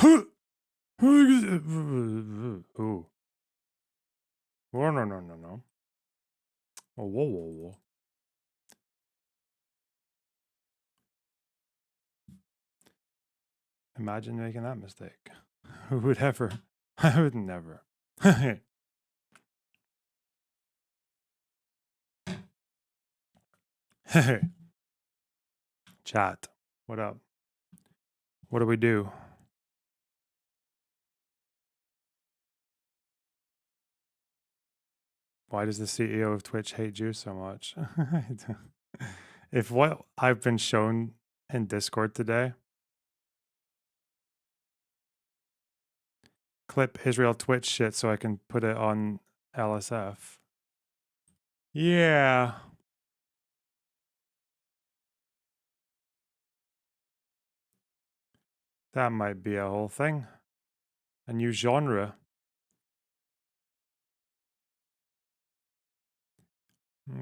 Ooh. Oh, no. Oh, whoa. Imagine making that mistake. Who would ever? I would never. Chat. What up? What do we do? Why does the CEO of Twitch hate Jews so much? If what I've been shown in Discord today, clip Israel Twitch shit so I can put it on LSF. Yeah. That might be a whole thing. A new genre.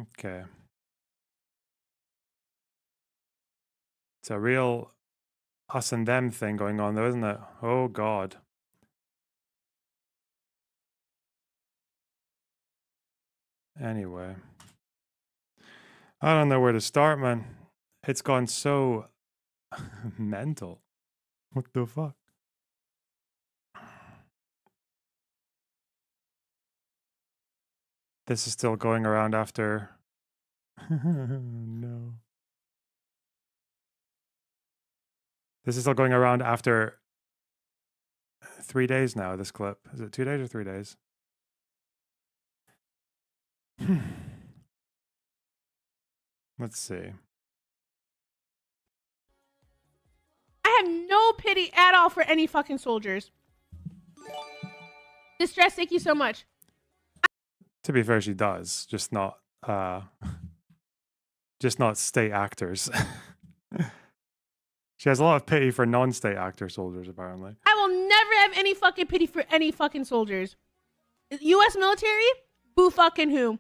Okay. It's a real us and them thing going on though, isn't it? Oh God. Anyway. I don't know where to start, man. It's gone so mental. What the fuck? This is still going around after. No. This is still going around after 3 days now, this clip. Is it 2 days or 3 days? Let's see. I have no pity at all for any fucking soldiers. Distress, thank you so much. To be fair, she does, just not state actors. She has a lot of pity for non-state actor soldiers, apparently. I will never have any fucking pity for any fucking soldiers. U.S. military? Boo fucking who?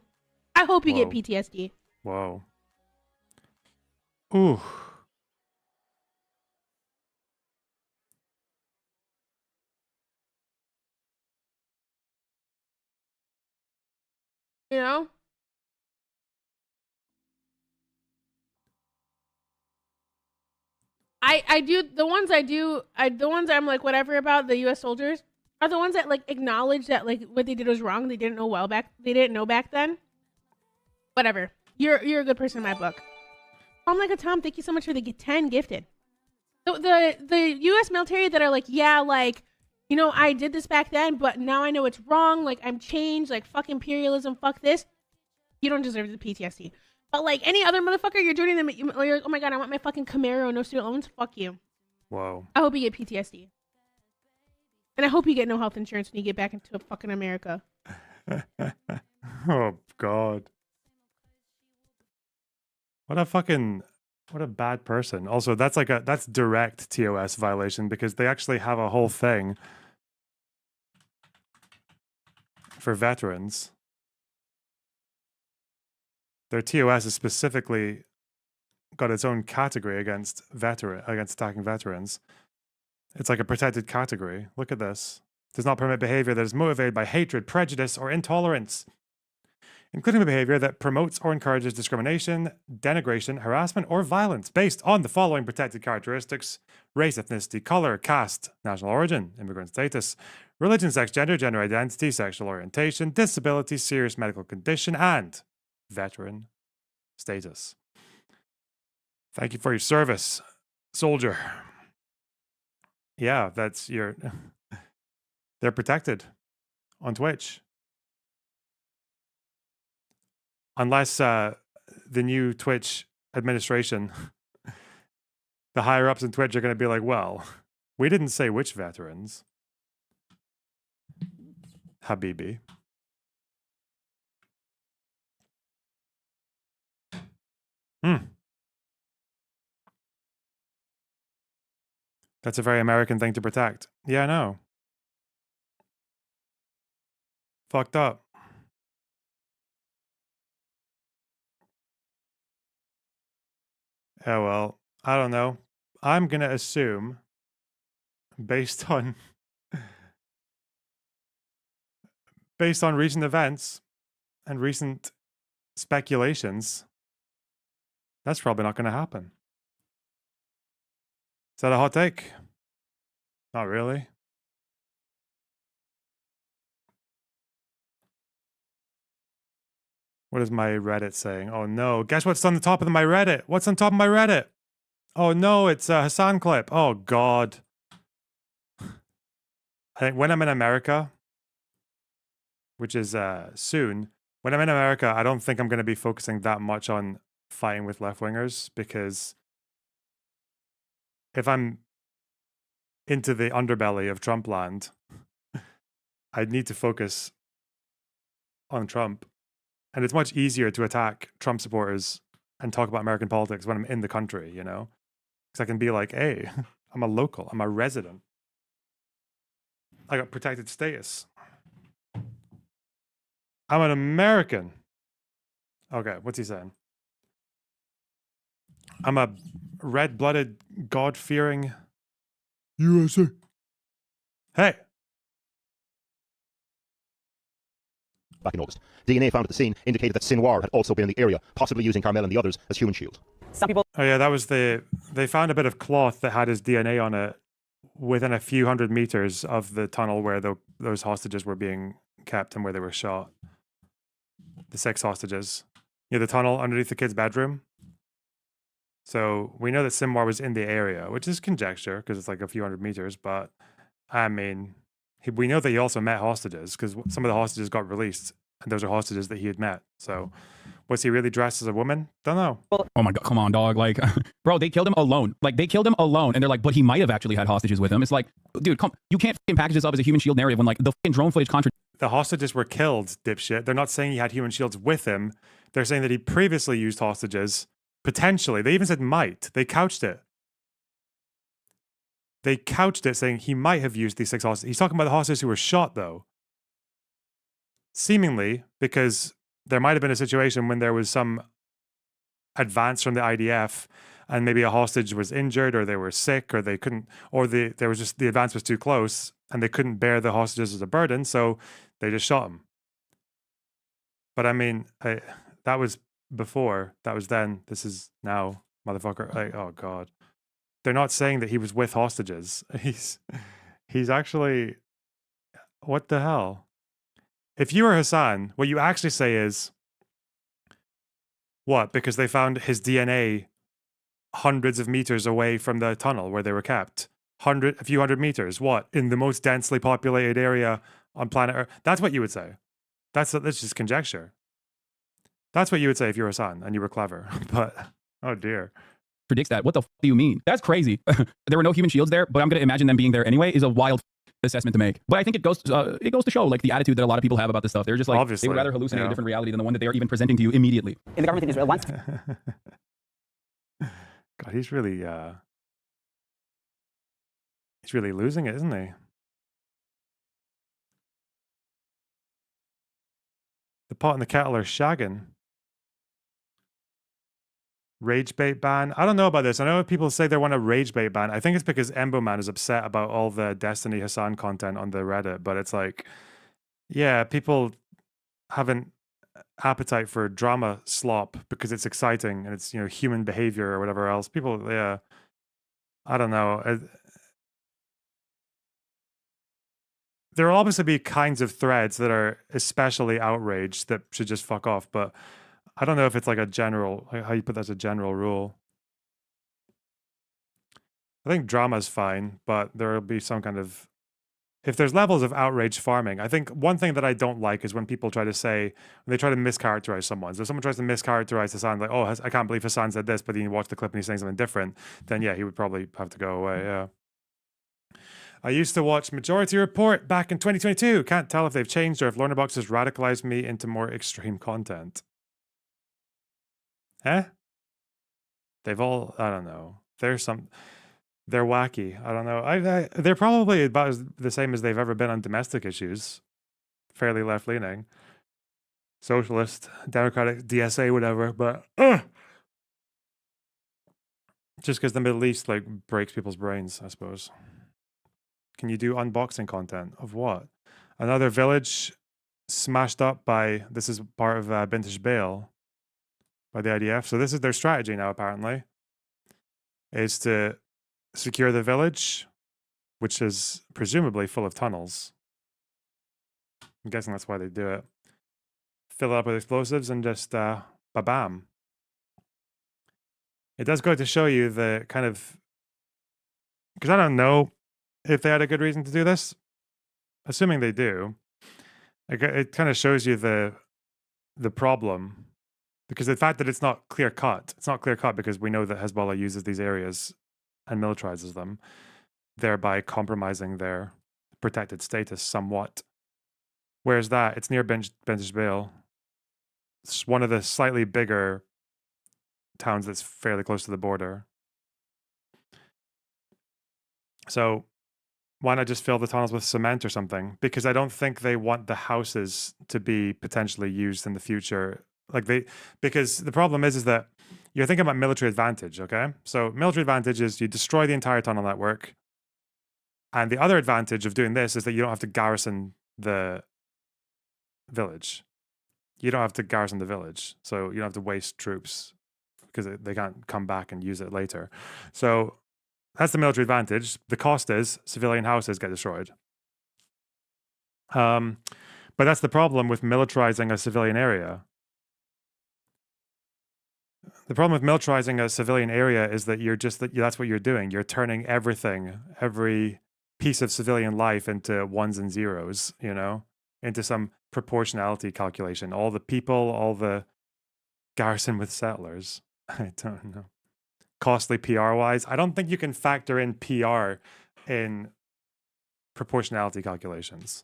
I hope you get PTSD. Whoa. Ooh. You know? I do the ones I'm like whatever about the U.S. soldiers are the ones that like acknowledge that like what they did was wrong. They didn't know back then. Whatever. You're a good person in my book. I'm like a Tom. Thank you so much for the 10 gifted. The U.S. military that are like, yeah, like, you know, I did this back then, but now I know it's wrong. Like, I'm changed. Like, fuck imperialism. Fuck this. You don't deserve the PTSD. But like any other motherfucker, you're joining them. You're like, oh my god, I want my fucking Camaro, no student loans. Fuck you. Whoa. I hope you get PTSD. And I hope you get no health insurance when you get back into fucking America. Oh God. What a bad person. Also, that's direct TOS violation because they actually have a whole thing for veterans. Their TOS is specifically got its own category against attacking veterans. It's like a protected category. Look at this. Does not permit behavior that is motivated by hatred, prejudice, or intolerance, including behavior that promotes or encourages discrimination, denigration, harassment, or violence based on the following protected characteristics: race, ethnicity, color, caste, national origin, immigrant status, religion, sex, gender, gender identity, sexual orientation, disability, serious medical condition, and veteran status. Thank you for your service, soldier. Yeah, that's your. They're protected on Twitch. Unless the new Twitch administration, the higher ups in Twitch are going to be like, well, we didn't say which veterans. Habibi. That's a very American thing to protect. Yeah, I know. Fucked up. Oh, well, I don't know. I'm going to assume based on recent events and recent speculations, that's probably not going to happen. Is that a hot take? Not really. What is my Reddit saying? Oh no, guess what's on the top of my Reddit? What's on top of my Reddit? Oh no, it's a Hassan clip. Oh God. I think when I'm in America, which is soon, when I'm in America, I don't think I'm going to be focusing that much on fighting with left-wingers, because if I'm into the underbelly of Trump land, I'd need to focus on Trump. And it's much easier to attack Trump supporters and talk about American politics when I'm in the country, you know? Because I can be like, hey, I'm a local, I'm a resident. I got protected status. I'm an American. Okay, what's he saying? I'm a red-blooded, God-fearing USA. Hey. Back in August, DNA found at the scene indicated that Sinwar had also been in the area, possibly using Carmel and the others as human shield. Some people. Oh yeah, that was they found a bit of cloth that had his DNA on it within a few hundred meters of the tunnel where those hostages were being kept and where they were shot. The 6 hostages. You know, the tunnel underneath the kid's bedroom. So we know that Sinwar was in the area, which is conjecture because it's like a few hundred meters. But I mean, we know that he also met hostages because some of the hostages got released, and those are hostages that he had met. So was he really dressed as a woman? Don't know. Oh my God, come on, dog. Like, bro, they killed him alone. Like, they killed him alone. And they're like, but he might have actually had hostages with him. It's like, dude, you can't fucking package this up as a human shield narrative when, like, the fucking drone footage contradicts. The hostages were killed, dipshit. They're not saying he had human shields with him. They're saying that he previously used hostages. Potentially. They even said might. They couched it. They couched it saying he might have used these 6 hostages. He's talking about the hostages who were shot, though. Seemingly, because there might have been a situation when there was some advance from the IDF and maybe a hostage was injured or they were sick or they couldn't, or there was just the advance was too close and they couldn't bear the hostages as a burden, so they just shot him. But I mean, that was before, that was then, this is now, motherfucker. Like, oh God. They're not saying that he was with hostages. He's actually, what the hell? If you were Hassan, what you actually say is, what? Because they found his DNA hundreds of meters away from the tunnel where they were kept. A few hundred meters. What? In the most densely populated area on planet Earth. That's what you would say. That's just conjecture. That's what you would say if you were Hassan and you were clever. But, oh dear. Predicts that. What the do you mean? That's crazy. There were no human shields there, but I'm going to imagine them being there anyway is a wild assessment to make. But I think it goes to show like the attitude that a lot of people have about this stuff. They're just like, obviously, they would rather hallucinate a different reality than the one that they are even presenting to you immediately. In the government in Israel wants. God, he's really losing it, isn't he? The pot and the kettle are shagging. Rage bait ban. I don't know about this. I know people say they want a rage bait ban. I think it's because Emboman is upset about all the Destiny Hassan content on the Reddit, but it's like, yeah, people have an appetite for drama slop because it's exciting and it's, you know, human behavior or whatever else. People, yeah, I don't know. There will obviously be kinds of threads that are especially outraged that should just fuck off, but I don't know if it's like a general, how you put that as a general rule. I think drama's fine, but there will be some kind of, if there's levels of outrage farming, I think one thing that I don't like is when people try to say, when they try to mischaracterize someone. So if someone tries to mischaracterize Hassan, like, oh, I can't believe Hassan said this, but then you watch the clip and he's saying something different, then yeah, he would probably have to go away, yeah. I used to watch Majority Report back in 2022. Can't tell if they've changed or if Lornabox has radicalized me into more extreme content. Eh? They've all, I don't know. They're wacky. I don't know. They're probably about the same as they've ever been on domestic issues. Fairly left-leaning. Socialist, Democratic, DSA, whatever. But just because the Middle East like breaks people's brains, I suppose. Can you do unboxing content of what? Another village smashed up by, this is part of Bintish Bale by the IDF. So this is their strategy now, apparently, is to secure the village, which is presumably full of tunnels. I'm guessing that's why they do it. Fill it up with explosives and just ba-bam. It does go to show you the kind of, because I don't know if they had a good reason to do this. Assuming they do, it kind of shows you the problem, because the fact that it's not clear cut. It's not clear cut because we know that Hezbollah uses these areas and militarizes them, thereby compromising their protected status somewhat. Whereas that, it's near Bintish Bale. It's one of the slightly bigger towns that's fairly close to the border. So why not just fill the tunnels with cement or something? Because I don't think they want the houses to be potentially used in the future. Because the problem is that you're thinking about military advantage, okay? So military advantage is you destroy the entire tunnel network. And the other advantage of doing this is that you don't have to garrison the village. You don't have to garrison the village. So you don't have to waste troops because they can't come back and use it later. So that's the military advantage. The cost is civilian houses get destroyed. But that's the problem with militarizing a civilian area. The problem with militarizing a civilian area is that that's what you're doing. You're turning everything, every piece of civilian life into ones and zeros, into some proportionality calculation. All the people, all the garrison with settlers. I don't know. Costly PR-wise. I don't think you can factor in PR in proportionality calculations.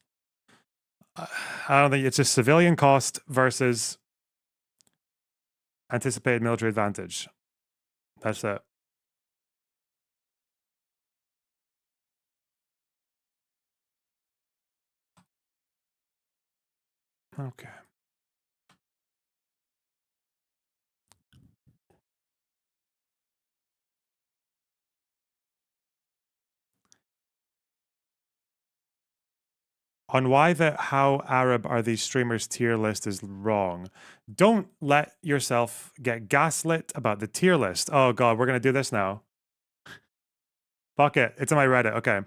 I don't think it's just civilian cost versus anticipated military advantage. That's it. Okay. On why the how Arab are these streamers tier list is wrong. Don't let yourself get gaslit about the tier list. Oh God, we're going to do this now. Fuck it. It's on my Reddit. Okay.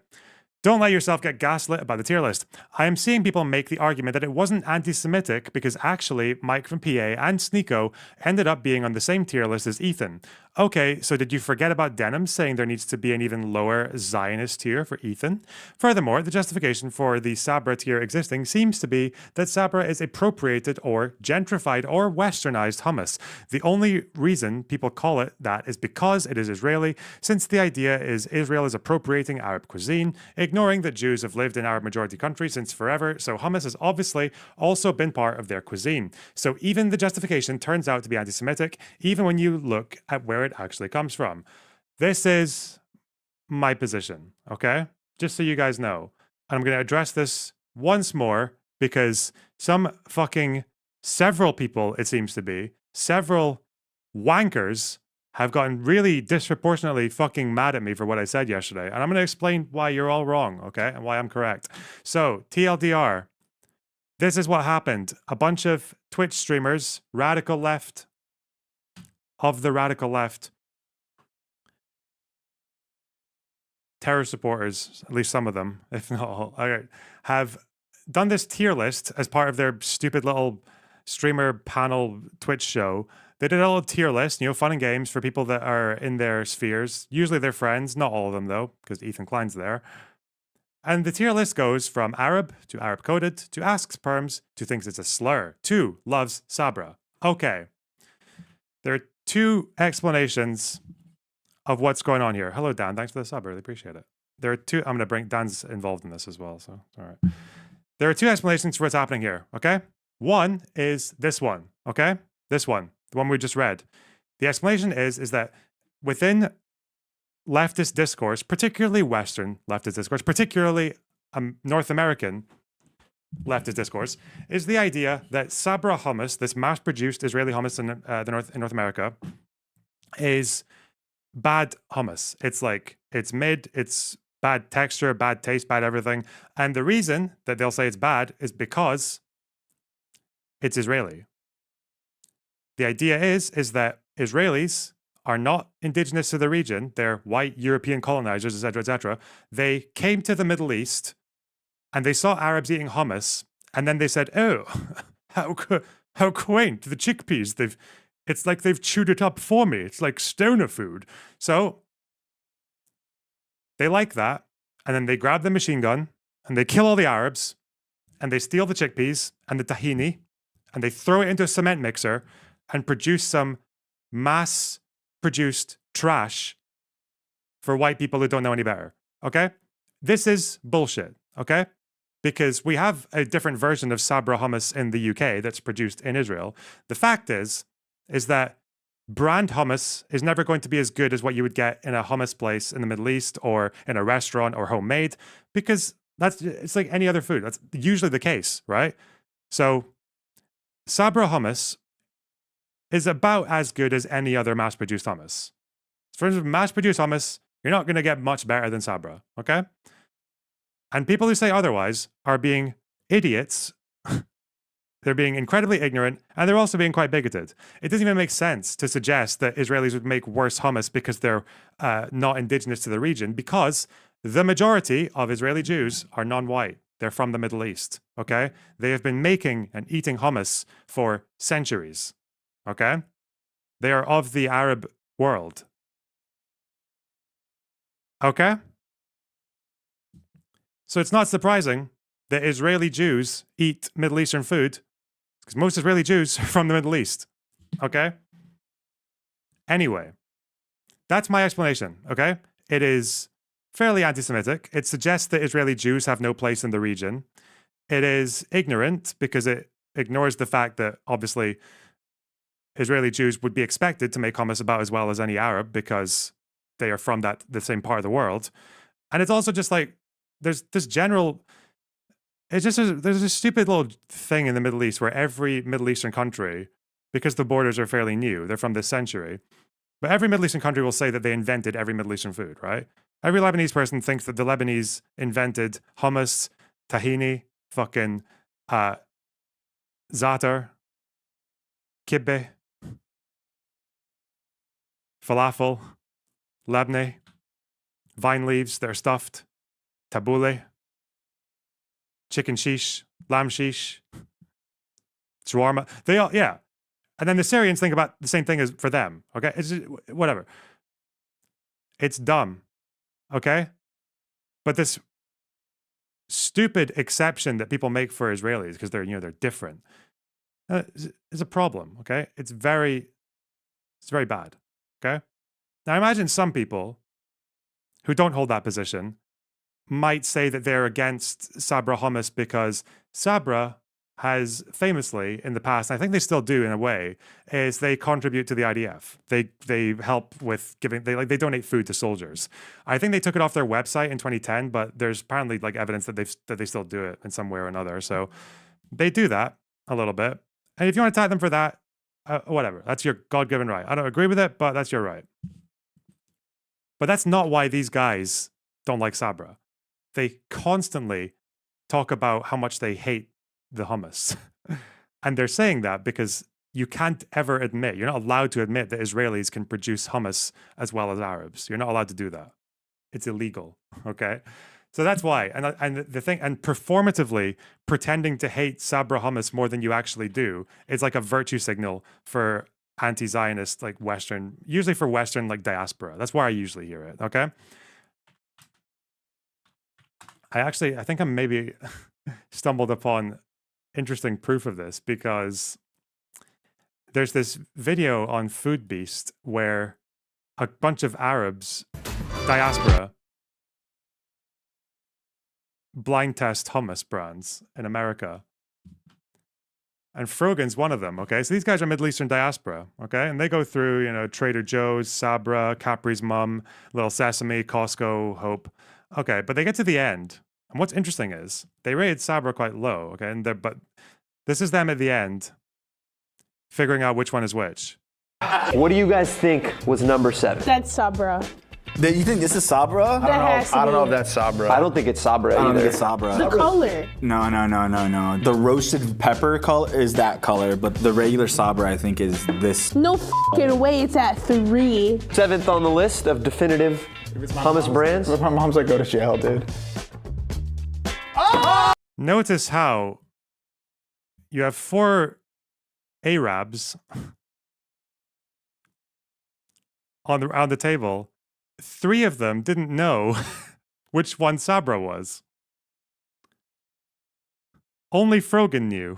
Don't let yourself get gaslit about the tier list. I am seeing people make the argument that it wasn't anti-Semitic because actually Mike from PA and Sneeko ended up being on the same tier list as Ethan. Okay, so did you forget about Denim saying there needs to be an even lower Zionist tier for Ethan? Furthermore, the justification for the Sabra tier existing seems to be that Sabra is appropriated or gentrified or westernized hummus. The only reason people call it that is because it is Israeli, since the idea is Israel is appropriating Arab cuisine, ignoring that Jews have lived in Arab majority countries since forever, so hummus has obviously also been part of their cuisine. So even the justification turns out to be anti-Semitic, even when you look at where it actually comes from. This is my position, okay? Just so you guys know. And I'm going to address this once more because several people, it seems to be, several wankers have gotten really disproportionately fucking mad at me for what I said yesterday. And I'm going to explain why you're all wrong, okay? And why I'm correct. So, TLDR. This is what happened. A bunch of Twitch streamers, radical left, of the radical left, terror supporters, at least some of them, if not all, have done this tier list as part of their stupid little streamer panel Twitch show. They did a little tier list, fun and games for people that are in their spheres. Usually they're friends, not all of them though, because Ethan Klein's there. And the tier list goes from Arab to Arab coded to asks perms to thinks it's a slur to loves Sabra. Okay. There are two explanations of what's going on here. Hello, Dan. Thanks for the sub. I really appreciate it. There are two. I'm going to bring Dan's involved in this as well. So, all right. There are two explanations for what's happening here. Okay. One is this one. Okay. This one, the one we just read. The explanation is that within leftist discourse, particularly Western leftist discourse, particularly North American leftist discourse, is the idea that Sabra hummus, this mass-produced Israeli hummus in North America, is bad hummus. It's mid, it's bad texture, bad taste, bad everything. And the reason that they'll say it's bad is because it's Israeli. The idea is that Israelis are not indigenous to the region. They're white European colonizers, etc., etc. They came to the Middle East and they saw Arabs eating hummus, and then they said, "Oh, how quaint! The chickpeas. It's like they've chewed it up for me. It's like stoner food." So they like that, and then they grab the machine gun and they kill all the Arabs, and they steal the chickpeas and the tahini, and they throw it into a cement mixer and produce some mass-produced trash for white people who don't know any better, okay? This is bullshit, okay? Because we have a different version of Sabra hummus in the UK that's produced in Israel. The fact is that brand hummus is never going to be as good as what you would get in a hummus place in the Middle East or in a restaurant or homemade, because it's like any other food. That's usually the case, right? So Sabra hummus is about as good as any other mass-produced hummus. For instance, mass-produced hummus, you're not going to get much better than Sabra, okay? And people who say otherwise are being idiots. They're being incredibly ignorant, and they're also being quite bigoted. It doesn't even make sense to suggest that Israelis would make worse hummus because they're not indigenous to the region, because the majority of Israeli Jews are non-white. They're from the Middle East, okay? They have been making and eating hummus for centuries, okay? They are of the Arab world, okay? So it's not surprising that Israeli Jews eat Middle Eastern food, because most Israeli Jews are from the Middle East, okay? Anyway, that's my explanation, okay? It is fairly anti-Semitic. It suggests that Israeli Jews have no place in the region. It is ignorant because it ignores the fact that obviously Israeli Jews would be expected to make hummus about as well as any Arab because they are from the same part of the world. And it's also just like, there's this general, there's a stupid little thing in the Middle East where every Middle Eastern country, because the borders are fairly new, they're from this century, but every Middle Eastern country will say that they invented every Middle Eastern food, right? Every Lebanese person thinks that the Lebanese invented hummus, tahini, fucking za'atar, kibbeh, falafel, labneh, vine leaves that are stuffed, tabbouleh, chicken shish, lamb shish, shawarma. They all, yeah. And then the Syrians think about the same thing as for them, okay? It's just, whatever. It's dumb, okay? But this stupid exception that people make for Israelis because they're different is a problem, okay? It's very bad, okay? Now imagine some people who don't hold that position might say that they're against Sabra hummus because Sabra has famously in the past, and I think they still do in a way, is they contribute to the IDF. They help with giving, they donate food to soldiers. I think they took it off their website in 2010, but there's apparently like evidence that they still do it in some way or another. So they do that a little bit. And if you want to attack them for that, whatever, that's your God-given right. I don't agree with it, but that's your right. But that's not why these guys don't like Sabra. They constantly talk about how much they hate the hummus. And they're saying that because you can't ever admit, you're not allowed to admit that Israelis can produce hummus as well as Arabs. You're not allowed to do that. It's illegal, okay? So that's why. And the thing, and performatively pretending to hate Sabra hummus more than you actually do is like a virtue signal for anti-Zionist, like Western, usually for Western like diaspora. That's where I usually hear it, okay? I think I maybe stumbled upon interesting proof of this because there's this video on Food Beast where a bunch of Arabs, diaspora, blind test hummus brands in America. And Frogan's one of them, okay? So these guys are Middle Eastern diaspora, okay? And they go through, Trader Joe's, Sabra, Capri's Mum, Little Sesame, Costco, Hope. Okay, but they get to the end. And what's interesting is they rated Sabra quite low, okay? But this is them at the end figuring out which one is which. What do you guys think was number 7? That's Sabra. You think this is Sabra? I don't know if that's Sabra. I don't think it's Sabra I don't either. think it's Sabra. The color. No. The roasted pepper color is that color, but the regular Sabra I think is this. No fucking way. It's at 3. 7th on the list of definitive hummus brands. If my mom's like, go to jail, dude. Notice how you have 4 Arabs on the table. 3 of them didn't know which one Sabra was. Only Frogan knew.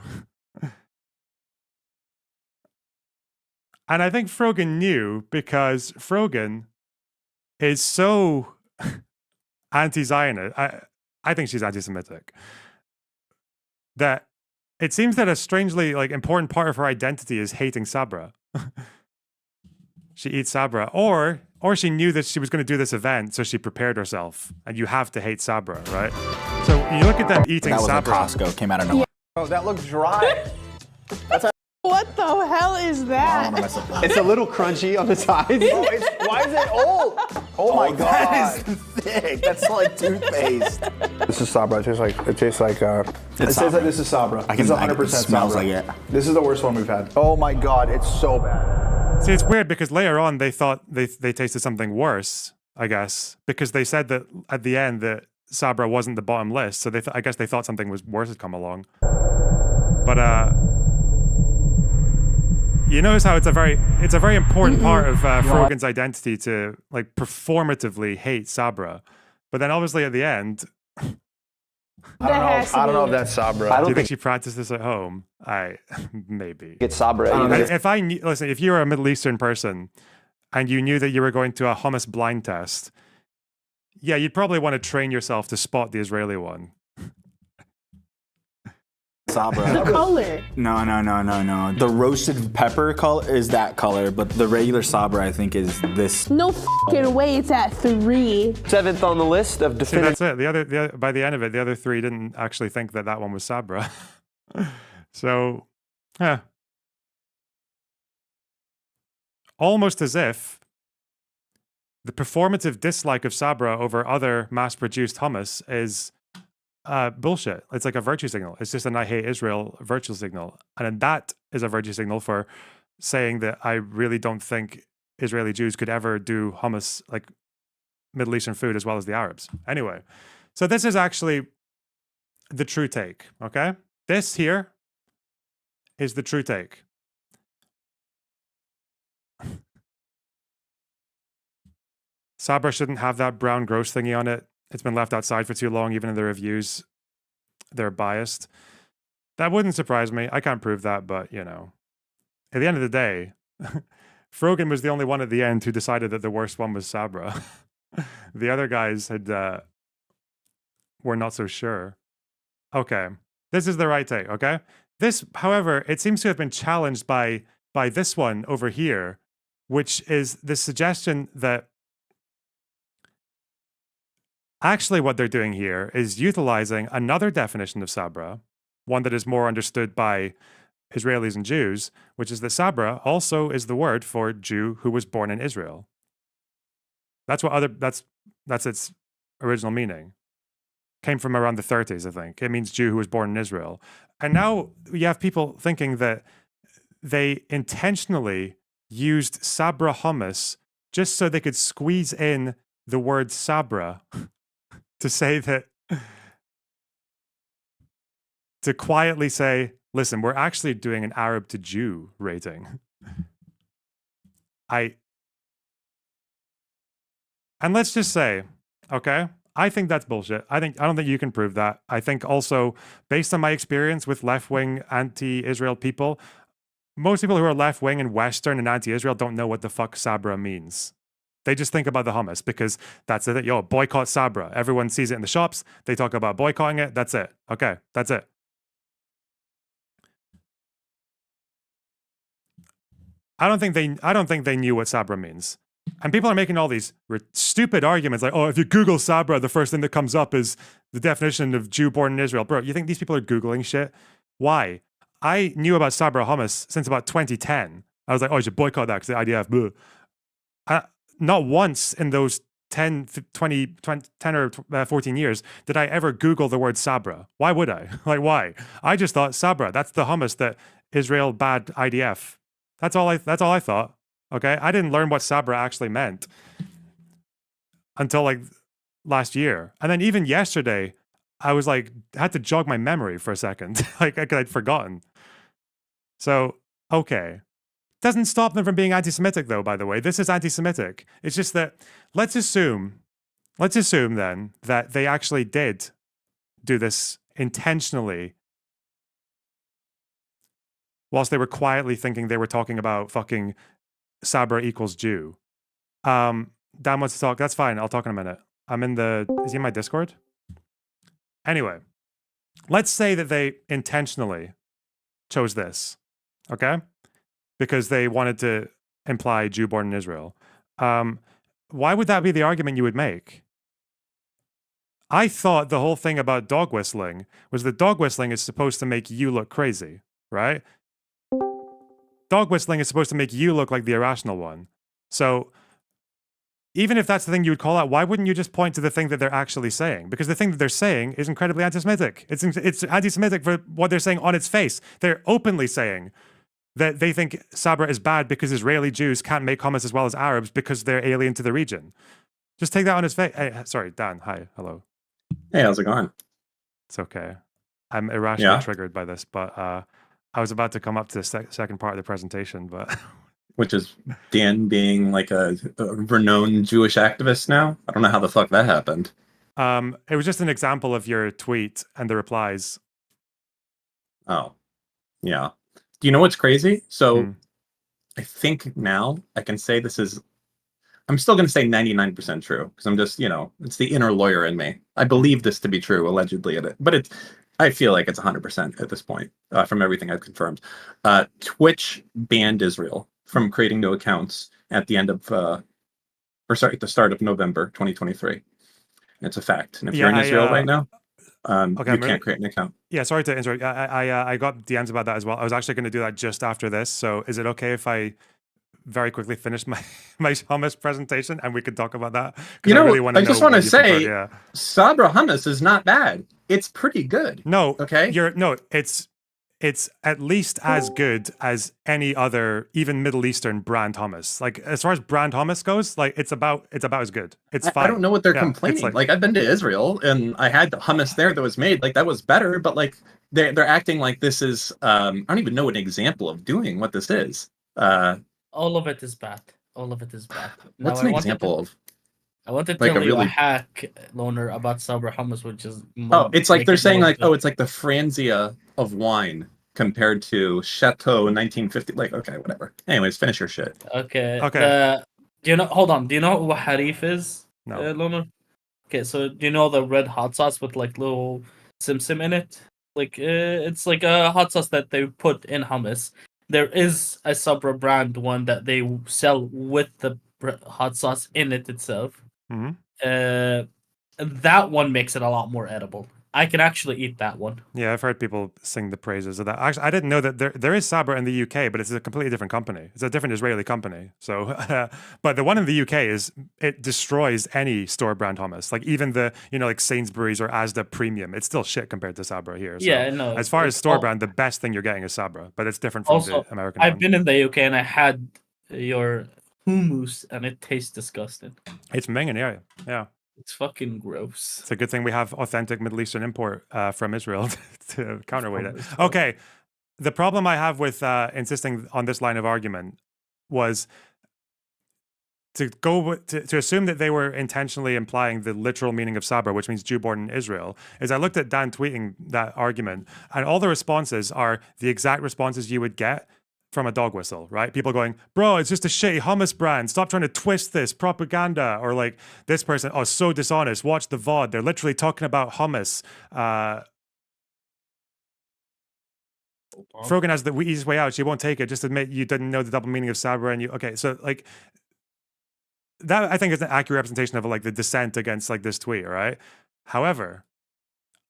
And I think Frogan knew because Frogan is so anti-Zionist. I think she's anti-Semitic. That it seems that a strangely important part of her identity is hating Sabra. She eats Sabra, or she knew that she was going to do this event, so she prepared herself. And you have to hate Sabra, right? So you look at them eating That was like Sabra. Costco, came out of nowhere. Oh, that looks dry. What the hell is I that? don't wanna mess up that. It's a little crunchy on the sides. Why is it old? Oh my god. That is thick. That's like toothpaste. This is Sabra. It tastes like it says Sabra. that this is Sabra. I can- This is I 100% can- it smells Sabra. like it. This is the worst one we've had. Oh my god, it's so bad. See, it's weird because later on they thought they tasted something worse, I guess, because they said that at the end that Sabra wasn't the bottom list. So I guess they thought something was worse had come along. But you notice how it's a very important part of Frogan's identity to performatively hate Sabra. But then obviously at the end, I don't know if that's Sabra. I do don't you think think she practiced this at home? Maybe. it's Sabra either. If I knew, listen, if you were a Middle Eastern person and you knew that you were going to a hummus blind test, yeah, you'd probably want to train yourself to spot the Israeli one. Sabra. The color. No. The roasted pepper color is that color, but the regular Sabra I think is this. No fucking way. It's at 3. 7th on the list of See, definitive. that's it. The other, by the end of it, the other 3 didn't actually think that one was Sabra. So, almost as if the performative dislike of Sabra over other mass-produced hummus is bullshit. It's like a virtue signal. It's just an I hate Israel virtue signal. And then that is a virtue signal for saying that I really don't think Israeli Jews could ever do hummus, like Middle Eastern food, as well as the Arabs. Anyway, so this is actually the true take, okay? This here is the true take. Sabra shouldn't have that brown gross thingy on it. It's been left outside for too long. Even in the reviews, they're biased. That wouldn't surprise me. I can't prove that, but, you know. At the end of the day, Frogan was the only one at the end who decided that the worst one was Sabra. The other guys were not so sure. Okay. This is the right take, okay? This, however, it seems to have been challenged by this one over here, which is the suggestion that actually what they're doing here is utilizing another definition of Sabra, one that is more understood by Israelis and Jews, which is that Sabra also is the word for Jew who was born in Israel. That's its original meaning. Came from around the 30s, I think. It means Jew who was born in Israel. And now you have people thinking that they intentionally used Sabra hummus just so they could squeeze in the word Sabra to say that, to quietly say, listen, we're actually doing an Arab to Jew rating. And let's just say, okay, I think that's bullshit. I don't think you can prove that. I think also, based on my experience with left-wing anti-Israel people, most people who are left-wing and Western and anti-Israel don't know what the fuck Sabra means. They just think about the hummus because that's it. Yo, boycott Sabra. Everyone sees it in the shops. They talk about boycotting it. That's it. Okay, that's it. I don't think they knew what Sabra means. And people are making all these stupid arguments like, oh, if you Google Sabra, the first thing that comes up is the definition of Jew born in Israel. Bro, you think these people are Googling shit? Why? I knew about Sabra hummus since about 2010. I was like, oh, you should boycott that because the IDF, not once in those 10, 10 or 14 years did I ever Google the word Sabra. Why would I? Like, why? I just thought Sabra, that's the hummus that Israel bad IDF. That's all I thought. Okay. I didn't learn what Sabra actually meant until like last year. And then even yesterday, I was like, had to jog my memory for a second. Like I'd forgotten. So, okay. Doesn't stop them from being anti-Semitic, though, by the way. This is anti-Semitic. It's just that let's assume then that they actually did do this intentionally whilst they were quietly thinking they were talking about fucking Sabra equals Jew. Dan wants to talk. That's fine. I'll talk in a minute. Is he in my Discord? Anyway, let's say that they intentionally chose this, okay? Because they wanted to imply Jew born in Israel. Why would that be the argument you would make? I thought the whole thing about dog whistling was that dog whistling is supposed to make you look crazy, right? Dog whistling is supposed to make you look like the irrational one. So even if that's the thing you would call out, why wouldn't you just point to the thing that they're actually saying? Because the thing that they're saying is incredibly anti-Semitic. It's anti-Semitic for what they're saying on its face. They're openly saying that they think Sabra is bad because Israeli Jews can't make hummus as well as Arabs because they're alien to the region. Just take that on his face. Hey, sorry, Dan. Hi. Hello. Hey, how's it going? It's okay. I'm irrationally triggered by this, but I was about to come up to the second part of the presentation, but... Which is Dan being like a renowned Jewish activist now? I don't know how the fuck that happened. It was just an example of your tweet and the replies. Oh, yeah. Do you know what's crazy? So I think now I can say this is, I'm still going to say 99% true because I'm just, it's the inner lawyer in me. I believe this to be true, allegedly, but I feel like it's 100% at this point from everything I've confirmed. Twitch banned Israel from creating new accounts at the end of, at the start of November 2023. It's a fact. And if you're in Israel right now, you can't create an account. Yeah, sorry to interrupt. I got DMs about that as well. I was actually going to do that just after this. So is it okay if I very quickly finish my hummus presentation and we could talk about that? I just want to say, Sabra hummus is not bad. It's pretty good. No, okay. It's at least as good as any other, even Middle Eastern brand hummus. Like as far as brand hummus goes, like it's about as good. It's fine. I don't know what they're complaining. Like I've been to Israel and I had the hummus there that was made. Like that was better, but like they're acting like this is. I don't even know an example of doing what this is. All of it is bad. All of it is bad. What's an example of? I want to tell you a hack, Loner, about Sabra hummus, which is... it's like they're saying like, it's like the Franzia of wine compared to Chateau 1950. Like, okay, whatever. Anyways, finish your shit. Okay. Do you know... Hold on. Do you know what harif is, no. Loner? Okay, so do you know the red hot sauce with like little sim in it? Like, it's like a hot sauce that they put in hummus. There is a Sabra brand one that they sell with the hot sauce in it itself. Mm-hmm. That one makes it a lot more edible. I can actually eat that one. Yeah, I've heard people sing the praises of that. Actually, I didn't know that there is Sabra in the UK, but it's a completely different company. It's a different Israeli company. So, but the one in the UK it destroys any store brand hummus. Like even the like Sainsbury's or Asda Premium, it's still shit compared to Sabra here. So yeah, no. As far as store brand, the best thing you're getting is Sabra, but it's different from the American. I've been in the UK and I had your hummus and it tastes disgusting. It's minging, yeah. It's fucking gross. It's a good thing we have authentic Middle Eastern import from Israel to counterweight it. Okay, the problem I have with insisting on this line of argument was to assume that they were intentionally implying the literal meaning of Sabra, which means Jew born in Israel, is I looked at Dan tweeting that argument, and all the responses are the exact responses you would get from a dog whistle, right? People going, bro, it's just a shitty hummus brand. Stop trying to twist this propaganda. Or like this person, so dishonest. Watch the VOD. They're literally talking about hummus. Frogan has the easiest way out. She won't take it. Just admit you didn't know the double meaning of Sabra. And okay, so like that I think is an accurate representation of like the dissent against like this tweet, right? However,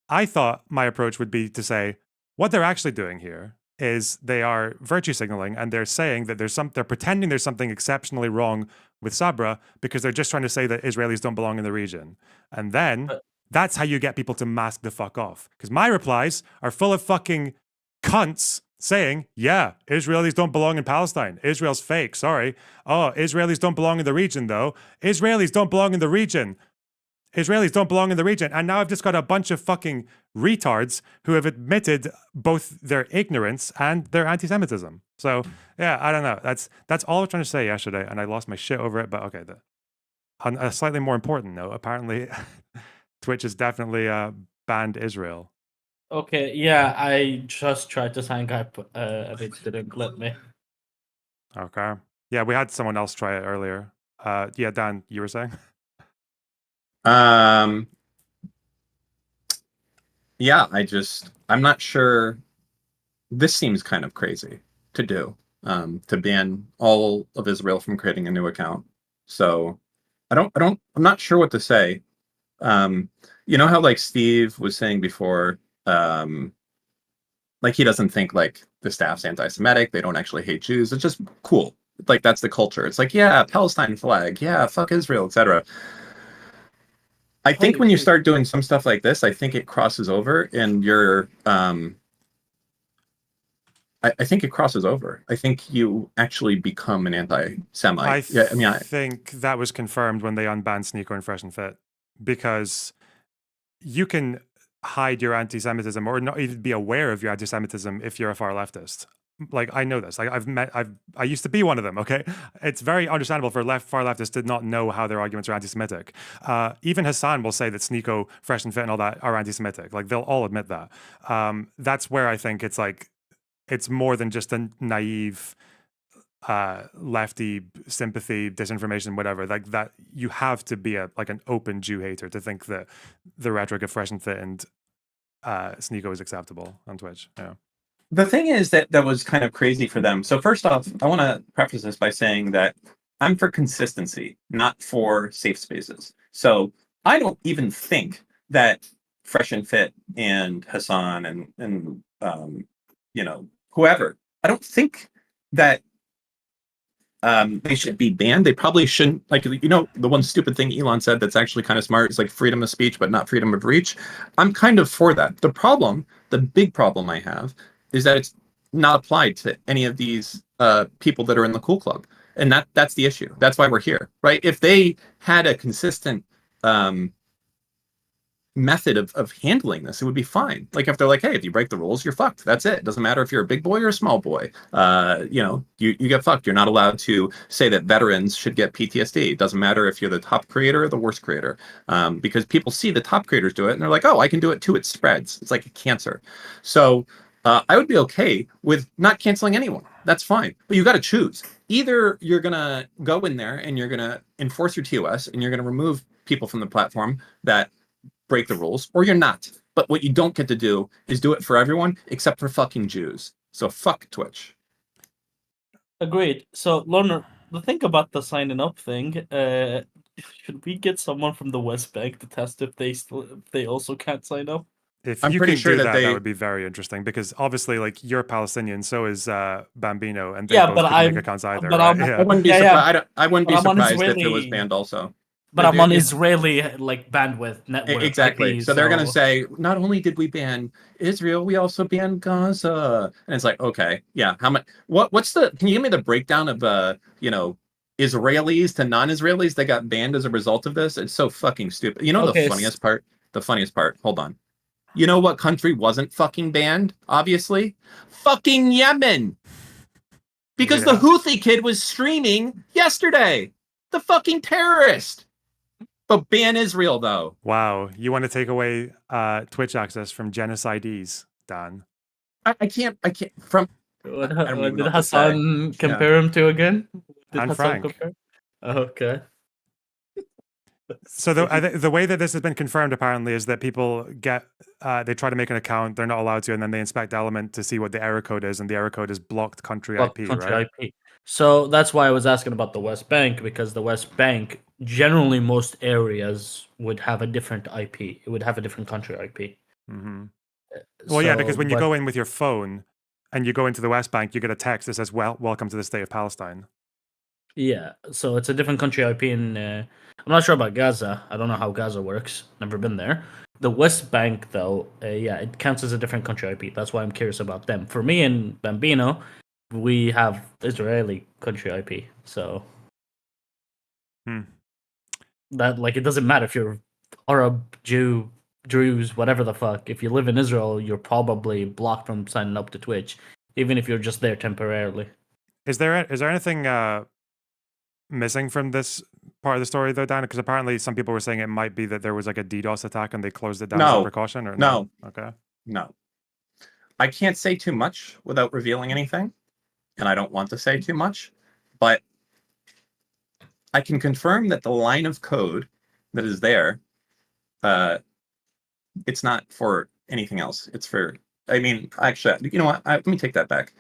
I thought my approach would be to say what they're actually doing here is they are virtue signaling, and they're saying that they're pretending there's something exceptionally wrong with Sabra because they're just trying to say that Israelis don't belong in the region. And then that's how you get people to mask the fuck off. Because my replies are full of fucking cunts saying, yeah, Israelis don't belong in Palestine. Israel's fake, sorry. Oh, Israelis don't belong in the region, though. Israelis don't belong in the region. Israelis don't belong in the region. And now I've just got a bunch of fucking retards who have admitted both their ignorance and their anti-Semitism. So, yeah, I don't know. That's all I was trying to say yesterday, and I lost my shit over it. But okay, on a slightly more important note, apparently Twitch has definitely banned Israel. Okay, yeah, I just tried to sign up, and it didn't let me. Okay. Yeah, we had someone else try it earlier. Yeah, Dan, you were saying? Yeah, I'm not sure. This seems kind of crazy to do, to ban all of Israel from creating a new account. So I'm not sure what to say. You know how like Steve was saying before, like he doesn't think like the staff's anti-Semitic. They don't actually hate Jews. It's just cool. Like that's the culture. It's like, yeah, Palestine flag. Yeah, fuck Israel, etc. I think when you start doing some stuff like this, I think it crosses over and you're, I think it crosses over. I think you actually become an anti-Semite. I think that was confirmed when they unbanned Sneeko and Fresh and Fit, because you can hide your anti-Semitism or not even be aware of your anti-Semitism if you're a far leftist. Like I know this. Like I used to be one of them. Okay, it's very understandable for far leftists to not know how their arguments are anti-Semitic. Even Hassan will say that Sneeko, Fresh and Fit, and all that are anti-Semitic. Like they'll all admit that. That's where I think it's like it's more than just a naive lefty sympathy, disinformation, whatever. Like that, you have to be like an open Jew hater to think that the rhetoric of Fresh and Fit and Sneeko is acceptable on Twitch. Yeah. The thing is that was kind of crazy for them. So first off, I want to preface this by saying that I'm for consistency, not for safe spaces. So I don't even think that Fresh and Fit and Hassan and you know, whoever, I don't think that they should be banned. They probably shouldn't. Like, you know, the one stupid thing Elon said that's actually kind of smart is like freedom of speech, but not freedom of reach. I'm kind of for that. The big problem I have is that it's not applied to any of these people that are in the Cool Club. And that's the issue. That's why we're here, right? If they had a consistent method of handling this, it would be fine. Like if they're like, hey, if you break the rules, you're fucked. That's it. It doesn't matter if you're a big boy or a small boy. You know, you get fucked. You're not allowed to say that veterans should get PTSD. It doesn't matter if you're the top creator or the worst creator, because people see the top creators do it and they're like, oh, I can do it too. It spreads. It's like a cancer. So I would be okay with not canceling anyone. That's fine. But you got to choose. Either you're going to go in there and you're going to enforce your TOS and you're going to remove people from the platform that break the rules, or you're not. But what you don't get to do is do it for everyone except for fucking Jews. So fuck Twitch. Agreed. So, Lorna, the thing about the signing up thing, should we get someone from the West Bank to test if they also can't sign up? If I'm you pretty can sure do that would be very interesting, because obviously, like, you're Palestinian, so is Bambino, and they both couldn't make accounts either. But right? I wouldn't be surprised. I wouldn't be surprised if it was banned also. But I'm on Israeli like bandwidth network. Exactly. So they're gonna say, not only did we ban Israel, we also banned Gaza. And it's like, okay, yeah. How much? What's the? Can you give me the breakdown of you know, Israelis to non-Israelis that got banned as a result of this? It's so fucking stupid. You know the funniest part? The funniest part. Hold on. You know what country wasn't fucking banned? Obviously, fucking Yemen. Because the Houthi kid was streaming yesterday. The fucking terrorist. But ban Israel, though. Wow. You want to take away Twitch access from genocidees, Dan? I can't. From what did Hassan compare him to again? And Frank. Okay. So the way that this has been confirmed apparently is that people get they try to make an account, they're not allowed to, and then they inspect Element to see what the error code is, and the error code is blocked country IP, right? IP. So that's why I was asking about the West Bank, because the West Bank, generally most areas would have a different IP. It would have a different country IP. Mm-hmm. Well, yeah, because when you go in with your phone, and you go into the West Bank, you get a text that says, welcome to the state of Palestine. Yeah, so it's a different country IP, and I'm not sure about Gaza. I don't know how Gaza works. Never been there. The West Bank, though, yeah, it counts as a different country IP. That's why I'm curious about them. For me and Bambino, we have Israeli country IP, so that like it doesn't matter if you're Arab, Jew, Druze, whatever the fuck. If you live in Israel, you're probably blocked from signing up to Twitch, even if you're just there temporarily. Is there anything missing from this part of the story though, Dan? Because apparently some people were saying it might be that there was like a DDoS attack and they closed it down as a precaution, or no? Okay. No. I can't say too much without revealing anything, and I don't want to say too much, but I can confirm that the line of code that is there, it's not for anything else. It's for, I mean, actually, you know what? Let me take that back.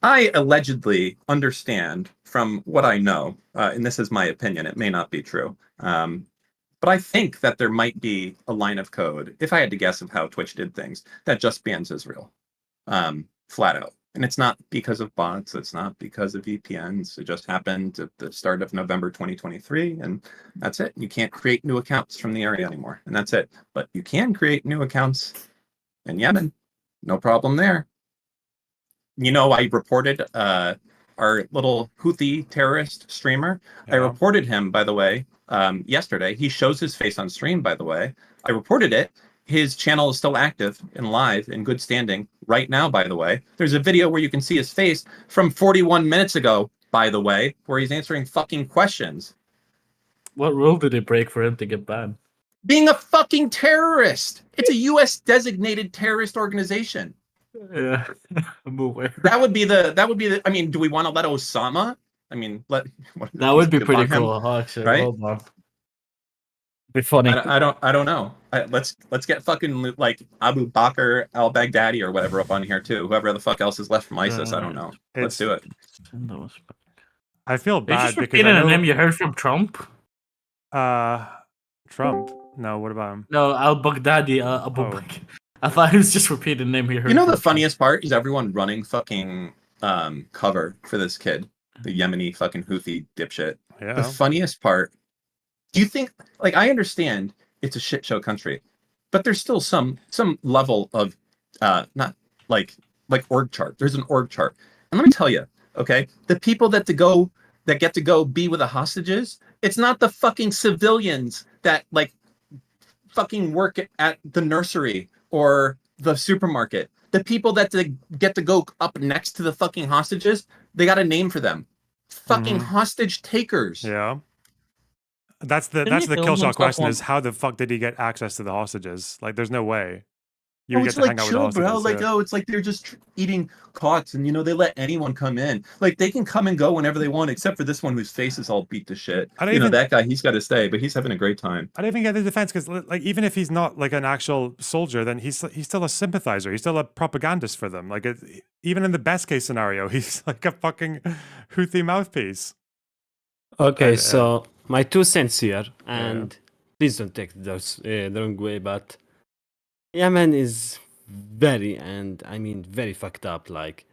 I allegedly understand from what I know, and this is my opinion, it may not be true, but I think that there might be a line of code, if I had to guess of how Twitch did things, that just bans Israel, flat out. And it's not because of bots, it's not because of VPNs, it just happened at the start of November 2023, and that's it. You can't create new accounts from the area anymore, and that's it. But you can create new accounts in Yemen, no problem there. You know, I reported our little Houthi terrorist streamer. Yeah. I reported him, by the way, yesterday. He shows his face on stream, by the way. I reported it. His channel is still active and live in good standing right now, by the way. There's a video where you can see his face from 41 minutes ago, by the way, where he's answering fucking questions. What rule did he break for him to get banned? Being a fucking terrorist. It's a U.S. designated terrorist organization. Yeah, I'm aware. That would be the. I mean, do we want to let Osama? I mean, that would be pretty cool. Actually, right? Hold on. Be funny. I don't know. Let's get fucking like Abu Bakr al-Baghdadi or whatever up on here too. Whoever the fuck else is left from ISIS, I don't know. Let's do it. I feel bad because I know... a name you heard from Trump. Trump? No, what about him? No, al-Baghdadi. Abu Bakr. I thought he was just repeating the name he heard. You know, the funniest part is everyone running fucking cover for this kid, the Yemeni fucking Houthi dipshit. Yeah. The funniest part. Do you think, like, I understand it's a shit show country, but there's still some level of not like org chart. There's an org chart, and let me tell you, okay, the people that get to go be with the hostages, it's not the fucking civilians that like fucking work at the nursery or the supermarket. The people that get to go up next to the fucking hostages, they got a name for them. Fucking hostage takers. Yeah. That's the kill shot question is how the fuck did he get access to the hostages? Like there's no way. You get to like hang out chill, with the hostages. Bro. Like, it's like they're just eating cots and, you know, they let anyone come in. Like, they can come and go whenever they want, except for this one whose face is all beat to shit. You know, that guy, he's got to stay, but he's having a great time. I don't even get the defense, because, like, even if he's not, like, an actual soldier, then he's still a sympathizer. He's still a propagandist for them. Like, even in the best case scenario, he's like a fucking Houthi mouthpiece. Okay, so my 2 cents here, and please don't take those the wrong way, but Yemen is very, and I mean very fucked up. Like,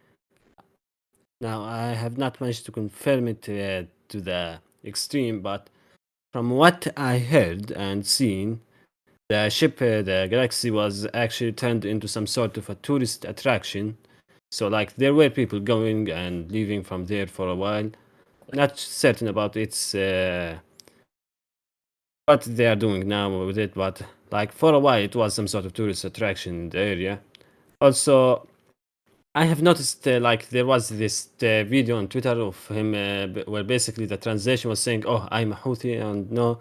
now I have not managed to confirm it to the extreme, but from what I heard and seen, the ship, the Galaxy, was actually turned into some sort of a tourist attraction. So like there were people going and leaving from there for a while. Not certain about its what they are doing now with it, but like for a while it was some sort of tourist attraction in the area. Also, I have noticed like there was this video on Twitter of him where basically the translation was saying, "Oh, I'm a Houthi," and no,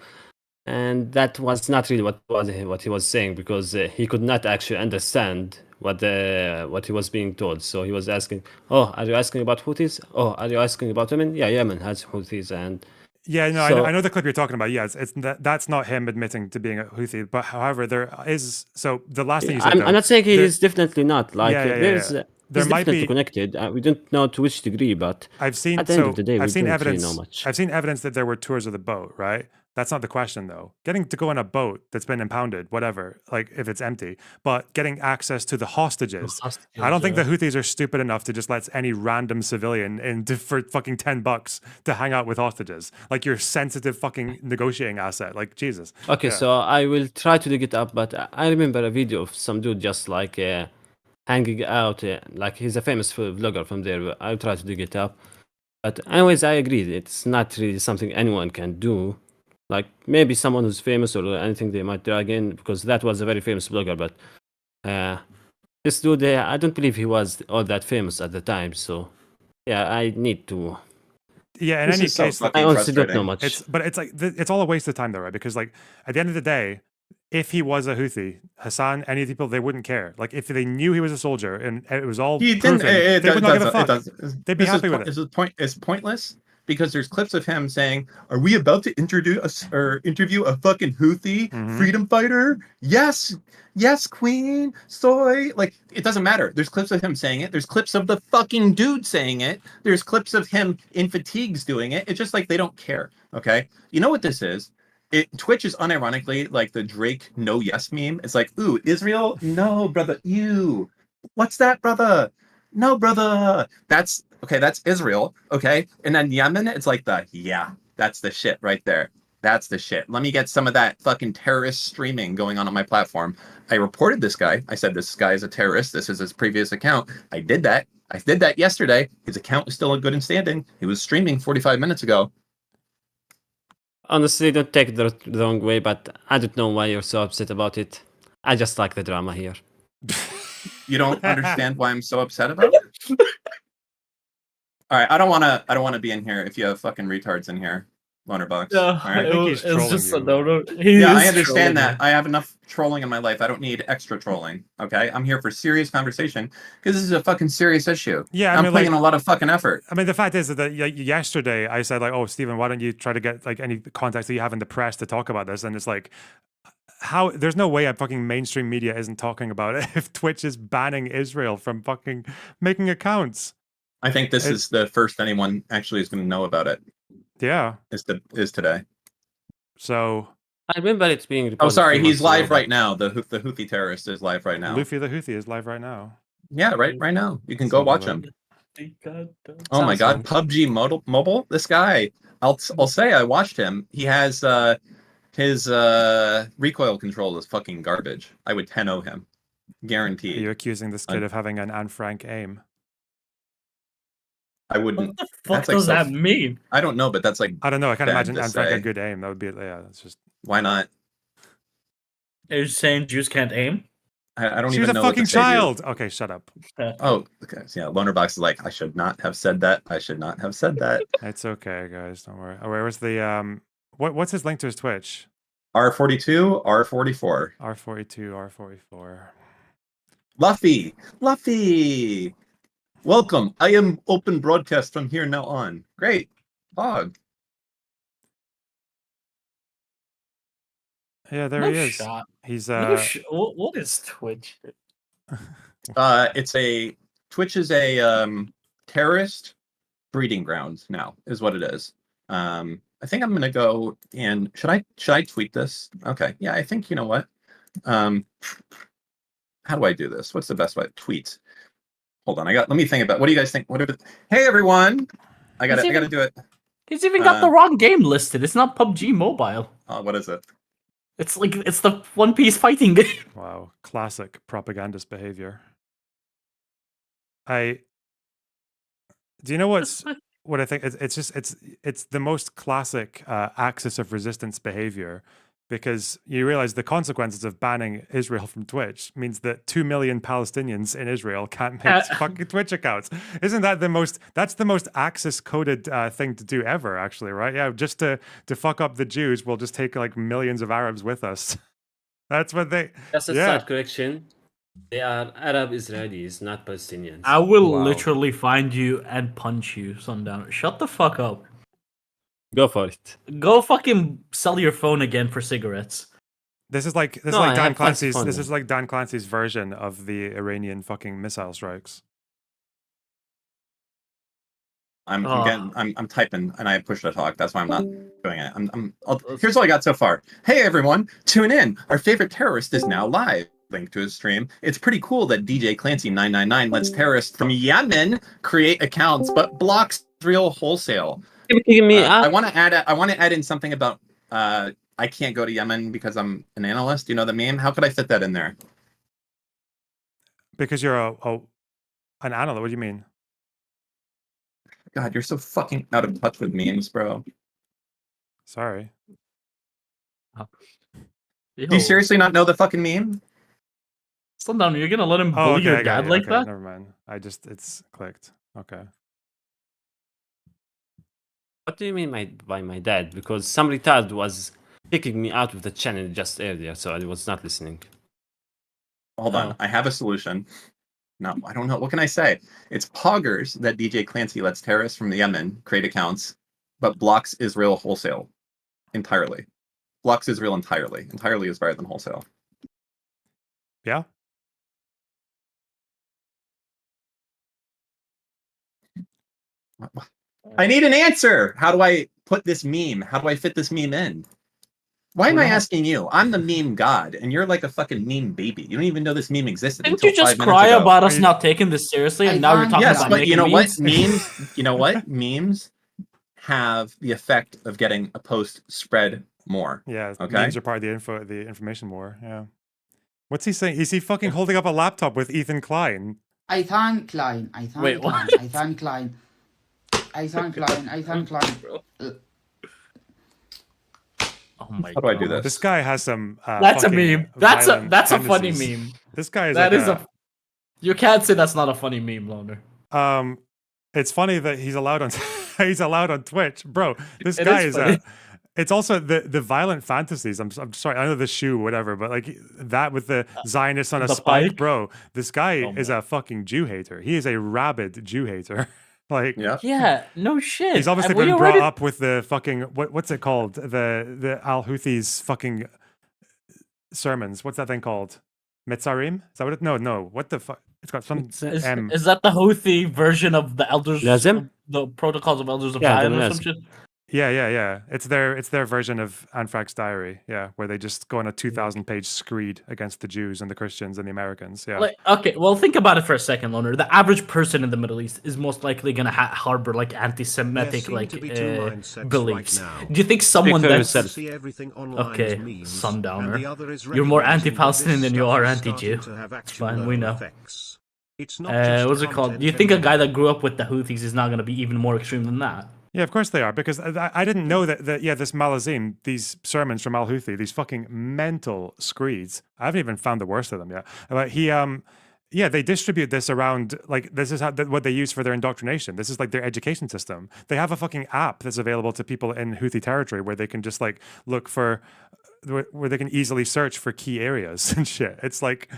and that was not really what he was saying, because he could not actually understand what he was being told. So he was asking, "Oh, are you asking about Houthis? Oh, are you asking about Yemen? Yeah, Yemen has Houthis." And yeah, no, so, I know the clip you're talking about. Yes, that's not him admitting to being a Houthi. But however, there is. So the last thing you said, I'm not saying he is definitely not. Like there might be connected. We don't know to which degree, but I've seen. At the end of the day, I've seen evidence. really know much. I've seen evidence that there were tours of the boat, right? That's not the question, though. Getting to go on a boat that's been impounded, whatever, like if it's empty, but getting access to the hostages. I don't think the Houthis are stupid enough to just let any random civilian in for fucking $10 to hang out with hostages. Like your sensitive fucking negotiating asset. Like Jesus. Okay, so I will try to dig it up, but I remember a video of some dude just like hanging out. Like he's a famous vlogger from there. But I'll try to dig it up. But anyways, I agree. It's not really something anyone can do. Like maybe someone who's famous or anything they might drag in because that was a very famous blogger. But this dude, I don't believe he was all that famous at the time. So yeah, I need to. Yeah, in any case, I honestly don't know much. It's all a waste of time though, right? Because like at the end of the day, if he was a Houthi, Hassan, any people, they wouldn't care. Like if they knew he was a soldier and it was all proven, they would not give a fuck. They'd be happy with it. It's pointless because there's clips of him saying, "Are we about to interview a fucking Houthi freedom fighter? Yes, yes, Queen, soy." Like it doesn't matter. There's clips of him saying it. There's clips of the fucking dude saying it. There's clips of him in fatigues doing it. It's just like they don't care. Okay, you know what this is? Twitch is unironically like the Drake no yes meme. It's like, ooh, Israel? No, brother. Ew. What's that, brother? No, brother. That's Israel. Okay. And then Yemen, it's like that's the shit right there. That's the shit. Let me get some of that fucking terrorist streaming going on my platform. I reported this guy. I said, this guy is a terrorist. This is his previous account. I did that. Yesterday. His account was still good and standing. He was streaming 45 minutes ago. Honestly, don't take it the wrong way, but I don't know why you're so upset about it. I just like the drama here. You don't understand why I'm so upset about it? All right, I don't want to be in here if you have fucking retards in here. Lonerbox. Yeah, all right? I think he's trolling just you. I understand that. I have enough trolling in my life. I don't need extra trolling. Okay, I'm here for serious conversation because this is a fucking serious issue. Yeah, I'm putting in a lot of fucking effort. I mean, the fact is that yesterday I said like, "Oh, Stephen, why don't you try to get like any contacts that you have in the press to talk about this?" And it's like, how? There's no way fucking mainstream media isn't talking about it if Twitch is banning Israel from fucking making accounts. I think this is the first anyone actually is going to know about it. Yeah, is today. So I remember it's being reported. Oh, sorry, he's live right now. The Houthi terrorist is live right now. Luffy the Houthi is live right now. Yeah, right now. You can go watch him. Oh my god, PUBG mobile. This guy, I'll say I watched him. He has his recoil control is fucking garbage. I would 10-0 him, guaranteed. Are you accusing this kid of having an Anne Frank aim? I wouldn't. What the fuck does that mean? I don't know, but that's like I don't know. I can't imagine Anne Frank had good aim. That would be that's just why not? Are you saying Jews can't aim? I don't she even was know. a fucking child. Okay, shut up. Oh, okay. Yeah, Lonerbox is like, I should not have said that. I should not have said that. It's okay, guys. Don't worry. Oh, where was the what's his link to his Twitch? R42, R44. R42, R44. Luffy. Welcome. I am open broadcast from here now on. Great. Hog. Yeah, there he is. Shot. He's what is Twitch? Twitch is a terrorist breeding ground now, is what it is. I think I'm gonna go and should I tweet this? Okay. Yeah, I think you know what. How do I do this? What's the best way? Tweet. Hold on, let me think about what do you guys think? Hey everyone! I gotta do it. He's even got the wrong game listed. It's not PUBG Mobile. What is it? It's the One Piece fighting game. Wow, classic propagandist behavior. Do you know what I think? It's the most classic axis of resistance behavior. Because you realize the consequences of banning Israel from Twitch means that 2 million Palestinians in Israel can't make fucking Twitch accounts. Isn't that that's the most Axis-coded thing to do ever, actually, right? Yeah, just to fuck up the Jews, we'll just take like millions of Arabs with us. That's what they... Just a slight correction. They are Arab Israelis, not Palestinians. I will literally find you and punch you, Sundown. Shut the fuck up. Go for it. Go fucking sell your phone again for cigarettes. This is like Dan Clancy's. This is like Dan Clancy's version of the Iranian fucking missile strikes. I'm Oh. getting I'm typing and I push to talk. That's why I'm not doing it. Here's what I got so far. Hey everyone, tune in. Our favorite terrorist is now live. Link to his stream. It's pretty cool that DJ Clancy 999 lets terrorists from Yemen create accounts, but blocks real wholesale. I want to add in something about I can't go to Yemen because I'm an analyst. You know the meme? How could I fit that in there? Because you're an analyst. What do you mean? God, you're so fucking out of touch with memes, bro. Sorry. Do you seriously not know the fucking meme? Sundown, you're gonna let him Oh, bully okay, your I got dad you. like Okay, that? never mind. It's clicked. Okay. What do you mean by my dad? Because some retard was kicking me out of the channel just earlier, so I was not listening. Hold on, I have a solution. No, I don't know. What can I say? It's poggers that DJ Clancy lets terrorists from Yemen create accounts, but blocks Israel wholesale entirely. Blocks Israel entirely. Entirely is better than wholesale. Yeah. I need an answer. How do I put this meme? How do I fit this meme in? Why am I asking you? I'm the meme god, and you're like a fucking meme baby. You don't even know this meme existed. Didn't until you just 5 minutes cry ago. about us not taking this seriously, and now you're talking yes, about but making you know what? memes? Memes. You know what? Memes have the effect of getting a post spread more. Yeah. Okay. Memes are part of the information war. Yeah. What's he saying? Is he fucking holding up a laptop with Ethan Klein? I thank Klein. I thank Wait, Klein. what? I thank Klein. I thank Klein. I thank Klein. Oh my How do I do this? This guy has some. That's a fucking meme. That's violent a funny tendencies. meme. This guy is That like is a. You can't say that's not a funny meme, Loner. It's funny that he's allowed on he's allowed on Twitch, bro. This It guy is is funny. it's also the violent fantasies. I'm sorry, I know the shoe, whatever, but like that with the Zionist on a the spike, pike? bro. This guy Oh is a fucking Jew hater. He is a rabid Jew hater. Like, Yeah, no shit. he's obviously Have we been brought already- up with the fucking what's it called? The Al Houthis fucking sermons. What's that thing called? Mitzarim? Is that what it? No. What the fuck? It's got some M. Is that the Houthi version of the elders? Lazim? The protocols of elders of Yeah, Zion the or some Lazim. shit? Yeah. It's their version of Anne Frank's diary. Yeah, where they just go on a 2,000-page screed against the Jews and the Christians and the Americans. Yeah. Like, okay, well, think about it for a second, Loner. The average person in the Middle East is most likely going to harbor like anti-Semitic like beliefs. Do you think someone that's okay, sundowner, you're more anti-Palestinian than you are anti-Jew? It's fine, we know. What's it called? Do you think a guy that grew up with the Houthis is not going to be even more extreme than that? Yeah, of course they are, because I didn't know that this Malazim, these sermons from Al Houthi, these fucking mental screeds. I haven't even found the worst of them yet. But they distribute this around, like, this is what they use for their indoctrination. This is like their education system. They have a fucking app that's available to people in Houthi territory where they can just like look for, where they can easily search for key areas and shit. It's like,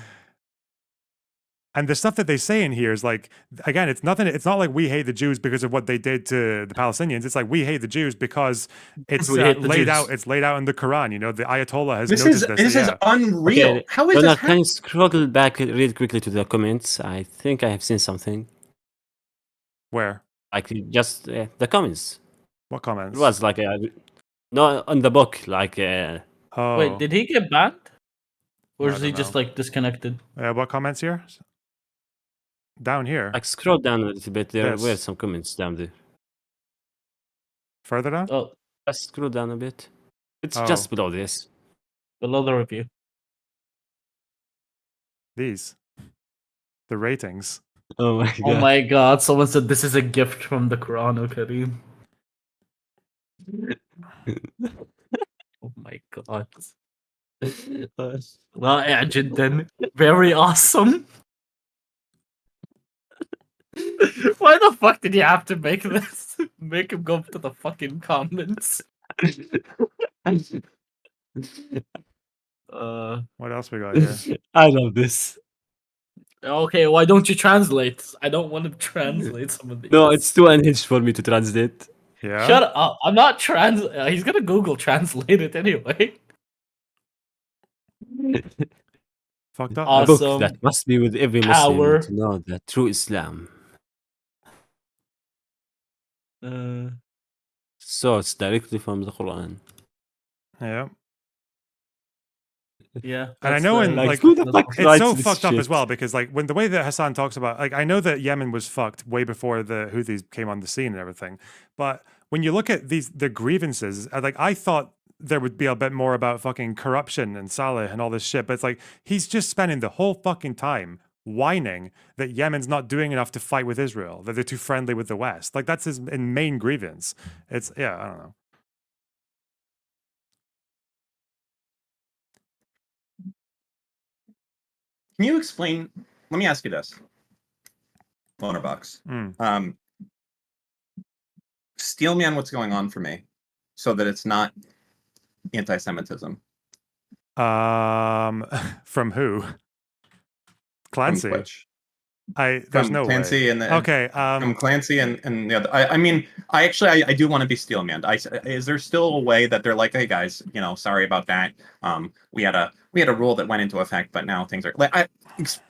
and the stuff that they say in here is like, again, it's nothing. It's not like we hate the Jews because of what they did to the Palestinians. It's like we hate the Jews because it's laid out. It's laid out in the Quran. You know, the Ayatollah has noticed this. This is unreal. Okay, How is Donald, this? can you scroll back real quickly to the comments? I think I have seen something. Where? Like just the comments. What comments? It was like no on the book. Like oh, Wait, did he get banned? Or I is he don't just know. like disconnected? What comments here? Down here. like scroll down a little bit. There Yes. were some comments down there. Further down? Oh, Just scroll down a bit. It's Oh. just below this. below the review. These. The ratings. Oh my god. Oh my god, someone said this is a gift from the Quran, Kareem. Oh my god. رائع جدا. Very awesome. Why the fuck did you have to make this? Make him go to the fucking comments. What else we got here? I love this. Okay, why don't you translate? I don't want to translate some of these. No, it's too unhinged for me to translate. Yeah. Shut up. I'm not he's gonna Google translate it anyway. Fucked up. A book Awesome. that must be with every Muslim Power. to know the true Islam. So it's directly from the Quran. Yeah. Yeah, And I that's know the- in Like, like who the fuck it's writes so this fucked up as shit? well because like when the way that Hassan talks about like I know that Yemen was fucked way before the Houthis came on the scene and everything, but when you look at the grievances, like I thought there would be a bit more about fucking corruption and Saleh and all this shit, but it's like he's just spending the whole fucking time whining that Yemen's not doing enough to fight with Israel, that they're too friendly with the West. Like that's his main grievance. It's yeah, I don't know. Can you explain? Let me ask you this, Bonerbox. Steel man what's going on for me so that it's not anti-Semitism. From who? Clancy. From Twitch. There's From no Clancy way. and the, okay. From Clancy and the other. I mean, I do want to be Steelman. Is there still a way that they're like, hey guys, sorry about that. We had a rule that went into effect, but now things are like,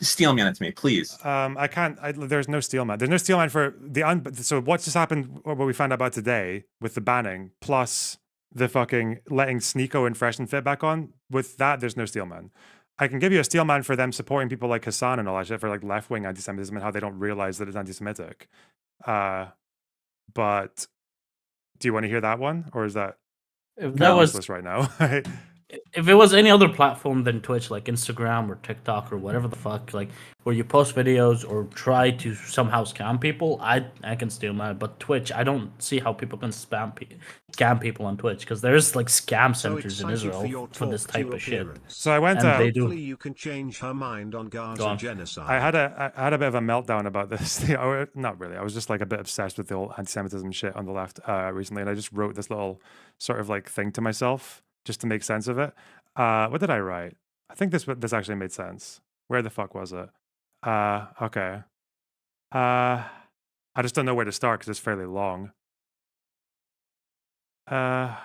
Steelman it to me, please. I can't. There's no Steelman. There's no Steelman for the So what just happened? What we found out about today with the banning plus the fucking letting Sneeko and Fresh and Fit back on. With that, there's no Steelman. I can give you a Steelman for them supporting people like Hassan and all that shit for like left-wing anti-Semitism and how they don't realize that it's anti-Semitic. But do you want to hear that one, or is that that was useless right now? If it was any other platform than Twitch, like Instagram or TikTok or whatever the fuck, like where you post videos or try to somehow scam people, I can steal mine. But Twitch, I don't see how people can scam people on Twitch because there's like scam centers in Israel for this type of shit. So I went. They do. Hopefully you can change her mind on Gaza genocide. I had a bit of a meltdown about this. Not really. I was just like a bit obsessed with the whole anti-Semitism shit on the left recently, and I just wrote this little sort of like thing to myself just to make sense of it. What did I write? I think this actually made sense. Where the fuck was it? Okay. I just don't know where to start because it's fairly long. Oh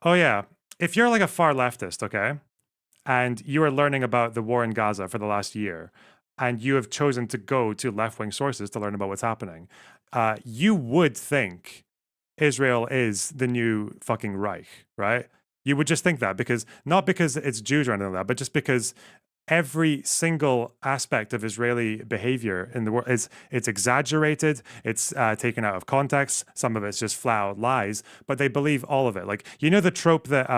yeah. If you're like a far leftist, okay, and you are learning about the war in Gaza for the last year, and you have chosen to go to left-wing sources to learn about what's happening, you would think Israel is the new fucking Reich, right? You would just think that not because it's Jews or anything like that, but just because every single aspect of Israeli behavior in the world it's exaggerated, it's taken out of context, some of it's just flat out lies, but they believe all of it. Like, you know the trope that,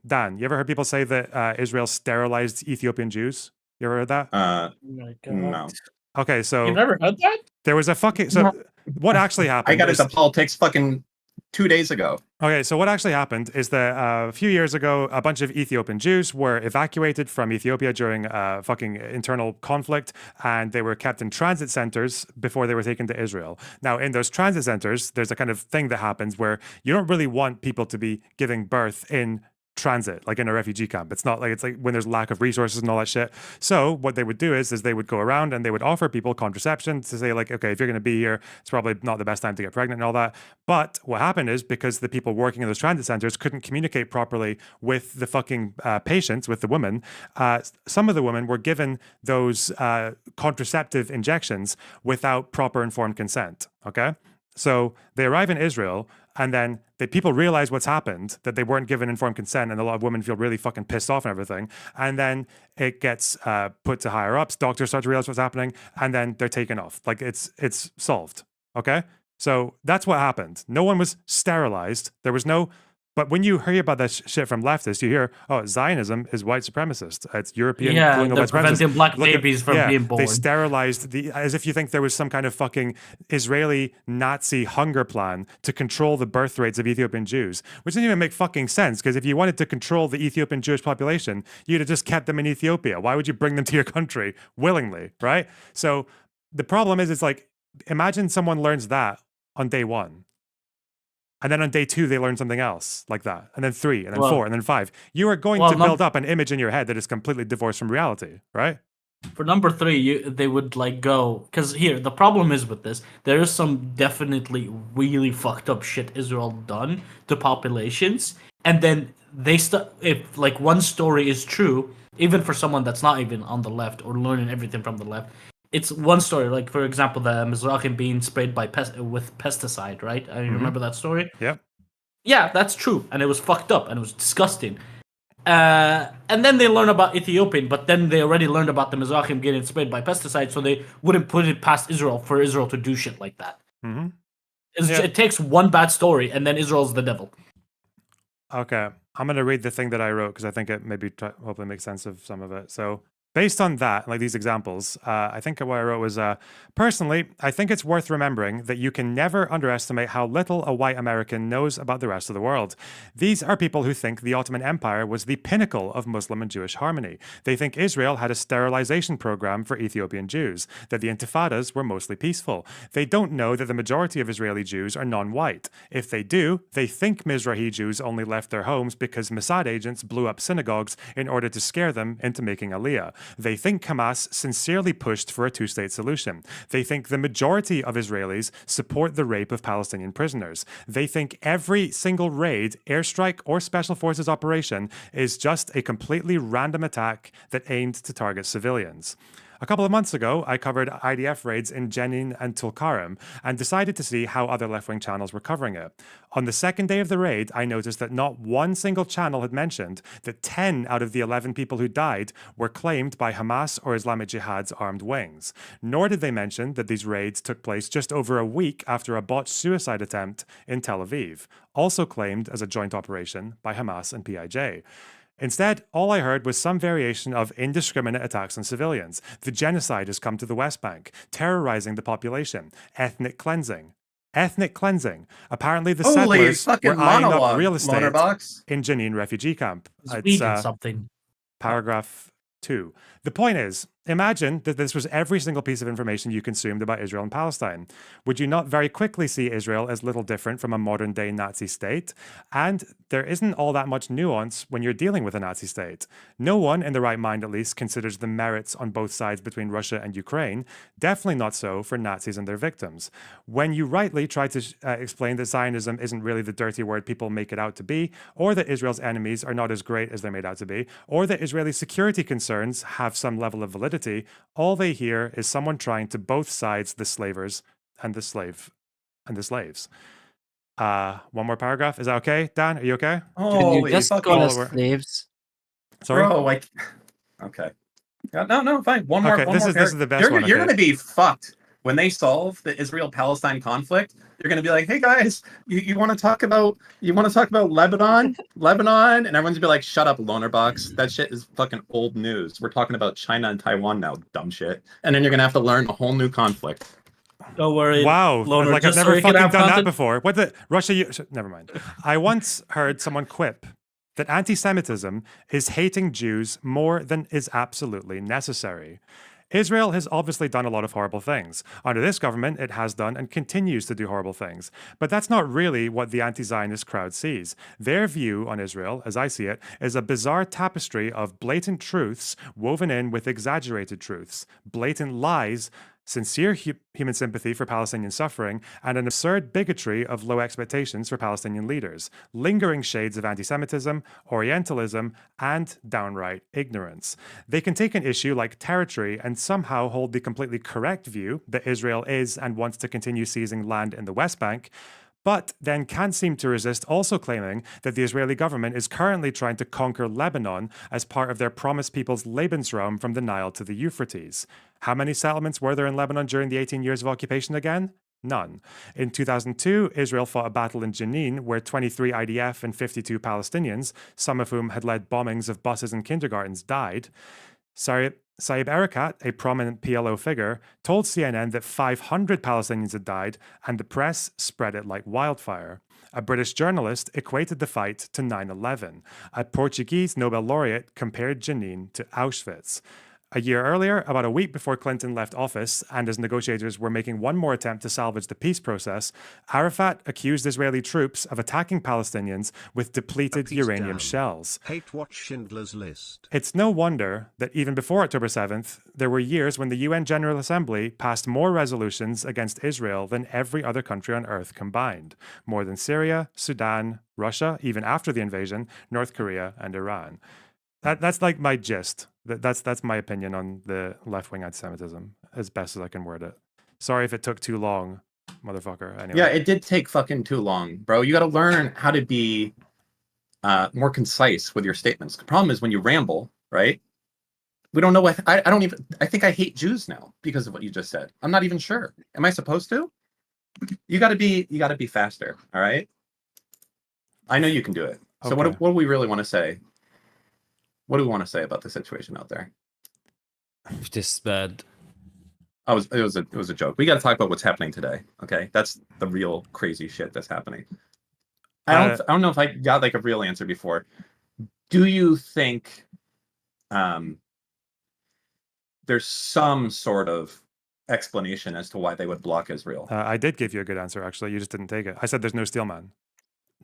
Dan, you ever heard people say that Israel sterilized Ethiopian Jews? You ever heard that? Oh my God. No. Okay, so... You never heard that? There was a fucking... So, what actually happened? I got into politics fucking 2 days ago. Okay, so what actually happened is that a few years ago, a bunch of Ethiopian Jews were evacuated from Ethiopia during fucking internal conflict, and they were kept in transit centers before they were taken to Israel. Now, in those transit centers, there's a kind of thing that happens where you don't really want people to be giving birth in transit, like in a refugee camp. It's like when there's lack of resources and all that shit. So what they would do is they would go around and they would offer people contraception to say like, okay, if you're going to be here, it's probably not the best time to get pregnant and all that. But what happened is because the people working in those transit centers couldn't communicate properly with the fucking patients, with the women, some of the women were given those contraceptive injections without proper informed consent. Okay? So they arrive in Israel, and then the people realize what's happened, that they weren't given informed consent, and a lot of women feel really fucking pissed off and everything. And then it gets put to higher ups. Doctors start to realize what's happening, and then they're taken off. Like it's solved. Okay, so that's what happened. No one was sterilized. There was no. But when you hear about that shit from leftists, you hear, oh, Zionism is white supremacist. It's European colonial white supremacist. Preventing black babies from being born. They sterilized as if you think there was some kind of fucking Israeli Nazi hunger plan to control the birth rates of Ethiopian Jews, which doesn't even make fucking sense, because if you wanted to control the Ethiopian Jewish population, you'd have just kept them in Ethiopia. Why would you bring them to your country willingly, right? So the problem is, it's like, imagine someone learns that on day one. And then on day 2, they learn something else like that. And then 3, and then 4, and then 5. You are going to build up an image in your head that is completely divorced from reality, right? For number 3, they would like go, because here the problem is with this, there is some definitely really fucked up shit Israel done to populations, and then they if like one story is true, even for someone that's not even on the left or learning everything from the left, it's one story. Like for example, the Mizrahim being sprayed by with pesticide, right? I remember that story. Yep. Yeah, that's true, and it was fucked up and it was disgusting. And then they learn about Ethiopian, but then they already learned about the Mizrahim getting sprayed by pesticides, so they wouldn't put it past Israel for Israel to do shit like that. Mm-hmm. It takes one bad story, and then Israel's the devil. Okay, I'm going to read the thing that I wrote because I think it maybe hopefully makes sense of some of it. So based on that, like these examples, I think what I wrote was, personally, I think it's worth remembering that you can never underestimate how little a white American knows about the rest of the world. These are people who think the Ottoman Empire was the pinnacle of Muslim and Jewish harmony. They think Israel had a sterilization program for Ethiopian Jews, that the intifadas were mostly peaceful. They don't know that the majority of Israeli Jews are non-white. If they do, they think Mizrahi Jews only left their homes because Mossad agents blew up synagogues in order to scare them into making Aliyah. They think Hamas sincerely pushed for a two-state solution. They think the majority of Israelis support the rape of Palestinian prisoners. They think every single raid, airstrike, or special forces operation is just a completely random attack that aimed to target civilians. A couple of months ago, I covered IDF raids in Jenin and Tulkarem and decided to see how other left-wing channels were covering it. On the second day of the raid, I noticed that not one single channel had mentioned that 10 out of the 11 people who died were claimed by Hamas or Islamic Jihad's armed wings. Nor did they mention that these raids took place just over a week after a botched suicide attempt in Tel Aviv, also claimed as a joint operation by Hamas and PIJ. Instead, all I heard was some variation of indiscriminate attacks on civilians. The genocide has come to the West Bank, terrorizing the population. Ethnic cleansing. Ethnic cleansing. Apparently, the settlers were eyeing up real estate in Jenin refugee camp. It's something. Paragraph 2. The point is, imagine that this was every single piece of information you consumed about Israel and Palestine. Would you not very quickly see Israel as little different from a modern-day Nazi state? And there isn't all that much nuance when you're dealing with a Nazi state. No one, in the right mind at least, considers the merits on both sides between Russia and Ukraine. Definitely not so for Nazis and their victims. When you rightly try to explain that Zionism isn't really the dirty word people make it out to be, or that Israel's enemies are not as great as they're made out to be, or that Israeli security concerns have some level of validity, all they hear is someone trying to both sides the slavers and the slaves. One more paragraph. Is that okay, Dan? Are you okay? Can you just call us slaves? Sorry? Bro, like, okay. No, fine. One more. Okay, this is the best one. You're going to be fucked when they solve the Israel-Palestine conflict. You're going to be like, hey guys, you want to talk about Lebanon, and everyone's gonna be like, shut up, loner box. That shit is fucking old news. We're talking about China and Taiwan now, dumb shit. And then you're going to have to learn a whole new conflict. Don't worry. Wow, Loner, like I've just never so we can fucking have done that content. before. What the Russia? Never mind. I once heard someone quip that anti-Semitism is hating Jews more than is absolutely necessary. Israel has obviously done a lot of horrible things. Under this government, it has done and continues to do horrible things. But that's not really what the anti-Zionist crowd sees. Their view on Israel, as I see it, is a bizarre tapestry of blatant truths woven in with exaggerated truths, blatant lies, sincere human sympathy for Palestinian suffering, and an absurd bigotry of low expectations for Palestinian leaders, lingering shades of anti-Semitism, Orientalism, and downright ignorance. They can take an issue like territory and somehow hold the completely correct view that Israel is and wants to continue seizing land in the West Bank, but then can't seem to resist also claiming that the Israeli government is currently trying to conquer Lebanon as part of their promised people's Lebensraum from the Nile to the Euphrates. How many settlements were there in Lebanon during the 18 years of occupation again? None. In 2002, Israel fought a battle in Jenin where 23 IDF and 52 Palestinians, some of whom had led bombings of buses and kindergartens, died. Saeb Erekat, a prominent PLO figure, told CNN that 500 Palestinians had died, and the press spread it like wildfire. A British journalist equated the fight to 9/11. A Portuguese Nobel laureate compared Jenin to Auschwitz. A year earlier, about a week before Clinton left office, and as negotiators were making one more attempt to salvage the peace process, Arafat accused Israeli troops of attacking Palestinians with depleted uranium shells. Hate watch Schindler's List. It's no wonder that even before October 7th, there were years when the UN General Assembly passed more resolutions against Israel than every other country on earth combined. More than Syria, Sudan, Russia, even after the invasion, North Korea, and Iran. That's like my gist. That's my opinion on the left-wing anti-Semitism, as best as I can word it. Sorry if it took too long, motherfucker. Anyway. Yeah, it did take fucking too long, bro. You got to learn how to be more concise with your statements. The problem is when you ramble, right? We don't know what I don't even. I think I hate Jews now because of what you just said. I'm not even sure. Am I supposed to? You got to be faster. All right. I know you can do it. So Okay. what do we really want to say? What do we want to say about the situation out there? It is bad. It was a joke. We got to talk about what's happening today. Okay, that's the real crazy shit that's happening. I don't know if I got like a real answer before. Do you think there's some sort of explanation as to why they would block Israel? I did give you a good answer, actually. You just didn't take it. I said there's no steelman.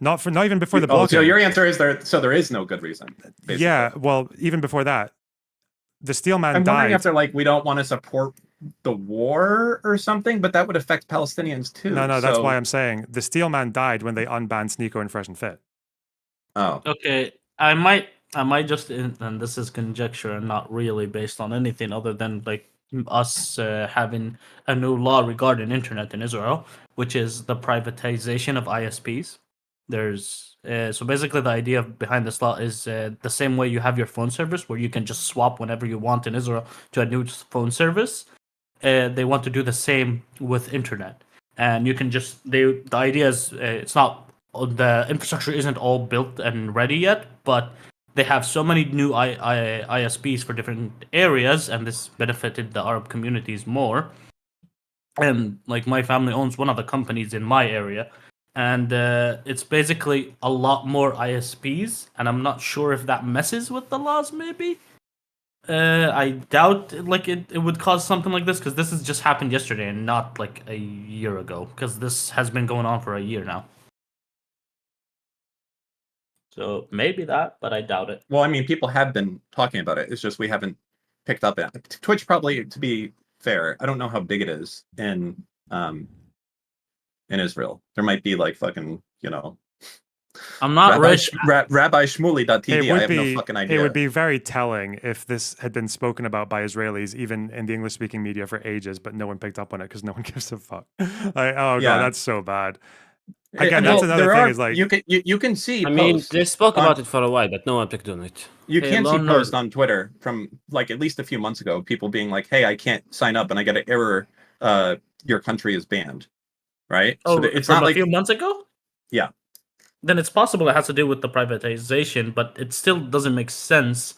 Not even before the Oh, blocking. so your answer is there. So there is no good reason. Basically. Yeah, well, even before that, the steelman I'm wondering died. if they're like, we don't want to support the war or something, but that would affect Palestinians too. No, that's why I'm saying the steelman died when they unbanned Sneeko and Fresh and Fit. Oh, Okay, I might just, and this is conjecture and not really based on anything other than like us having a new law regarding internet in Israel, which is the privatization of ISPs. There's so basically the idea behind this law is the same way you have your phone service where you can just swap whenever you want in Israel to a new phone service. They want to do the same with internet, and you can just the idea is it's not the infrastructure isn't all built and ready yet, but they have so many new ISPs for different areas, and this benefited the Arab communities more. And like my family owns one of the companies in my area, and it's basically a lot more ISPs, and I'm not sure if that messes with the laws. Maybe I doubt like it would cause something like this because this has just happened yesterday and not like a year ago because this has been going on for a year now. So maybe that, but I doubt it. well, I mean, people have been talking about it. It's just we haven't picked up it. Twitch probably, to be fair, I don't know how big it is in Israel. There might be like fucking, I'm not rich. Rabbi Shmuley.tv. I have no fucking idea. It would be very telling if this had been spoken about by Israelis, even in the English-speaking media, for ages, but no one picked up on it because no one gives a fuck. God, that's so bad. Again, that's another thing. Is like you can see. I mean, they spoke about it for a while, but no one picked on it. You can see posts on Twitter from like at least a few months ago, people being like, "Hey, I can't sign up, and I get an error. Your country is banned." Right? Oh, so it's from not a like few months ago. Yeah. Then it's possible it has to do with the privatization, but it still doesn't make sense.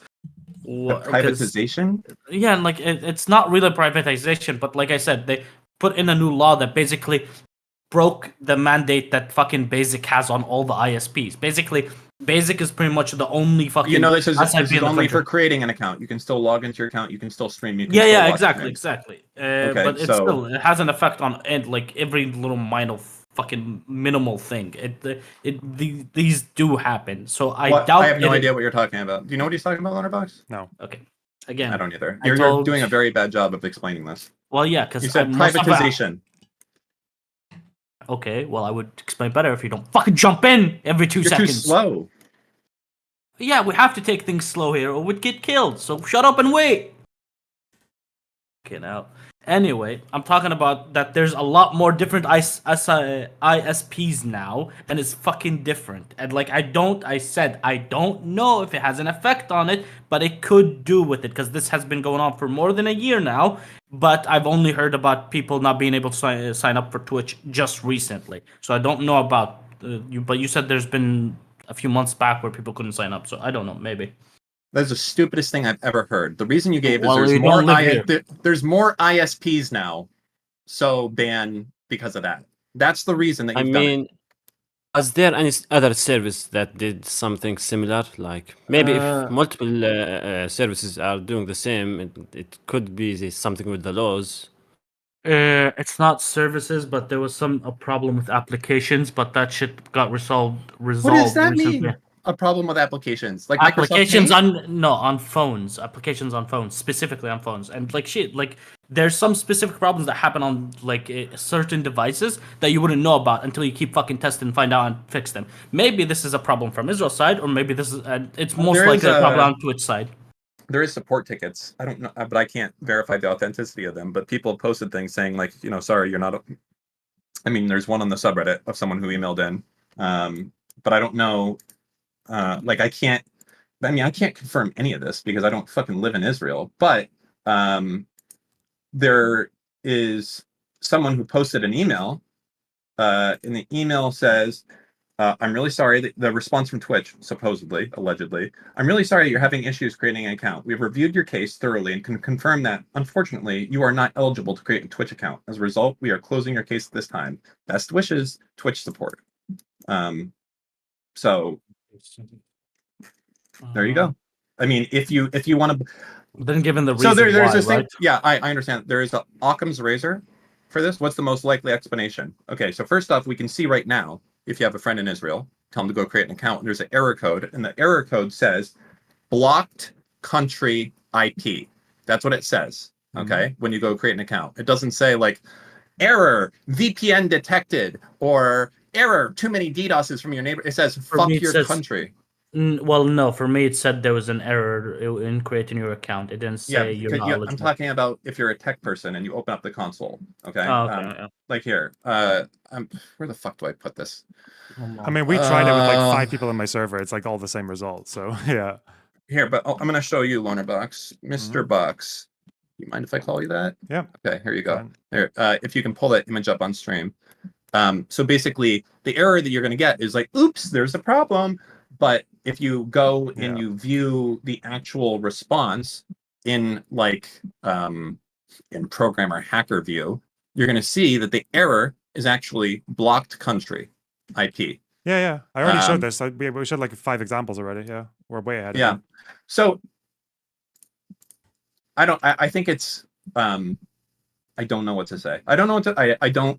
The privatization? Yeah, and like it's not really privatization, but like I said, they put in a new law that basically broke the mandate that fucking Basic has on all the ISPs. Basically, Basic is pretty much the only fucking. This is SIP only for creating an account. You can still log into your account. You can still stream. You can yeah, exactly. Okay, but it has an effect on like every little minor fucking minimal thing. These do happen. So I doubt. I have no idea what you're talking about. Do you know what he's talking about, Letterboxd? No. Okay. Again, I don't either. You're doing a very bad job of explaining this. Well, yeah, because you said privatization. Okay, well, I would explain better if you don't fucking jump in every 2 seconds. You're too slow. Yeah, we have to take things slow here or we'd get killed, so shut up and wait. Okay, now. Anyway, I'm talking about that there's a lot more different ISPs now, and it's fucking different. And like, I said, I don't know if it has an effect on it, but it could do with it, because this has been going on for more than a year now, but I've only heard about people not being able to sign up for Twitch just recently. So I don't know about you, but you said there's been a few months back where people couldn't sign up, so I don't know, maybe. That's the stupidest thing I've ever heard. The reason you gave is there's more ISPs now, so ban because of that. That's the reason that you've done it. Was there any other service that did something similar? Like maybe if multiple services are doing the same, it could be something with the laws. It's not services, but there was a problem with applications, but that shit got resolved. What does that mean? A problem with applications, like applications on phones, applications on phones, specifically on phones, and like shit, like there's some specific problems that happen on like certain devices that you wouldn't know about until you keep fucking testing and find out and fix them. Maybe this is a problem from Israel's side, or maybe this is it's most likely a problem on Twitch side. there is support tickets. I don't know, but I can't verify the authenticity of them. But people posted things saying like, sorry, you're not. I mean, there's one on the subreddit of someone who emailed in, but I don't know. Like, I can't confirm any of this because I don't fucking live in Israel. But there is someone who posted an email, and the email says, I'm really sorry. The response from Twitch, supposedly, allegedly, I'm really sorry that you're having issues creating an account. We've reviewed your case thoroughly and can confirm that, unfortunately, you are not eligible to create a Twitch account. As a result, we are closing your case at this time. Best wishes, Twitch support. So there you go. I mean, if you want to, then given the reason so there's why, this thing. right? Yeah, I understand. There is the Occam's razor for this. What's the most likely explanation? Okay, so first off, we can see right now, if you have a friend in Israel, tell them to go create an account. And there's an error code, and the error code says blocked country IP. That's what it says. Okay, when you go create an account, it doesn't say like error VPN detected or error too many DDoSes from your neighbor. It says fuck your country. Well, no, for me it said there was an error in creating your account. It didn't say you're not eligible. I'm talking about if you're a tech person and you open up the console. Okay. Oh, okay, yeah. Like here. Where the fuck do I put this? I mean, we tried it with like 5 people in my server. It's like all the same results. So yeah. Here, but I'm gonna show you Loner Box, Mr. Box. You mind if I call you that? Yeah. Okay. Here you go. Here, if you can pull that image up on stream. So basically, the error that you're gonna get is like, oops, there's a problem. But if you go and you view the actual response in like in programmer hacker view, you're going to see that the error is actually blocked country IP. Yeah. I already showed this. We showed like 5 examples already. Yeah, we're way ahead. Yeah. So I think it's I don't know what to say. I don't know what to.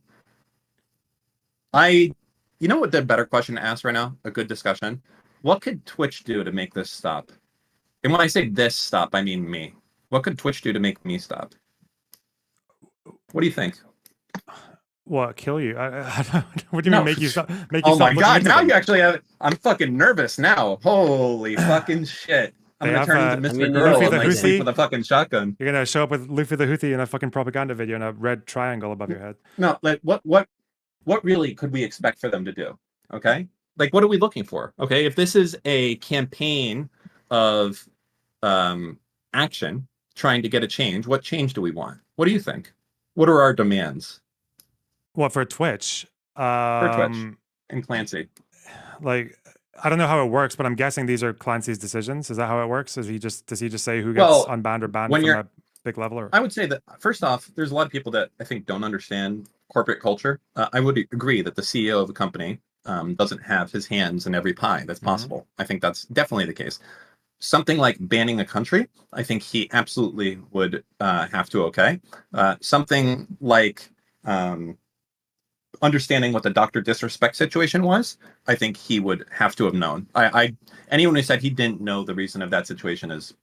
You know what the better question to ask right now? A good discussion. What could Twitch do to make this stop? And when I say this stop, I mean me. What could Twitch do to make me stop? What do you think? What, kill you? What do you mean make you stop? Make you oh stop my god! Now them? you actually have. I'm fucking nervous now. Holy fucking shit! I'm gonna turn into Mr. Girl and like sleep with a fucking shotgun. You're gonna show up with Luffy the Houthi in a fucking propaganda video and a red triangle above your head. No, like what really could we expect for them to do? Okay. Like, what are we looking for? Okay, if this is a campaign of action trying to get a change, what change do we want? What do you think? What are our demands? What, for Twitch? For Twitch and Clancy. Like, I don't know how it works, but I'm guessing these are Clancy's decisions. Is that how it works? Does he just say who gets unbanned or banned from a big level? Or? I would say that first off, there's a lot of people that I think don't understand corporate culture. I would agree that the CEO of a company doesn't have his hands in every pie that's possible. I think that's definitely the case. Something like banning a country, I think he absolutely would have to okay. Something like understanding what the Dr. Disrespect situation was, I think he would have to have known. Anyone who said he didn't know the reason of that situation is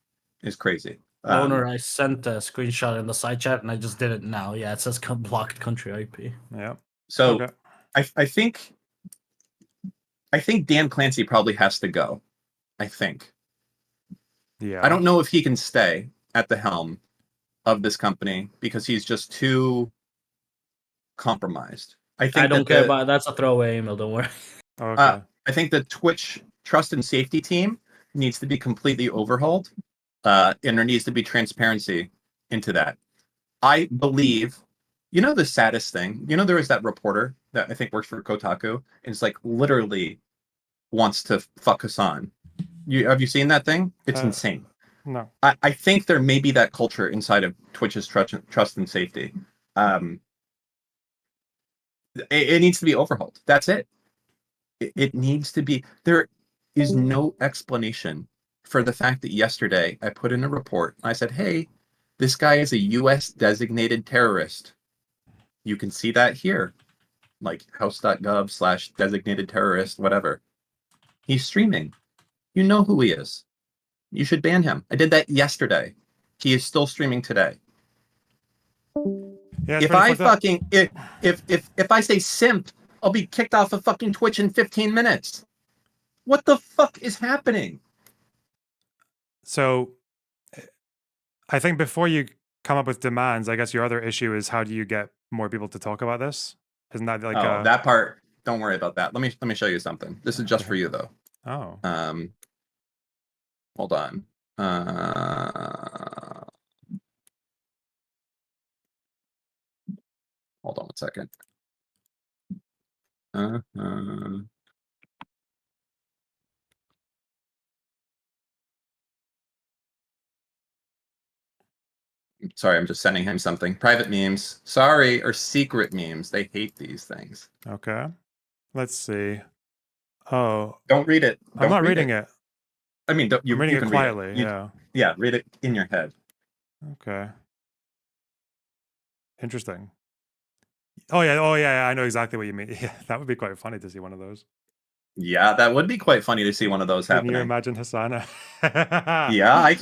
crazy. Owner, I sent a screenshot in the side chat and I just did it now. Yeah, it says blocked country IP. Yeah. So okay. I think Dan Clancy probably has to go. I think. Yeah. I don't know if he can stay at the helm of this company because he's just too compromised. I don't care about it. That's a throwaway email. Don't worry. Okay. I think the Twitch trust and safety team needs to be completely overhauled, and there needs to be transparency into that. I believe, the saddest thing. There was that reporter that I think works for Kotaku, and it's like literally wants to fuck Hassan. Have you seen that thing? It's insane. No. I think there may be that culture inside of Twitch's trust and safety. It needs to be overhauled. That's it. It needs to be. There is no explanation for the fact that yesterday I put in a report. I said, hey, this guy is a U.S. designated terrorist. You can see that here. Like house.gov/designated terrorist, whatever. He's streaming. You know who he is. You should ban him. I did that yesterday. He is still streaming today. Yeah, if I fucking if I say simp, I'll be kicked off of fucking Twitch in 15 minutes. What the fuck is happening? So I think before you come up with demands, I guess your other issue is how do you get more people to talk about this? Isn't that like that part? Don't worry about that. Let me show you something. This is just for you though. Oh. Hold on. Hold on one second. Sorry, I'm just sending him something. Private memes. Sorry, or secret memes. They hate these things. Okay. Let's see. Oh. Don't read it. I'm not reading it. I mean, I'm reading it quietly. Yeah. Yeah, read it in your head. Okay. Interesting. Oh yeah. I know exactly what you mean. Yeah, that would be quite funny to see one of those. Yeah, that would be quite funny to see one of those happening. Can you imagine Hasana? Yeah, I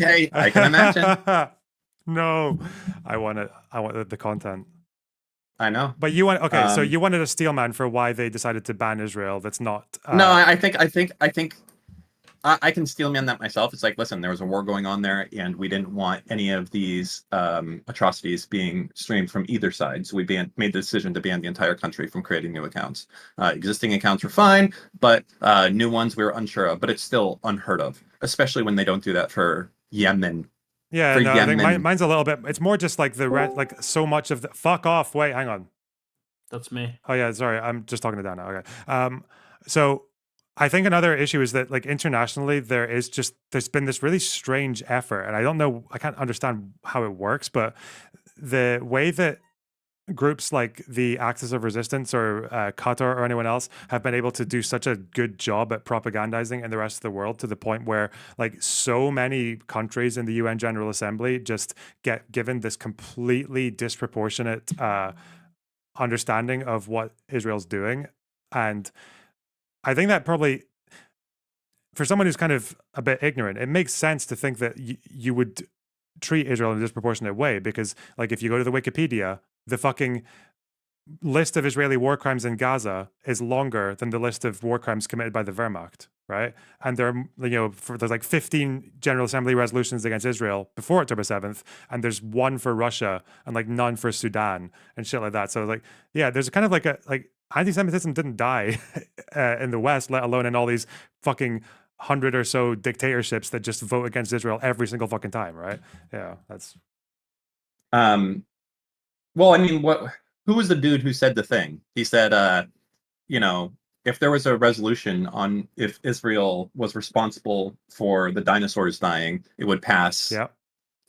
can imagine. No, I want the content. I know. But you want so you wanted a steel man for why they decided to ban Israel. That's not. No, I think I can steel man that myself. It's like, listen, there was a war going on there, and we didn't want any of these atrocities being streamed from either side. So we made the decision to ban the entire country from creating new accounts. Existing accounts were fine, but new ones we were unsure of. But it's still unheard of, especially when they don't do that for Yemen. Yeah, no, I think mine's a little bit. It's more just like like so much of the. Fuck off! Wait, hang on. That's me. Oh yeah, sorry. I'm just talking to Dan now. Okay. So I think another issue is that like internationally there's been this really strange effort, and I can't understand how it works, but the way that groups like the Axis of Resistance or Qatar or anyone else have been able to do such a good job at propagandizing in the rest of the world to the point where like so many countries in the UN General Assembly just get given this completely disproportionate understanding of what Israel's doing. And I think that probably, for someone who's kind of a bit ignorant, it makes sense to think that you would treat Israel in a disproportionate way, because like if you go to the Wikipedia, the fucking list of Israeli war crimes in Gaza is longer than the list of war crimes committed by the Wehrmacht, right? And there are, there's like 15 General Assembly resolutions against Israel before October 7th, and there's one for Russia and like none for Sudan and shit like that. So like, yeah, there's kind of like anti-Semitism didn't die in the West, let alone in all these fucking 100 or so dictatorships that just vote against Israel every single fucking time, right? Yeah, that's. Well, I mean, who was the dude who said the thing? He said, if there was a resolution on if Israel was responsible for the dinosaurs dying, it would pass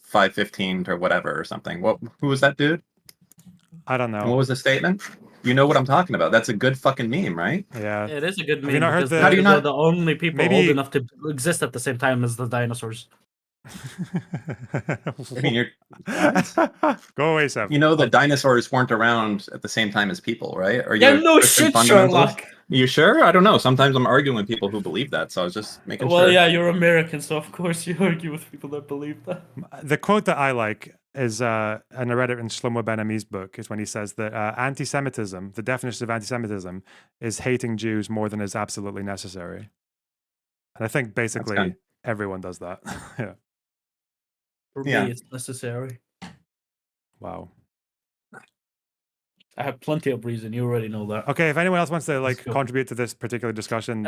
515 or whatever or something. Who was that dude? I don't know. And what was the statement? You know what I'm talking about. That's a good fucking meme, right? Yeah. It is a good meme. Have you not heard because they're the only people old enough to exist at the same time as the dinosaurs. I mean, go away, Sam. You know the dinosaurs weren't around at the same time as people, right? Are you no shit, Sherlock. You sure? I don't know. Sometimes I'm arguing with people who believe that, so I was just making sure. Well, yeah, you're American, so of course you argue with people that believe that. The quote that I like is, and I read it in Shlomo Ben Ami's book, is when he says that anti-Semitism, the definition of anti-Semitism, is hating Jews more than is absolutely necessary. And I think basically everyone does that. Yeah. For me, it's necessary. Wow. I have plenty of reason. You already know that. Okay, if anyone else wants to contribute to this particular discussion,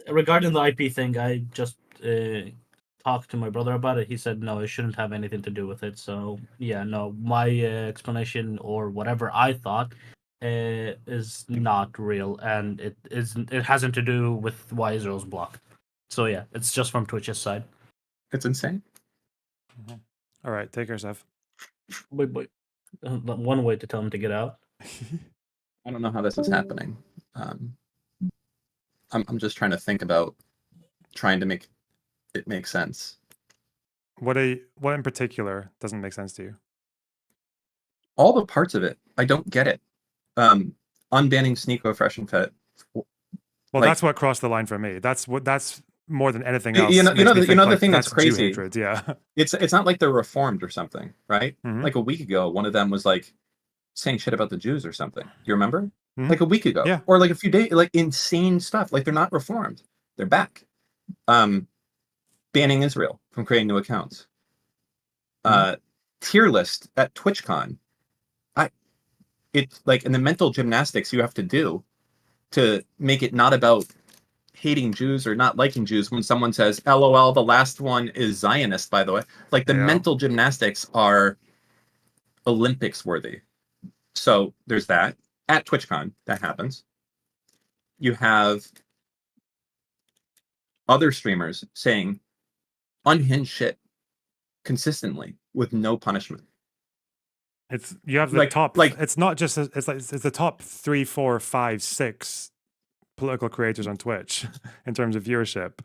regarding the IP thing, I just talked to my brother about it. He said no, it shouldn't have anything to do with it. So yeah, no, my explanation or whatever I thought is not real, and it isn't. It hasn't to do with why Israel's blocked. So yeah, it's just from Twitch's side. It's insane. All right, take care, Seth. Wait. One way to tell him to get out. I don't know how this is happening. I'm just trying to think about trying to make it make sense. What in particular doesn't make sense to you? All the parts of it, I don't get it. Unbanning Sneeko Fresh and Fit. Well, that's what crossed the line for me. That's more than anything else. You know the thing that's crazy. Hatred, yeah. It's not like they're reformed or something, right? Mm-hmm. Like a week ago, one of them was like saying shit about the Jews or something. You remember? Mm-hmm. Like a week ago, or like a few days, like insane stuff. Like they're not reformed. They're back. Banning Israel from creating new accounts. tier list at TwitchCon. It's like in the mental gymnastics you have to do to make it not about hating Jews or not liking Jews when someone says, LOL, the last one is Zionist, by the way. Like the mental gymnastics are Olympics worthy. So there's that. At TwitchCon, that happens. You have other streamers saying unhinged shit consistently with no punishment. It's you have the top. It's not just it's the top 3, 4, 5, 6 political creators on Twitch in terms of viewership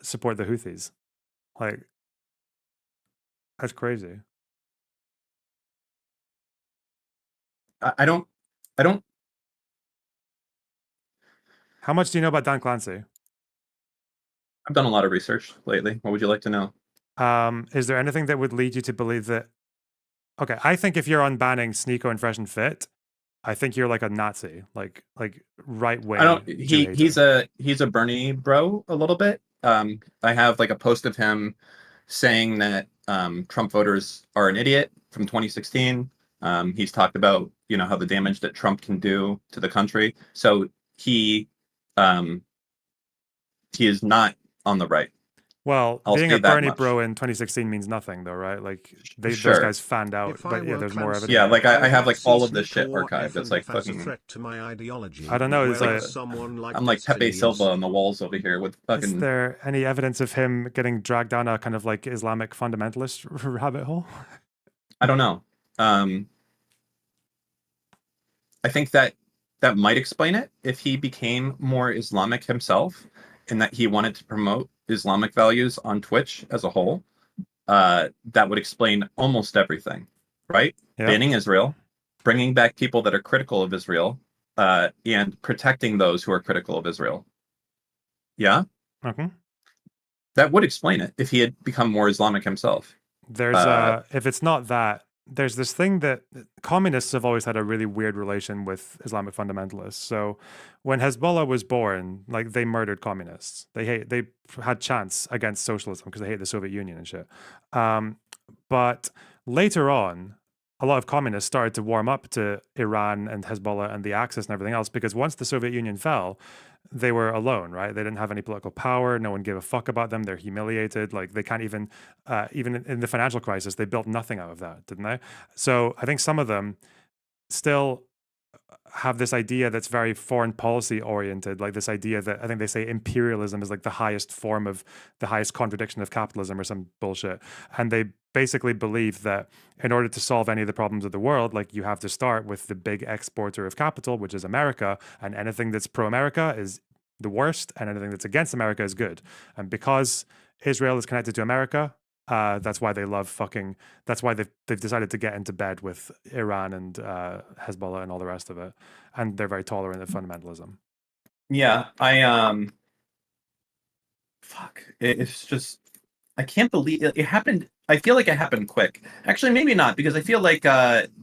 support the Houthis. Like that's crazy. I don't. How much do you know about Dan Clancy? I've done a lot of research lately. What would you like to know? Is there anything that would lead you to believe that? Okay, I think if you're unbanning Sneeko and Fresh and Fit, I think you're like a Nazi, like right wing. I don't. He's a Bernie bro a little bit. I have like a post of him saying that Trump voters are an idiot from 2016. He's talked about how the damage that Trump can do to the country. So he is not on the right. Well, being a Bernie bro in 2016 means nothing, though, right? Like those guys fanned out, but yeah, there's more evidence. Yeah, like I have like all of this shit archived. It's like fucking. I don't know. It's like I'm like Pepe Silva on the walls over here with fucking. Is there any evidence of him getting dragged down a kind of like Islamic fundamentalist rabbit hole? I don't know. I think that might explain it if he became more Islamic himself, and that he wanted to promote Islamic values on Twitch as a whole. That would explain almost everything, right? Yeah. Banning Israel, bringing back people that are critical of Israel, and protecting those who are critical of Israel. Yeah? Okay. That would explain it if he had become more Islamic himself. There's if it's not that, there's this thing that communists have always had a really weird relation with Islamic fundamentalists. So when Hezbollah was born, like they murdered communists. They had chants against socialism because they hate the Soviet Union and shit. But later on, a lot of communists started to warm up to Iran and Hezbollah and the Axis and everything else because once the Soviet Union fell, they were alone, right? They didn't have any political power. No one gave a fuck about them. They're humiliated. Like they can't even in the financial crisis, they built nothing out of that, didn't they? So I think some of them still have this idea that's very foreign policy oriented, like this idea that I think they say imperialism is like the highest contradiction of capitalism or some bullshit. And they basically believe that in order to solve any of the problems of the world, like you have to start with the big exporter of capital, which is America, and anything that's pro-America is the worst, and anything that's against America is good. And because Israel is connected to America, that's why they love fucking. That's why they've decided to get into bed with Iran and Hezbollah and all the rest of it, and they're very tolerant of fundamentalism. Yeah, fuck. It's just I can't believe it happened. I feel like it happened quick. Actually, maybe not, because I feel like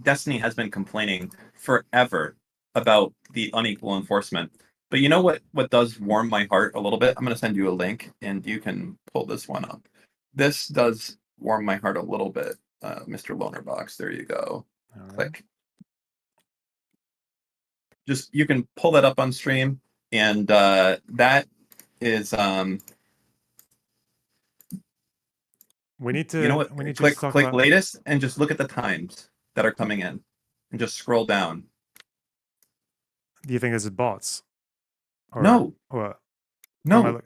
Destiny has been complaining forever about the unequal enforcement. But you know what does warm my heart a little bit? I'm going to send you a link, and you can pull this one up. This does warm my heart a little bit, Mr. Lonerbox. There you go. Click. Just you can pull that up on stream, and that is we need to. You know what? We need click to click latest, and just look at the times that are coming in, and just scroll down. Do you think this is bots? Or, no. What? No.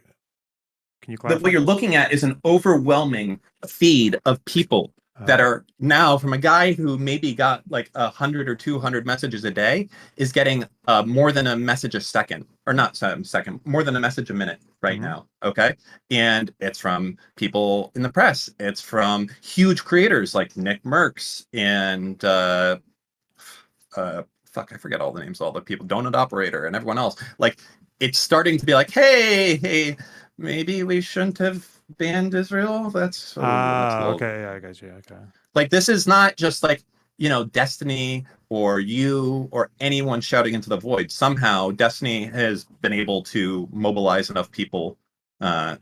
Can you clarify? What you're looking at is an overwhelming feed of people that are now, from a guy who maybe got like 100 or 200 messages a day, is getting more than a message a second, or not second, more than a message a minute right now. Okay, and it's from people in the press. It's from huge creators like Nick Merckx and fuck, I forget all the names of all the people, Donut Operator and everyone else. Like, it's starting to be like, hey, maybe we shouldn't have banned Israel. That's okay, yeah, I got you. Okay, like this is not just like Destiny or you or anyone shouting into the void. Somehow Destiny has been able to mobilize enough people, and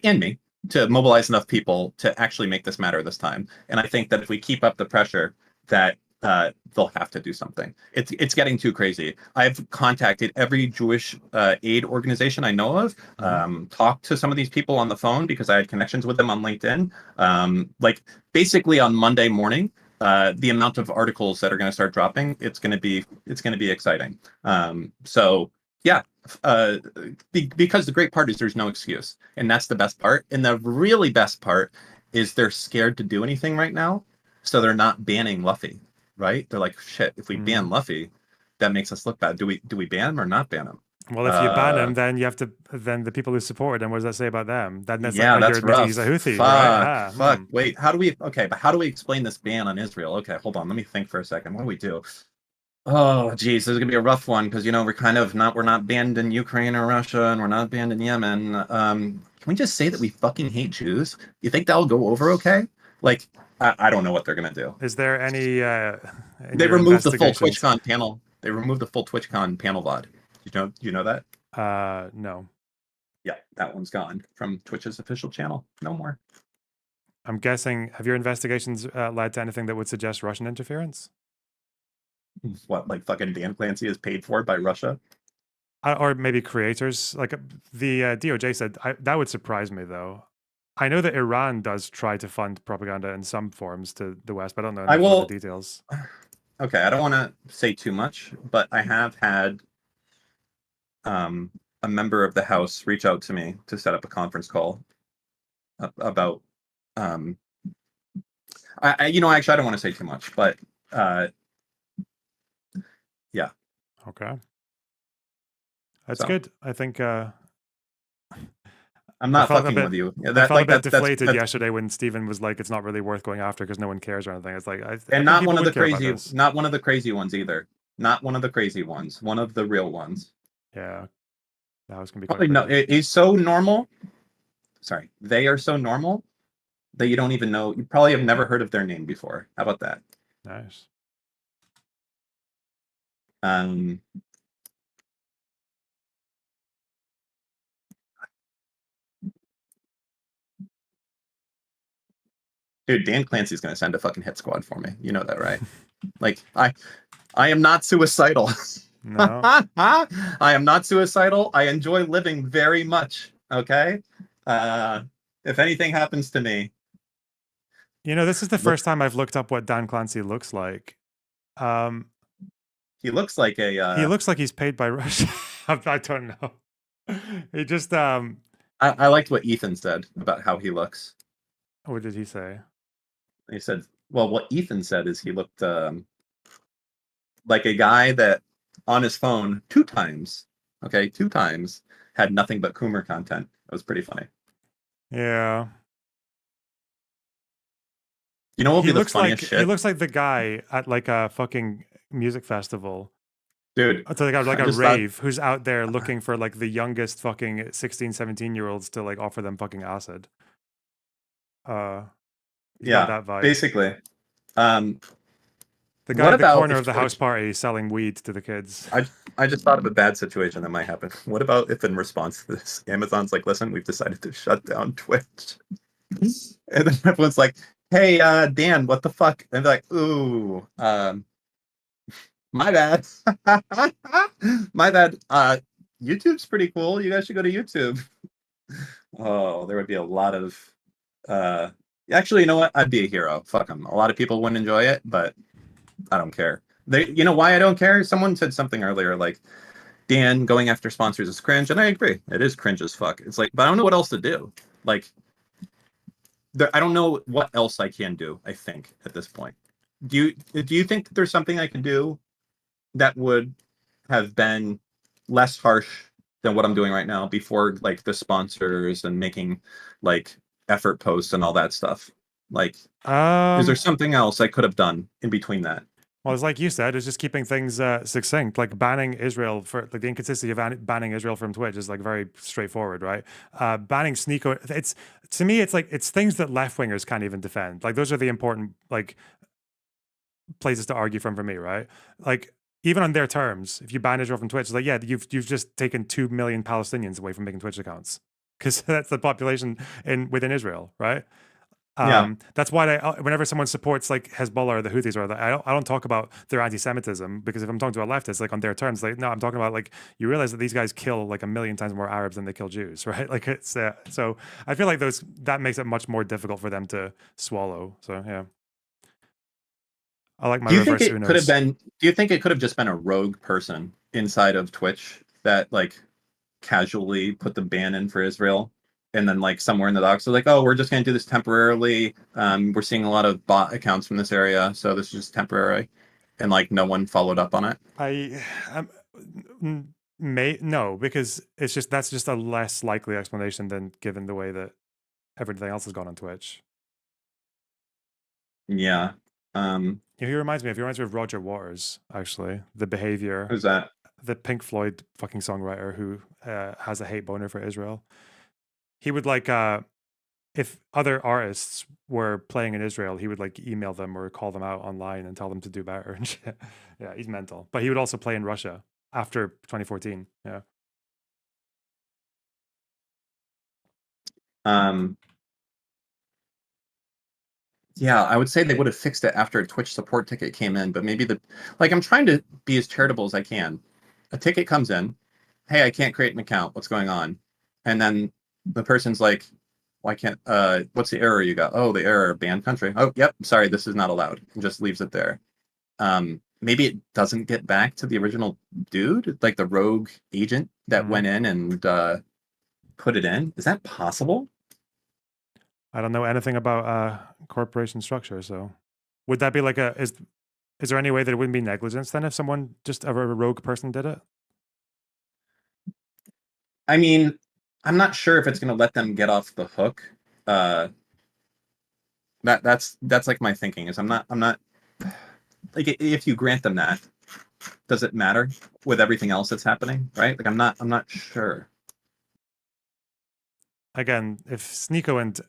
me, to mobilize enough people to actually make this matter this time. And I think that if we keep up the pressure, that they'll have to do something. It's getting too crazy. I've contacted every Jewish aid organization I know of, talked to some of these people on the phone because I had connections with them on LinkedIn. Like basically on Monday morning, the amount of articles that are going to start dropping, it's going to be exciting. So yeah, because the great part is there's no excuse, and that's the best part. And the really best part is they're scared to do anything right now, so they're not banning Luffy. Right? They're like, shit. If we ban Luffy, that makes us look bad. Do we ban him or not ban him? Well, if you ban him, then you have to. Then the people who support him, what does that say about them? That's yeah, like, that's you're admitting rough. he's a Houthi, Fuck, right? fuck. Wait, how do we? Okay, but how do we explain this ban on Israel? Okay, hold on. Let me think for a second. What do we do? Oh, geez, this is gonna be a rough one because we're not banned in Ukraine or Russia, and we're not banned in Yemen. Can we just say that we fucking hate Jews? You think that'll go over okay? Like, I don't know what they're gonna do. Is there any? They removed the full TwitchCon panel. They removed the full TwitchCon panel VOD. You know that? No. Yeah, that one's gone from Twitch's official channel. No more. I'm guessing. Have your investigations led to anything that would suggest Russian interference? What, like fucking Dan Clancy is paid for by Russia? Or maybe creators? Like the DOJ said, that would surprise me though. I know that Iran does try to fund propaganda in some forms to the West, but I don't know enough the details. Okay, I don't want to say too much, but I have had a member of the House reach out to me to set up a conference call about actually I don't want to say too much, but yeah. Okay. That's good. I think I'm not fucking with you. Yeah, I felt a bit deflated yesterday when Stephen was like, "It's not really worth going after because no one cares or anything." It's like, not one of the crazy ones either. Not one of the crazy ones. One of the real ones. Yeah, that was gonna be probably no. It's so normal. Sorry, they are so normal that you don't even know. You probably have never heard of their name before. How about that? Nice. Dude, Dan Clancy's gonna send a fucking hit squad for me. You know that, right? Like, I am not suicidal. No. I am not suicidal. I enjoy living very much. Okay. If anything happens to me, this is the first time I've looked up what Dan Clancy looks like. He looks like a. He looks like he's paid by Russia. I don't know. He just. I liked what Ethan said about how he looks. What did he say? He said, well, what Ethan said is he looked like a guy that on his phone 2 times had nothing but Coomer content. It was pretty funny. Yeah. You know what would be the funniest shit? He looks like the guy at like a fucking music festival. Dude. It's like a rave who's out there looking for like the youngest fucking 16, 17-year-olds to like offer them fucking acid. Yeah, that vibe. Basically. The guy at the corner of the house party selling weed to the kids. I just thought of a bad situation that might happen. What about if in response to this, Amazon's like, listen, we've decided to shut down Twitch. And then everyone's like, hey, Dan, what the fuck? And they're like, ooh, my bad. My bad. YouTube's pretty cool. You guys should go to YouTube. Oh, there would be a lot of actually, you know what? I'd be a hero. Fuck them. A lot of people wouldn't enjoy it, but I don't care. You know why I don't care? Someone said something earlier like, Dan going after sponsors is cringe, and I agree. It is cringe as fuck. It's like, but I don't know what else to do. Like, I don't know what else I can do. I think at this point, do you think that there's something I can do that would have been less harsh than what I'm doing right now before, like the sponsors and making like effort posts and all that stuff? Like, is there something else I could have done in between that? Well, it's like you said, it's just keeping things succinct. Like banning Israel for like the inconsistency of banning Israel from Twitch is like very straightforward, right? Banning Sneeko, it's to me, it's like it's things that left wingers can't even defend. Like those are the important like places to argue from for me, right? Like even on their terms, if you ban Israel from Twitch, it's like yeah, you've just taken 2 million Palestinians away from making Twitch accounts. because that's the population within Israel, right? Yeah. That's why whenever someone supports like Hezbollah or the Houthis, or I don't talk about their anti-Semitism, because if I'm talking to a leftist, like on their terms, like no, I'm talking about like you realize that these guys kill like 1,000,000 times more Arabs than they kill Jews, right? Like it's so I feel like that makes it much more difficult for them to swallow. So yeah, I like my Do you think reverse it could have Unos. been? Do you think it could have just been a rogue person inside of Twitch that like casually put the ban in for Israel, and then like somewhere in the docs, they're like, "Oh, we're just going to do this temporarily. We're seeing a lot of bot accounts from this area, so this is just temporary," and like no one followed up on it. No, because that's just a less likely explanation than given the way that everything else has gone on Twitch. Yeah. He reminds me of Roger Waters, actually. The behavior. Who's that? The Pink Floyd fucking songwriter who has a hate boner for Israel. He would like if other artists were playing in Israel, he would like email them or call them out online and tell them to do better and shit. Yeah, he's mental. But he would also play in Russia after 2014. Yeah. Yeah, I would say they would have fixed it after a Twitch support ticket came in, but maybe I'm trying to be as charitable as I can. A ticket comes in, hey, I can't create an account. What's going on? And then the person's like, why can't what's the error you got? Oh, the error, banned country. Oh, yep, sorry, this is not allowed. And just leaves it there. Maybe it doesn't get back to the original dude, like the rogue agent that went in and put it in. Is that possible? I don't know anything about corporation structure, so would that be like is there any way that it wouldn't be negligence then if someone just a rogue person did it? I mean, I'm not sure if it's going to let them get off the hook. That's like my thinking is I'm not like if you grant them that, does it matter with everything else that's happening, right? Like I'm not sure. Again, if Sneeko and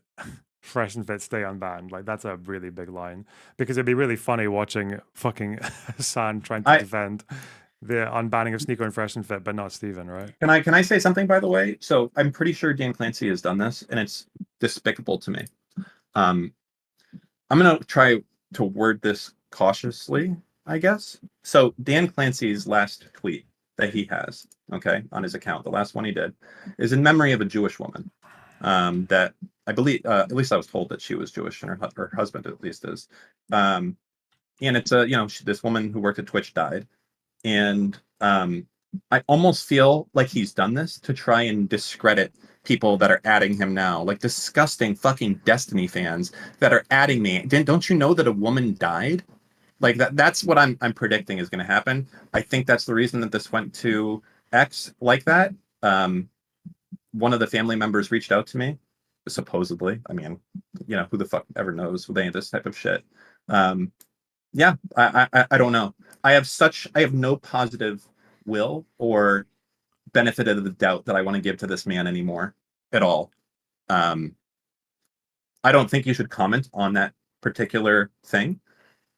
Fresh and Fit stay unbanned, like that's a really big line because it'd be really funny watching fucking San trying to defend the unbanning of Sneeko and Fresh and Fit, but not Steven, right? Can I say something, by the way? So I'm pretty sure Dan Clancy has done this, and it's despicable to me. I'm gonna try to word this cautiously, I guess. So Dan Clancy's last tweet that he has, okay, on his account, the last one he did, is in memory of a Jewish woman that I believe, at least I was told that she was Jewish, and her husband at least is. And it's this woman who worked at Twitch died. And I almost feel like he's done this to try and discredit people that are adding him now, like disgusting fucking Destiny fans that are adding me. Don't you know that a woman died? Like that's what I'm predicting is going to happen. I think that's the reason that this went to X like that. One of the family members reached out to me, supposedly. I mean, who the fuck ever knows with any of this type of shit. Yeah, I don't know. I have no positive will or benefit of the doubt that I want to give to this man anymore at all. I don't think you should comment on that particular thing.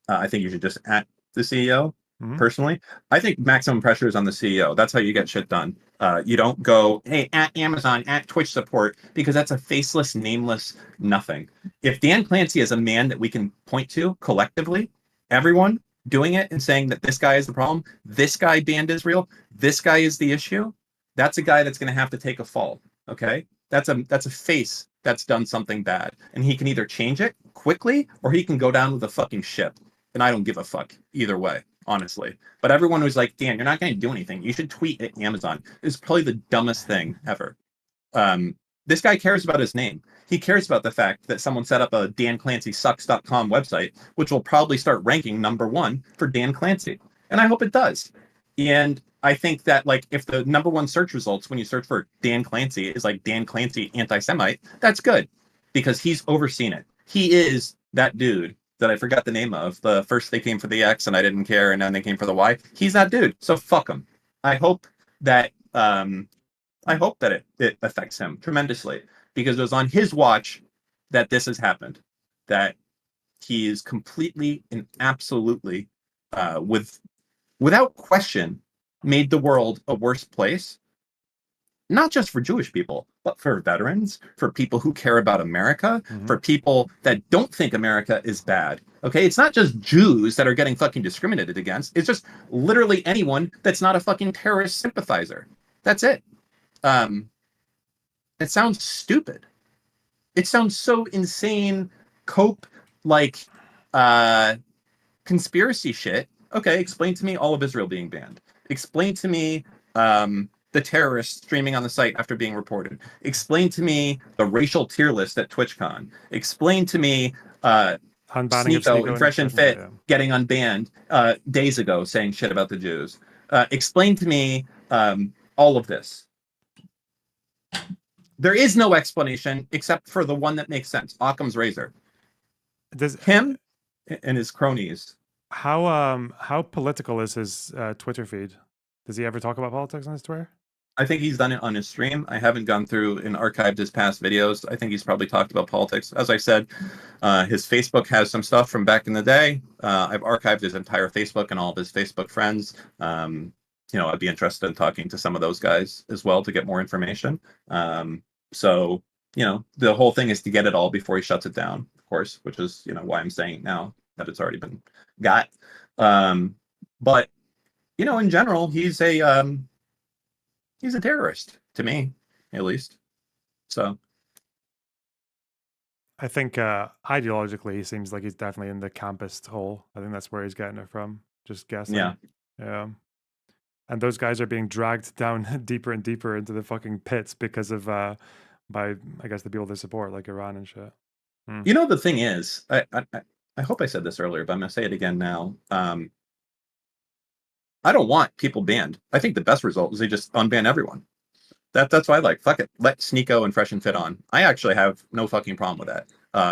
I think you should just at the CEO. Personally, I think maximum pressure is on the CEO. That's how you get shit done. You don't go, hey, at Amazon, at Twitch support, because that's a faceless, nameless nothing. If Dan Clancy is a man that we can point to collectively, everyone doing it and saying that this guy is the problem, this guy banned Israel, this guy is the issue, that's a guy that's going to have to take a fall. Okay, that's a face that's done something bad, and he can either change it quickly or he can go down with a fucking ship. And I don't give a fuck either way, honestly. But everyone was like, Dan, you're not going to do anything. You should tweet at Amazon. It's probably the dumbest thing ever. This guy cares about his name. He cares about the fact that someone set up a danclancysucks.com website, which will probably start ranking #1 for Dan Clancy. And I hope it does. And I think that like if the #1 search results when you search for Dan Clancy is like Dan Clancy anti-Semite, that's good because he's overseen it. He is that dude that I forgot the name of. The first they came for the X and I didn't care, and then they came for the Y. He's that dude. So fuck him. I hope that it affects him tremendously because it was on his watch that this has happened. That he is completely and absolutely, without question, made the world a worse place. not just for Jewish people, but for veterans, for people who care about America, for people that don't think America is bad. Okay, it's not just Jews that are getting fucking discriminated against. It's just literally anyone that's not a fucking terrorist sympathizer. That's it. It sounds stupid. It sounds so insane, cope like conspiracy shit. Okay, explain to me all of Israel being banned. Explain to me the terrorists streaming on the site after being reported. Explain to me the racial tier list at TwitchCon. Explain to me Unbanning of Sneeko and Fresh and Fit yeah. getting unbanned days ago saying shit about the Jews. Explain to me all of this. There is no explanation except for the one that makes sense. Occam's razor. Him and his cronies. How political is his Twitter feed? Does he ever talk about politics on his Twitter? I think he's done it on his stream. I haven't gone through and archived his past videos. I think he's probably talked about politics. As I said, his Facebook has some stuff from back in the day. I've archived his entire Facebook and all of his Facebook friends. I'd be interested in talking to some of those guys as well to get more information. So, the whole thing is to get it all before he shuts it down, of course, which is, why I'm saying it now that it's already been got. But, in general, he's a terrorist to me, at least. So I think ideologically, he seems like he's definitely in the campist hole. I think that's where he's getting it from. Just guessing. Yeah. And those guys are being dragged down deeper and deeper into the fucking pits because of by I guess the people they support, like Iran and shit. The thing is, I hope I said this earlier, but I'm gonna say it again now. I don't want people banned. I think the best result is they just unban everyone. That's why I like. Fuck it. Let Sneeko and Fresh and Fit on. I actually have no fucking problem with that.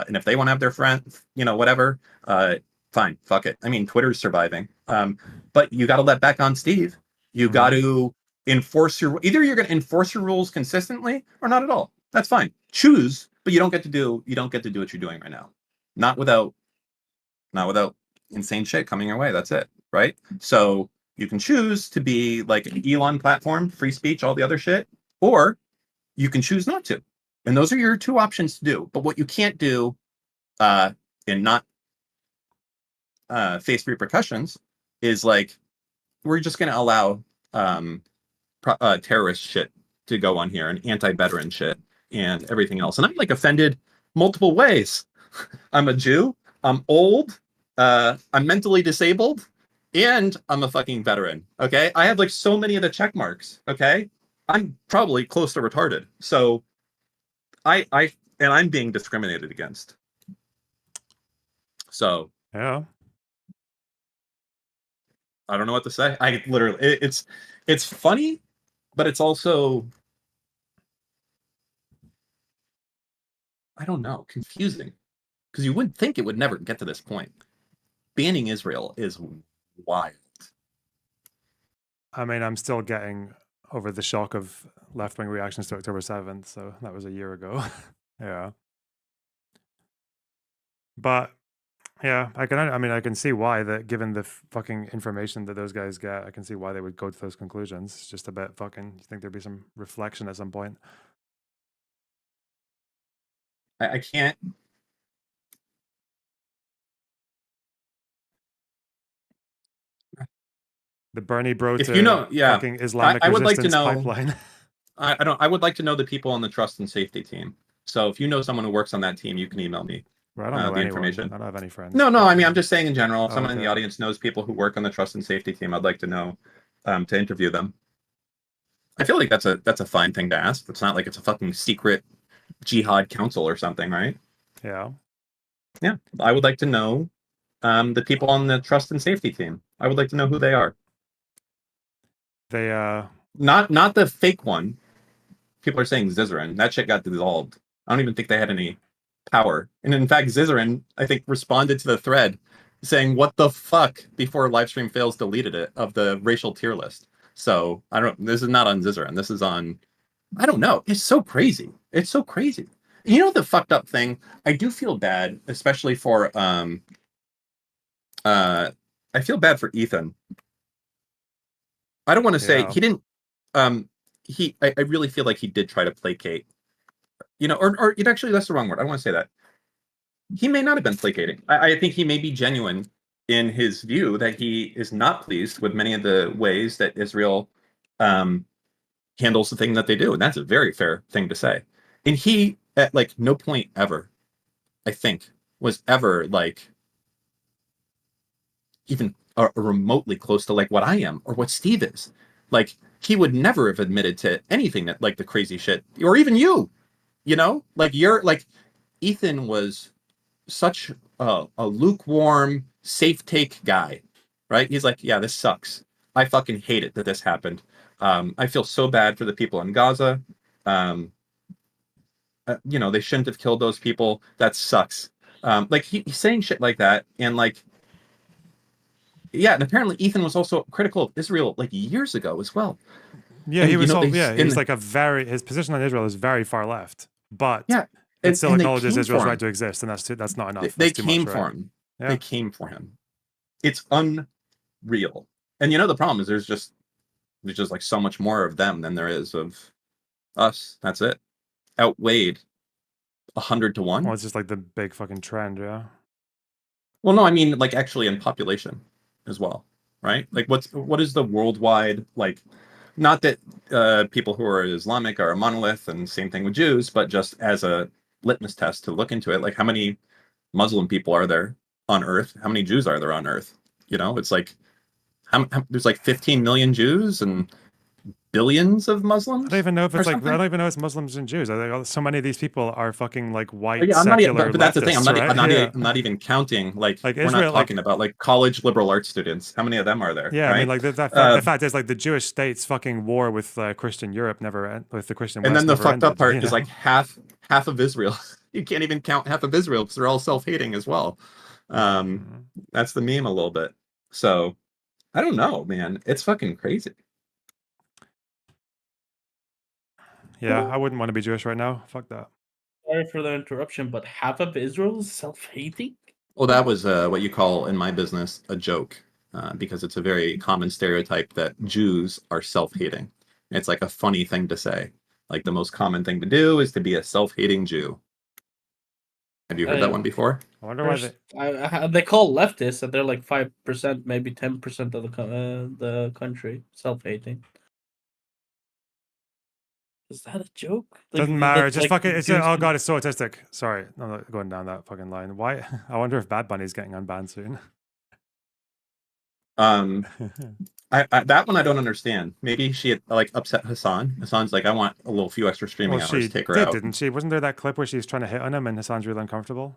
And if they want to have their friends, whatever, fine. Fuck it. I mean, Twitter's surviving. But you got to let back on Steve. You got to enforce either you're going to enforce your rules consistently or not at all. That's fine. Choose, but you don't get to do what you're doing right now. Not without insane shit coming your way. That's it. Right? So you can choose to be like an Elon platform, free speech, all the other shit, or you can choose not to. And those are your two options to do. But what you can't do and not face repercussions is like, we're just going to allow terrorist shit to go on here and anti-veteran shit and everything else. And I'm like offended multiple ways. I'm a Jew. I'm old. I'm mentally disabled. And I'm a fucking veteran, okay? I have like so many of the check marks, okay? I'm probably close to retarded. So I'm being discriminated against. So yeah. I don't know what to say. I literally it's funny, but it's also I don't know, confusing. Because you would think it would never get to this point. Banning Israel is wild. I mean, I'm still getting over the shock of left-wing reactions to October 7th, so that was a year ago. Yeah. But yeah, I can see why that given the fucking information that those guys get, I can see why they would go to those conclusions. It's just a bit fucking, you think there'd be some reflection at some point? I can't. The Bernie bro if to you know, yeah, fucking Islamic I would like to resistance know. pipeline. I would like to know the people on the trust and safety team. So if you know someone who works on that team, you can email me. Well, I don't know the anyone. information. I don't have any friends. No, I mean, I'm just saying in general. If someone in okay. the audience knows people who work on the trust and safety team, I'd like to know to interview them. I feel like that's a fine thing to ask. It's not like it's a fucking secret jihad council or something, right? Yeah. Yeah, I would like to know the people on the trust and safety team. I would like to know who they are. They not the fake one. People are saying Zizarin. That shit got dissolved. I don't even think they had any power. And in fact, Zizarin, I think, responded to the thread saying, "What the fuck?" before Livestream Fails deleted it of the racial tier list. So I don't. This is not on Zizarin. This is on. I don't know. It's so crazy. It's so crazy. You know the fucked up thing. I do feel bad, especially for I feel bad for Ethan. I don't want to say he didn't. I really feel like he did try to placate, or it actually, that's the wrong word. I don't want to say that. He may not have been placating. I think he may be genuine in his view that he is not pleased with many of the ways that Israel handles the thing that they do, and that's a very fair thing to say. And he, at like no point ever, I think, was ever like even remotely close to like what I am or what Steve is. Like he would never have admitted to anything that like the crazy shit, or even you, like you're like Ethan was such a lukewarm, safe take guy, right? He's like, yeah, this sucks. I fucking hate it that this happened. I feel so bad for the people in Gaza. They shouldn't have killed those people. That sucks. Like he's saying shit like that, and like, yeah, and apparently Ethan was also critical of Israel like years ago as well. Yeah, and, he was. he's like his position on Israel is very far left, but yeah, it still and acknowledges Israel's right to exist, and that's not enough. They That's too came much, for right? him. Yeah. They came for him. It's unreal. And the problem is there's just like so much more of them than there is of us. That's it. Outweighed 100 to 1. Well, it's just like the big fucking trend, yeah. Well, no, I mean like actually in population as well, right? Like what is the worldwide, like, not that people who are Islamic are a monolith, and same thing with Jews, but just as a litmus test to look into it, like how many Muslim people are there on Earth? How many Jews are there on Earth? It's like there's like 15 million Jews and billions of Muslims. I don't even know if it's like I don't even know it's Muslims and Jews. I think so many of these people are fucking like white Yeah, secular but that's the thing. I'm leftists, not even counting like we're Israel, not talking about like college liberal arts students. How many of them are there? Yeah, right? I mean, like the fact is, like the Jewish state's fucking war with Christian Europe with the Christian West. And then the fucked up part is is like half of Israel. You can't even count half of Israel because they're all self-hating as well. That's the meme a little bit. So I don't know, man. It's fucking crazy. Yeah, I wouldn't want to be Jewish right now. Fuck that. Sorry for the interruption, but half of Israel is self-hating? Well, that was what you call in my business a joke, because it's a very common stereotype that Jews are self-hating. It's like a funny thing to say. Like the most common thing to do is to be a self-hating Jew. Have you heard that one before? I wonder why they call leftists, and they're like 5%, maybe 10% of the country self-hating. Is that a joke? Doesn't matter. Just fucking. Oh god, it's so autistic. Sorry, I'm not going down that fucking line. Why? I wonder if Bad Bunny's getting unbanned soon. That one I don't understand. Maybe she had like upset Hassan. Hassan's like, I want a few extra streaming hours to take her out. Didn't she? Wasn't there that clip where she was trying to hit on him and Hassan's really uncomfortable?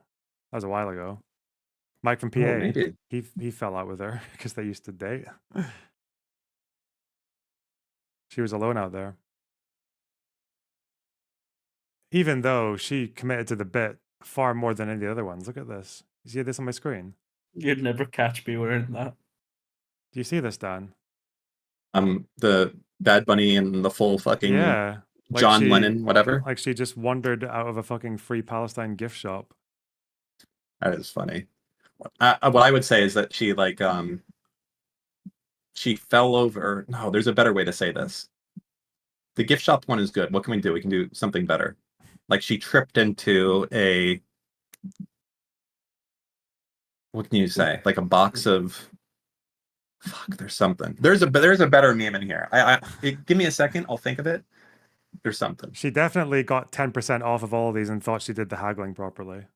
That was a while ago. Mike from PA. Maybe. He fell out with her because they used to date. She was alone out there. Even though she committed to the bit far more than any of the other ones. Look at this. You see this on my screen? You'd never catch me wearing that. Do you see this, Dan? The Bad Bunny and the full fucking like John Lennon, whatever. Like she just wandered out of a fucking Free Palestine gift shop. That is funny. What I would say is that she like she fell over. No, there's a better way to say this. The gift shop one is good. What can we do? We can do something better. Like she tripped into what can you say? Like a box of fuck. There's something. There's a better meme in here. Give me a second. I'll think of it. There's something. She definitely got 10% off of all of these and thought she did the haggling properly.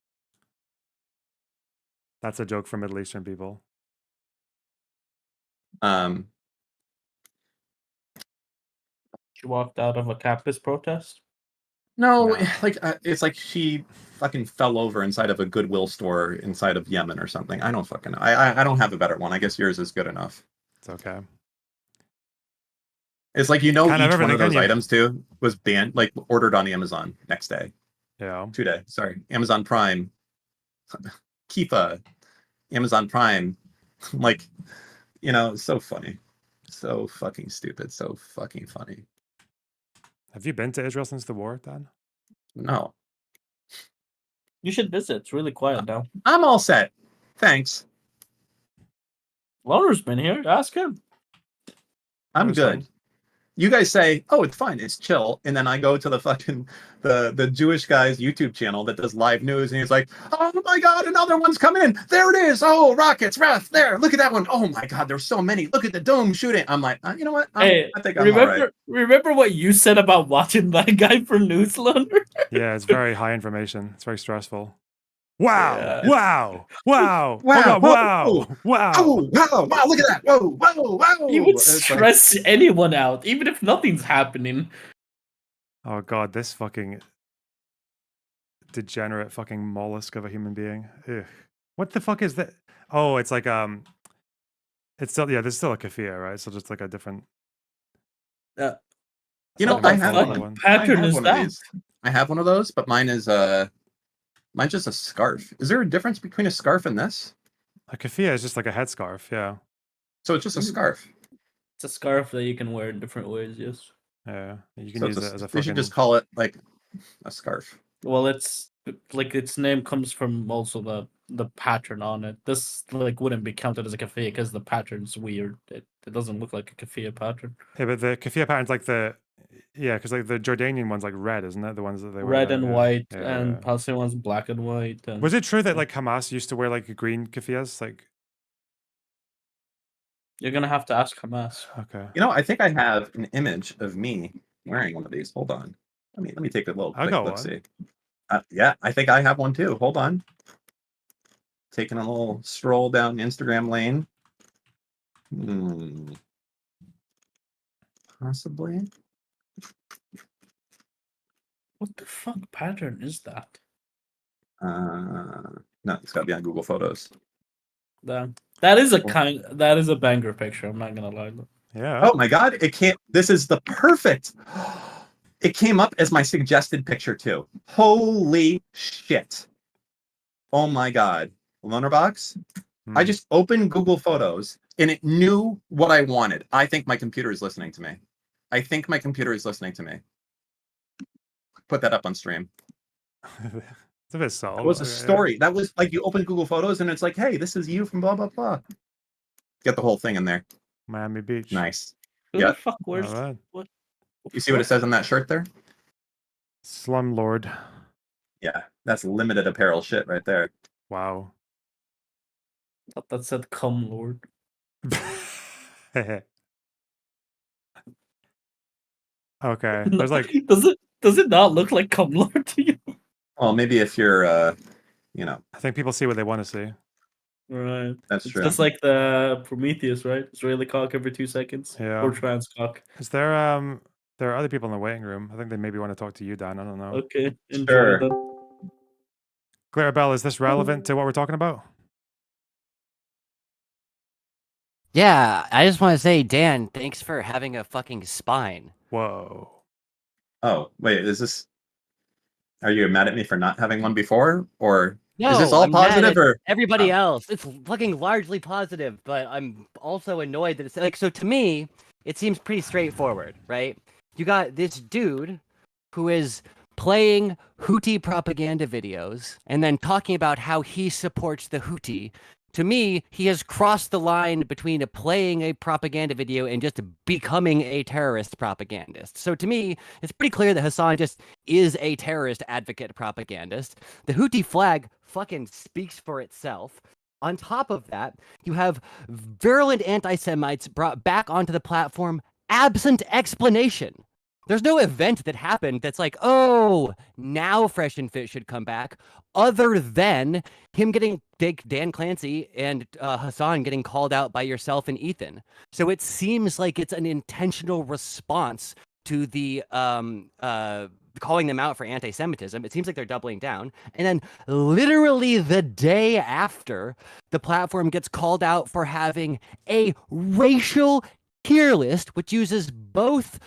That's a joke for Middle Eastern people. She walked out of a campus protest? No. Like it's like she fucking fell over inside of a Goodwill store inside of Yemen or something. I don't fucking know. I don't have a better one. I guess yours is good enough. It's okay. It's like, each one of those items too was banned, like ordered on Amazon next day. Yeah. 2 days. Sorry. Amazon Prime. Kifa. Amazon Prime. Like, so funny. So fucking stupid. So fucking funny. Have you been to Israel since the war, Dan? No. You should visit. It's really quiet now. I'm all set. Thanks. Loner's been here. Ask him. I'm good. you guys say, "Oh, it's fine, it's chill," and then I go to the fucking the Jewish guy's YouTube channel that does live news, and he's like, "Oh my god, another one's coming in! There it is! Oh, rockets, Wrath! There, look at that one! Oh my god, there's so many! Look at the dome shooting!" I'm like, you know what? Hey, I think I'm all right. remember what you said about watching that guy for Newslander? Yeah, it's very high information. It's very stressful. Wow! Yeah. Wow! Wow! Wow! Oh, God, Whoa, wow! whoa. Wow! Oh, wow! Wow! Look at that! Whoa! Whoa! Wow! You would It's like- stress anyone out, even if nothing's happening. Oh God, this fucking degenerate fucking mollusk of a human being. Ugh. What the fuck is that? Oh, it's like it's still there's still a keffiyeh, right? So just like a different. You know, What I the have fuck one. pattern I have is one of that? these. I have one of those, but mine is mine's just a scarf. Is there a difference between a scarf and this? A keffiyeh is just like a headscarf, yeah. So it's just a scarf. It's a scarf that you can wear in different ways, yes. Yeah, you can So use it's it as a they fucking. should just call it like a scarf. Well, it's like its name comes from also the pattern on it. This like wouldn't be counted as a keffiyeh because the pattern's weird. It doesn't look like a keffiyeh pattern. Yeah, but the keffiyeh pattern's like because like the Jordanian one's like red, isn't it? The ones that they wear Red there, and yeah. white, Yeah, and yeah. Palestinian one's black and white. And Was it true that like Hamas used to wear like green keffiyehs? Like, you're gonna have to ask Hamas. okay, You know, I think I have an image of me wearing one of these. Hold on. Let me take a little I quick got look one. see. Yeah, I think I have one too. Hold on. Taking a little stroll down Instagram lane. Possibly. What the fuck pattern is that? No, it's gotta be on Google Photos. That is a banger picture. I'm not gonna lie. yeah. Oh my god, it can't. This is the perfect. It came up as my suggested picture too. Holy shit. Oh my god. Lunarbox. I just opened Google Photos and it knew what I wanted. I think my computer is listening to me. I think my computer is listening to me. Put that up on stream. It's a bit subtle. It was a story. That was like you open Google Photos and it's like, hey, this is you from blah blah blah. Get the whole thing in there. Miami Beach. Nice. Who Yeah. the fuck wears Alright. what? You see what it says on that shirt there? Slumlord. Yeah, that's limited apparel shit right there. Wow. I thought that said "Come Lord." Okay. There's like does it not look like "Come Lord" to you? Well, maybe if you're you know. I think people see what they want to see. Right. That's It's true. just like the Prometheus, right? Israeli cock every 2 seconds. Yeah. Or trans cock. Is there there are other people in the waiting room. I think they maybe want to talk to you, Dan. I don't know. Okay. Enjoy Sure. them. Clarabelle, is this relevant to what we're talking about? Yeah, I just want to say, Dan, thanks for having a fucking spine. Whoa. Oh, wait, is this are you mad at me for not having one before? Or No, is this all I'm mad positive at or everybody else? It's fucking largely positive, but I'm also annoyed that it's like, so to me, it seems pretty straightforward, right? You got this dude who is playing Houthi propaganda videos and then talking about how he supports the Houthi. To me, he has crossed the line between playing a propaganda video and just becoming a terrorist propagandist. So to me, it's pretty clear that Hassan just is a terrorist advocate propagandist. The Houthi flag fucking speaks for itself. On top of that, you have virulent anti-Semites brought back onto the platform absent explanation. There's no event that happened that's like, oh, now Fresh and Fit should come back, other than him getting Dan Clancy and Hassan getting called out by yourself and Ethan. So it seems like it's an intentional response to the calling them out for anti-Semitism. It seems like they're doubling down. And then literally the day after, the platform gets called out for having a racial tier list, which uses both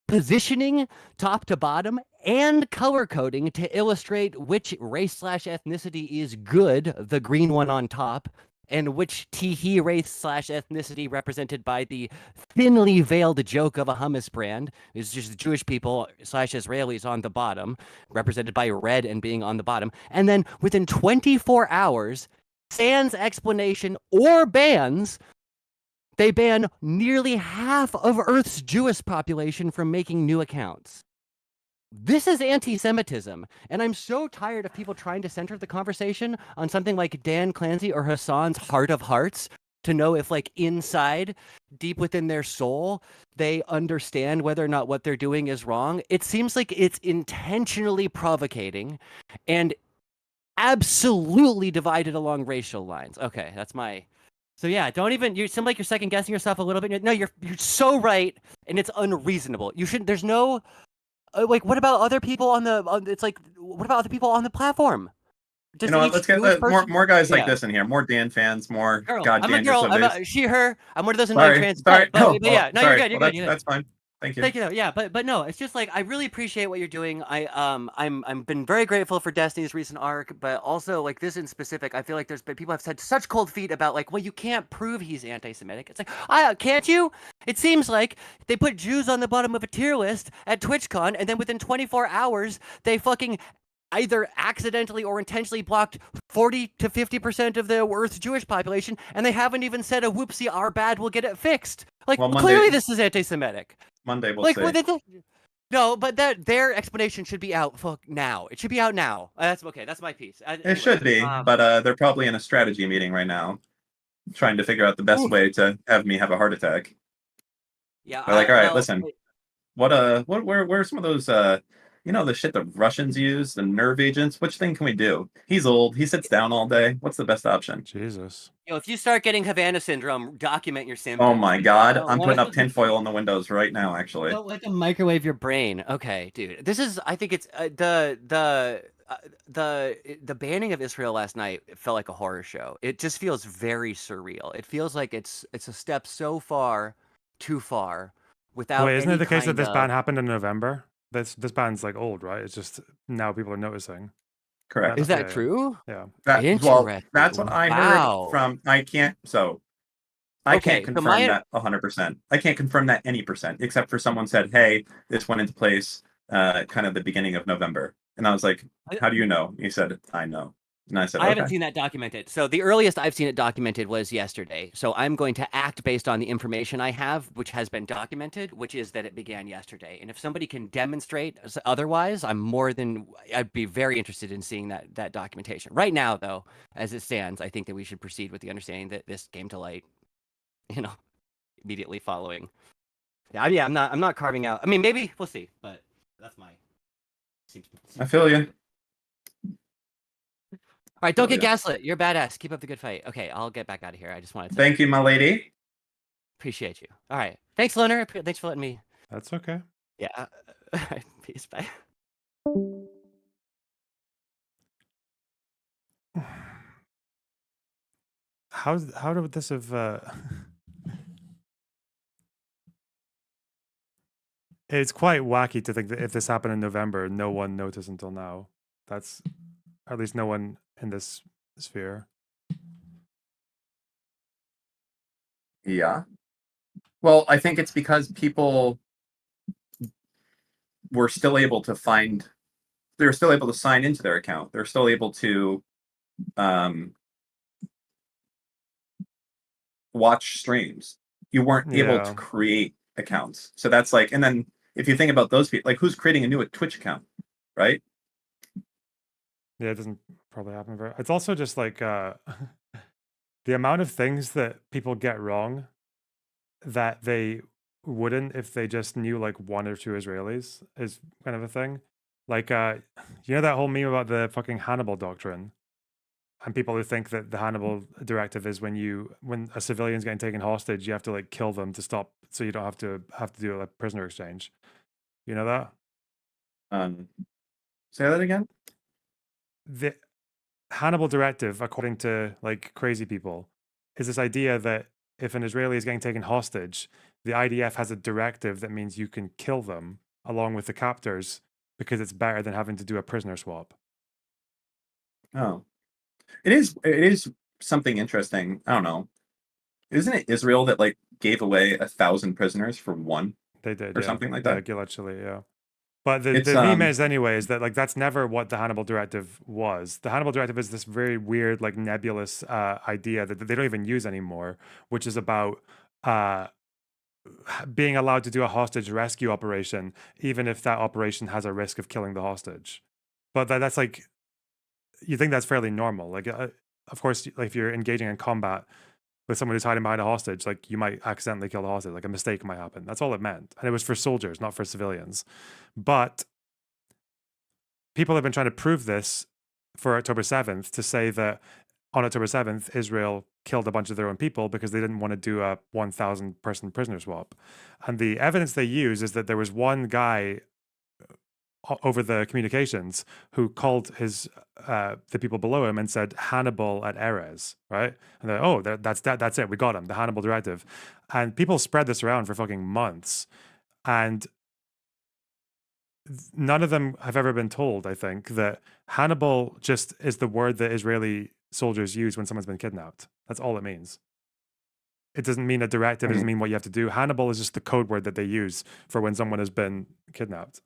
positioning top to bottom and color coding to illustrate which race/ethnicity is good, the green one on top, and which Teehee race/ethnicity represented by the thinly veiled joke of a hummus brand is just Jewish people/Israelis on the bottom, represented by red and being on the bottom. And then within 24 hours, sans explanation or bans, they ban nearly half of Earth's Jewish population from making new accounts. This is anti-Semitism, and I'm so tired of people trying to center the conversation on something like Dan Clancy or Hassan's heart of hearts to know if, like, inside, deep within their soul, they understand whether or not what they're doing is wrong. It seems like it's intentionally provocating and absolutely divided along racial lines. Okay, that's my... So yeah, don't even... You seem like you're second-guessing yourself a little bit. No, you're so right, and it's unreasonable. You shouldn't... There's no... like, what about other people on the? It's like, what about other people on the platform? You know what? Let's get more guys like this in here. More Dan fans. More girl. God I'm a Dan. girl. You're so I'm basic. she, her. I'm one of those annoying trans. Sorry. But yeah, no, sorry. you're good. You're Well, good. that's fine. Thank you. Thank you. Yeah, but no, it's just like I really appreciate what you're doing. I'm been very grateful for Destiny's recent arc, but also like this in specific, I feel like there's been people have said such cold feet about like, well, you can't prove he's anti-Semitic. It's like, can't you? It seems like they put Jews on the bottom of a tier list at TwitchCon, and then within 24 hours, they fucking either accidentally or intentionally blocked 40 to 50% of the Earth's Jewish population, and they haven't even said a whoopsie, our bad, we'll get it fixed. Like, well, clearly this is anti-Semitic. Monday we'll like, see. No, but their explanation should be out now. It should be out now. That's okay. That's my piece. It should be, but they're probably in a strategy meeting right now, trying to figure out the best way to have me have a heart attack. Yeah. They're like, all right, listen. Where are some of those you know, the shit the Russians use, the nerve agents? Which thing can we do? He's old. He sits down all day. What's the best option? Jesus. If you start getting Havana syndrome, document your symptoms. Oh my God. I'm putting up tinfoil on the windows right now, actually. Don't let them microwave your brain. Okay, dude. This is, I think it's the banning of Israel last night felt like a horror show. It just feels very surreal. It feels like it's a step so far, too far, without. Wait, isn't it the case that this ban happened in November? This ban's like old, right? It's just now people are noticing. Correct. Is that true? Yeah. That's what I heard from. I can't confirm that 100%. I can't confirm that any percent, except for someone said, "Hey, this went into place kind of the beginning of November," and I was like, "How do you know?" He said, "I know." And I said, I haven't seen that documented. So the earliest I've seen it documented was yesterday. So I'm going to act based on the information I have, which has been documented, which is that it began yesterday. And if somebody can demonstrate otherwise, I'd be very interested in seeing that documentation. Right now, though, as it stands, I think that we should proceed with the understanding that this came to light, immediately following. Yeah, I'm not carving out. I mean, maybe we'll see, but that's my. I feel you. All right, don't get gaslit. You're badass. Keep up the good fight. Okay, I'll get back out of here. I just wanted to... Thank you, my lady. Appreciate you. All right. Thanks, Loner. Thanks for letting me... That's okay. Yeah. All right. Peace. Bye. How would this have... It's quite wacky to think that if this happened in November, no one noticed until now. That's... At least no one in this sphere. Yeah. Well, I think it's because people were still able to they're still able to sign into their account. They're still able to watch streams. You weren't able to create accounts. So that's like, and then if you think about those people, like who's creating a new Twitch account, right? Yeah, it doesn't probably happen very... It's also just like the amount of things that people get wrong that they wouldn't if they just knew like one or two Israelis is kind of a thing. Like, you know that whole meme about the fucking Hannibal doctrine? And people who think that the Hannibal directive is when a civilian's getting taken hostage, you have to like kill them to stop, so you don't have to do a prisoner exchange. You know that? Say that again? The Hannibal directive, according to like crazy people, is this idea that if an Israeli is getting taken hostage, the IDF has a directive that means you can kill them along with the captors because it's better than having to do a prisoner swap. Oh, it is something interesting. I don't know. Isn't it Israel that like gave away 1,000 prisoners for one? They did, or something like that. Yeah, Gilad Shalit, yeah. But the meme is anyways that like that's never what the Hannibal directive was. The Hannibal directive is this very weird, like nebulous idea that they don't even use anymore, which is about being allowed to do a hostage rescue operation, even if that operation has a risk of killing the hostage. But that's like, you think that's fairly normal. Like, of course, like if you're engaging in combat with someone who's hiding behind a hostage, like you might accidentally kill the hostage, like a mistake might happen. That's all it meant. And it was for soldiers, not for civilians. But people have been trying to prove this for October 7th to say that on October 7th, Israel killed a bunch of their own people because they didn't want to do a 1,000 person prisoner swap. And the evidence they use is that there was one guy over the communications who called his the people below him and said Hannibal at Erez, right? And they're, oh, that's it, we got him, the Hannibal directive. And people spread this around for fucking months, and none of them have ever been told, I think, that Hannibal just is the word that Israeli soldiers use when someone's been kidnapped. That's all it means. It doesn't mean a directive, it doesn't mean what you have to do. Hannibal is just the code word that they use for when someone has been kidnapped.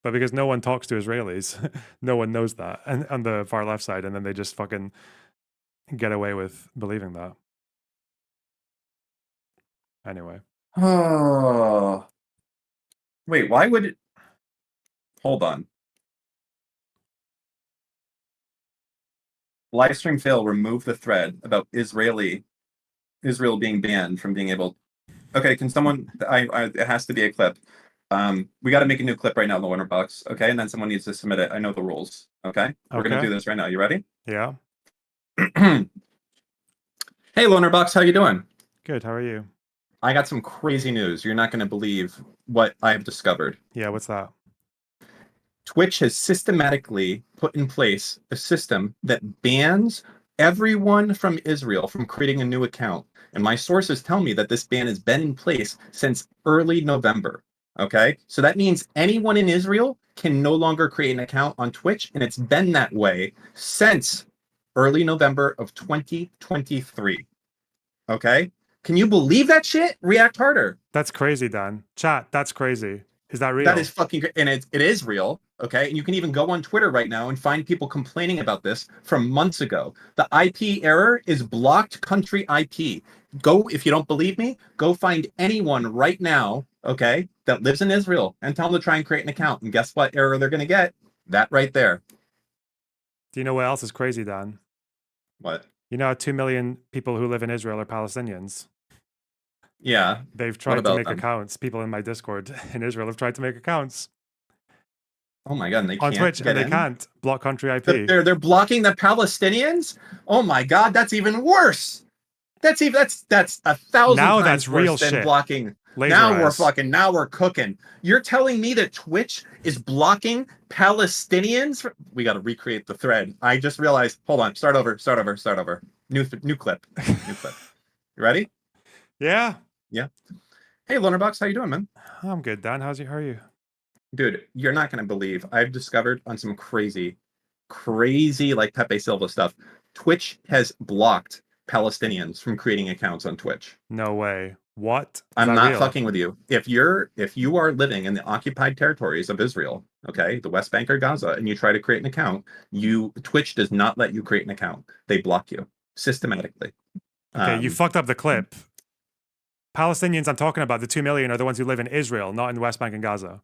But because no one talks to Israelis, no one knows that. And on the far left side, and then they just fucking get away with believing that. Anyway. Oh. Wait, why would it... Hold on. Livestream fail, remove the thread about Israel being banned from being able... Okay, can someone... it has to be a clip. We got to make a new clip right now in the Winter Box, okay? And then someone needs to submit it. I know the rules, okay? We're going to do this right now. You ready? Yeah. Hey, Loner Box, how you doing? Good, how are you? I got some crazy news. You're not going to believe what I've discovered. Yeah, what's that? Twitch has systematically put in place a system that bans everyone from Israel from creating a new account. And my sources tell me that this ban has been in place since early November. Okay, so that means anyone in Israel can no longer create an account on Twitch, and it's been that way since early November of 2023. Okay, can you believe that shit? React harder. That's crazy, Dan. Chat, that's crazy. Is that real? That is fucking great, and it is real. Okay, and you can even go on Twitter right now and find people complaining about this from months ago. The IP error is blocked country IP. Go, if you don't believe me, go find anyone right now, okay, that lives in Israel and tell them to try and create an account. And guess what error they're going to get? That right there. Do you know what else is crazy, Dan? What? You know how 2 million people who live in Israel are Palestinians? Yeah. They've tried to make accounts. People in my Discord in Israel have tried to make accounts. Oh my God, and they on can't Twitch, get and they in? can't block country IP. They're blocking the Palestinians? Oh my God, that's even worse. That's 1,000 now times that's real worse than shit. blocking. Now we're cooking. You're telling me that Twitch is blocking Palestinians? We got to recreate the thread. I just realized. Hold on. Start over. New clip. New clip. You ready? Yeah. Yeah. Hey, Lonerbox, how you doing, man? I'm good, Dan. How are you? Dude, you're not gonna believe I've discovered on some crazy like Pepe Silva stuff. Twitch has blocked Palestinians from creating accounts on Twitch. No way. What? I'm not fucking with you. If you are living in the occupied territories of Israel, okay, the West Bank or Gaza, and you try to create an account, Twitch does not let you create an account. They block you systematically. Okay, you fucked up the clip. Palestinians I'm talking about, the 2 million, are the ones who live in Israel, not in the West Bank and Gaza.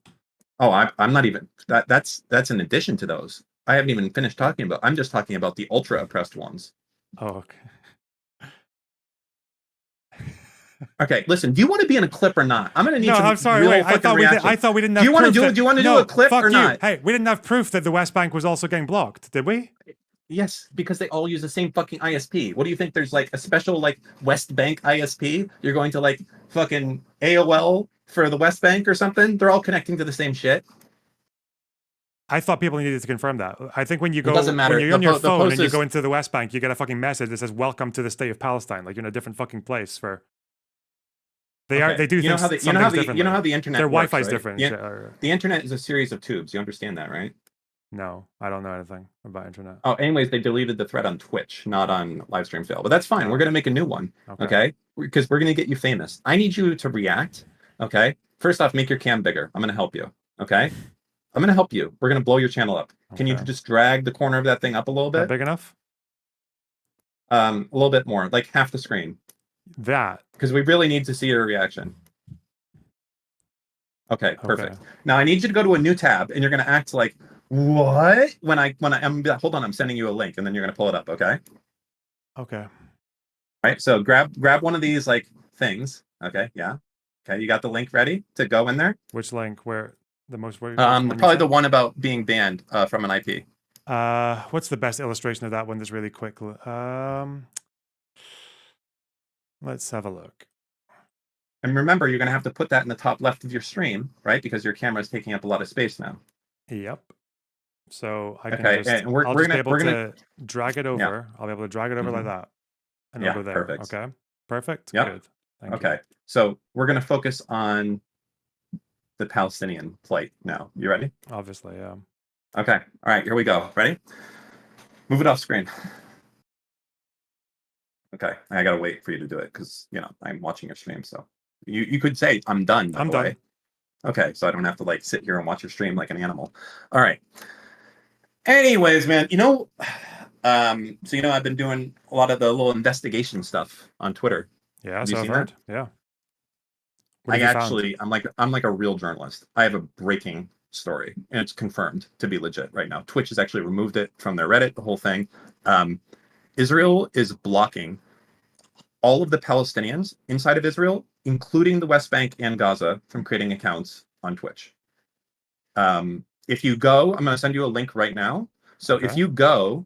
Oh, I'm not even. That's in addition to those. I haven't even finished talking about. I'm just talking about the ultra oppressed ones. Oh, okay. Okay, listen. Do you want to be in a clip or not? I'm gonna need. No, some I'm sorry. real Wait, I fucking reaction. thought we didn't have. Do you want to proof do? that- Do you want to no, do a clip fuck or you. not? Hey, we didn't have proof that the West Bank was also getting blocked, did we? Yes, because they all use the same fucking ISP. What do you think? There's like a special like West Bank ISP. You're going to like fucking AOL for the West Bank or something. They're all connecting to the same shit. I thought people needed to confirm that. I think when you go, It doesn't matter. when you're on your phone and you is... go into the West Bank, you get a fucking message that says "Welcome to the State of Palestine." Like you're in a different fucking place. For they do things. You know how the internet. Their works, Wi-Fi's right? different. The internet is a series of tubes. You understand that, right? No, I don't know anything about internet. Oh, anyways, they deleted the thread on Twitch, not on Livestream Fail. But that's fine. We're gonna make a new one, okay? Because we're gonna get you famous. I need you to react, okay? First off, make your cam bigger. I'm gonna help you, okay? I'm gonna help you. We're gonna blow your channel up. Can you just drag the corner of that thing up a little bit? Not big enough? A little bit more, like half the screen. That. Because we really need to see your reaction. Okay, perfect. Okay. Now I need you to go to a new tab, and you're going to act like, what? When I'm hold on, I'm sending you a link, and then you're going to pull it up, okay? Okay. All right, so grab one of these like things. Okay, yeah. Okay, you got the link ready to go in there? Which link? Where the most? Probably the one about being banned from an IP. What's the best illustration of that one that's really quick? Let's have a look. And remember, you're going to have to put that in the top left of your stream, right? Because your camera is taking up a lot of space now. Yep. So I can Okay, just, and we're I'll gonna, just be able we're gonna, to drag it over. I'll be able to drag it over like that. And Yeah, over there. perfect. Okay. Perfect. Yep. Good. Thank Okay, you. so we're going to focus on the Palestinian plight now. You ready? Obviously, yeah. Okay. All right, here we go. Ready? Move it off screen. Okay, I gotta wait for you to do it because I'm watching your stream. So you could say I'm done. By I'm the done. way. Okay, so I don't have to like sit here and watch your stream like an animal. All right. Anyways, man, so I've been doing a lot of the little investigation stuff on Twitter. Yeah, Have so you I've seen heard. that? Yeah. I actually, I'm like a real journalist. I have a breaking story, and it's confirmed to be legit right now. Twitch has actually removed it from their Reddit, the whole thing. Israel is blocking all of the Palestinians inside of Israel, including the West Bank and Gaza, from creating accounts on Twitch. If you go, I'm going to send you a link right now. So if you go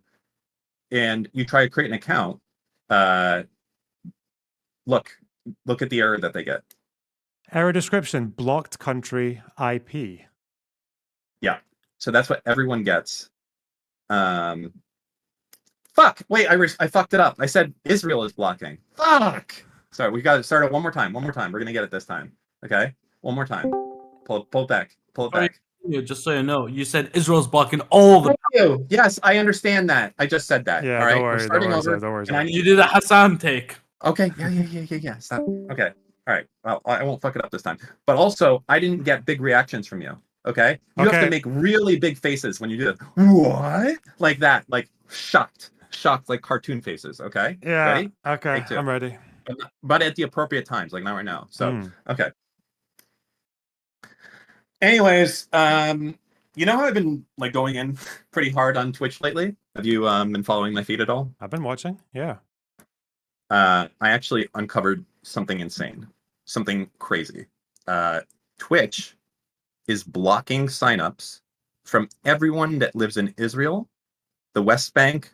and you try to create an account, look at the error that they get. Error description, blocked country IP. Yeah. So that's what everyone gets. Fuck. Wait, I fucked it up. I said Israel is blocking. Fuck. Sorry, we got to start it one more time. We're going to get it this time. Okay? One more time. Pull it back. Pull it back. Just so you know, you said Israel's blocking all the. Thank you. Yes, I understand that. I just said that. Yeah, all right. don't worry, We're starting don't over. worry, And You did a Hassan take. Okay. Yeah. Stop. Okay. All right. Well, I won't fuck it up this time. But also, I didn't get big reactions from you. Okay. You have to make really big faces when you do it. What? Like that. Like shocked, like cartoon faces. Okay. Yeah. Ready? Okay. I'm ready. But at the appropriate times, like not right now. So okay. Anyways, you know how I've been like going in pretty hard on Twitch lately? Have you been following my feed at all? I've been watching. Yeah. I actually uncovered something insane, something crazy. Twitch is blocking signups from everyone that lives in Israel, the West Bank,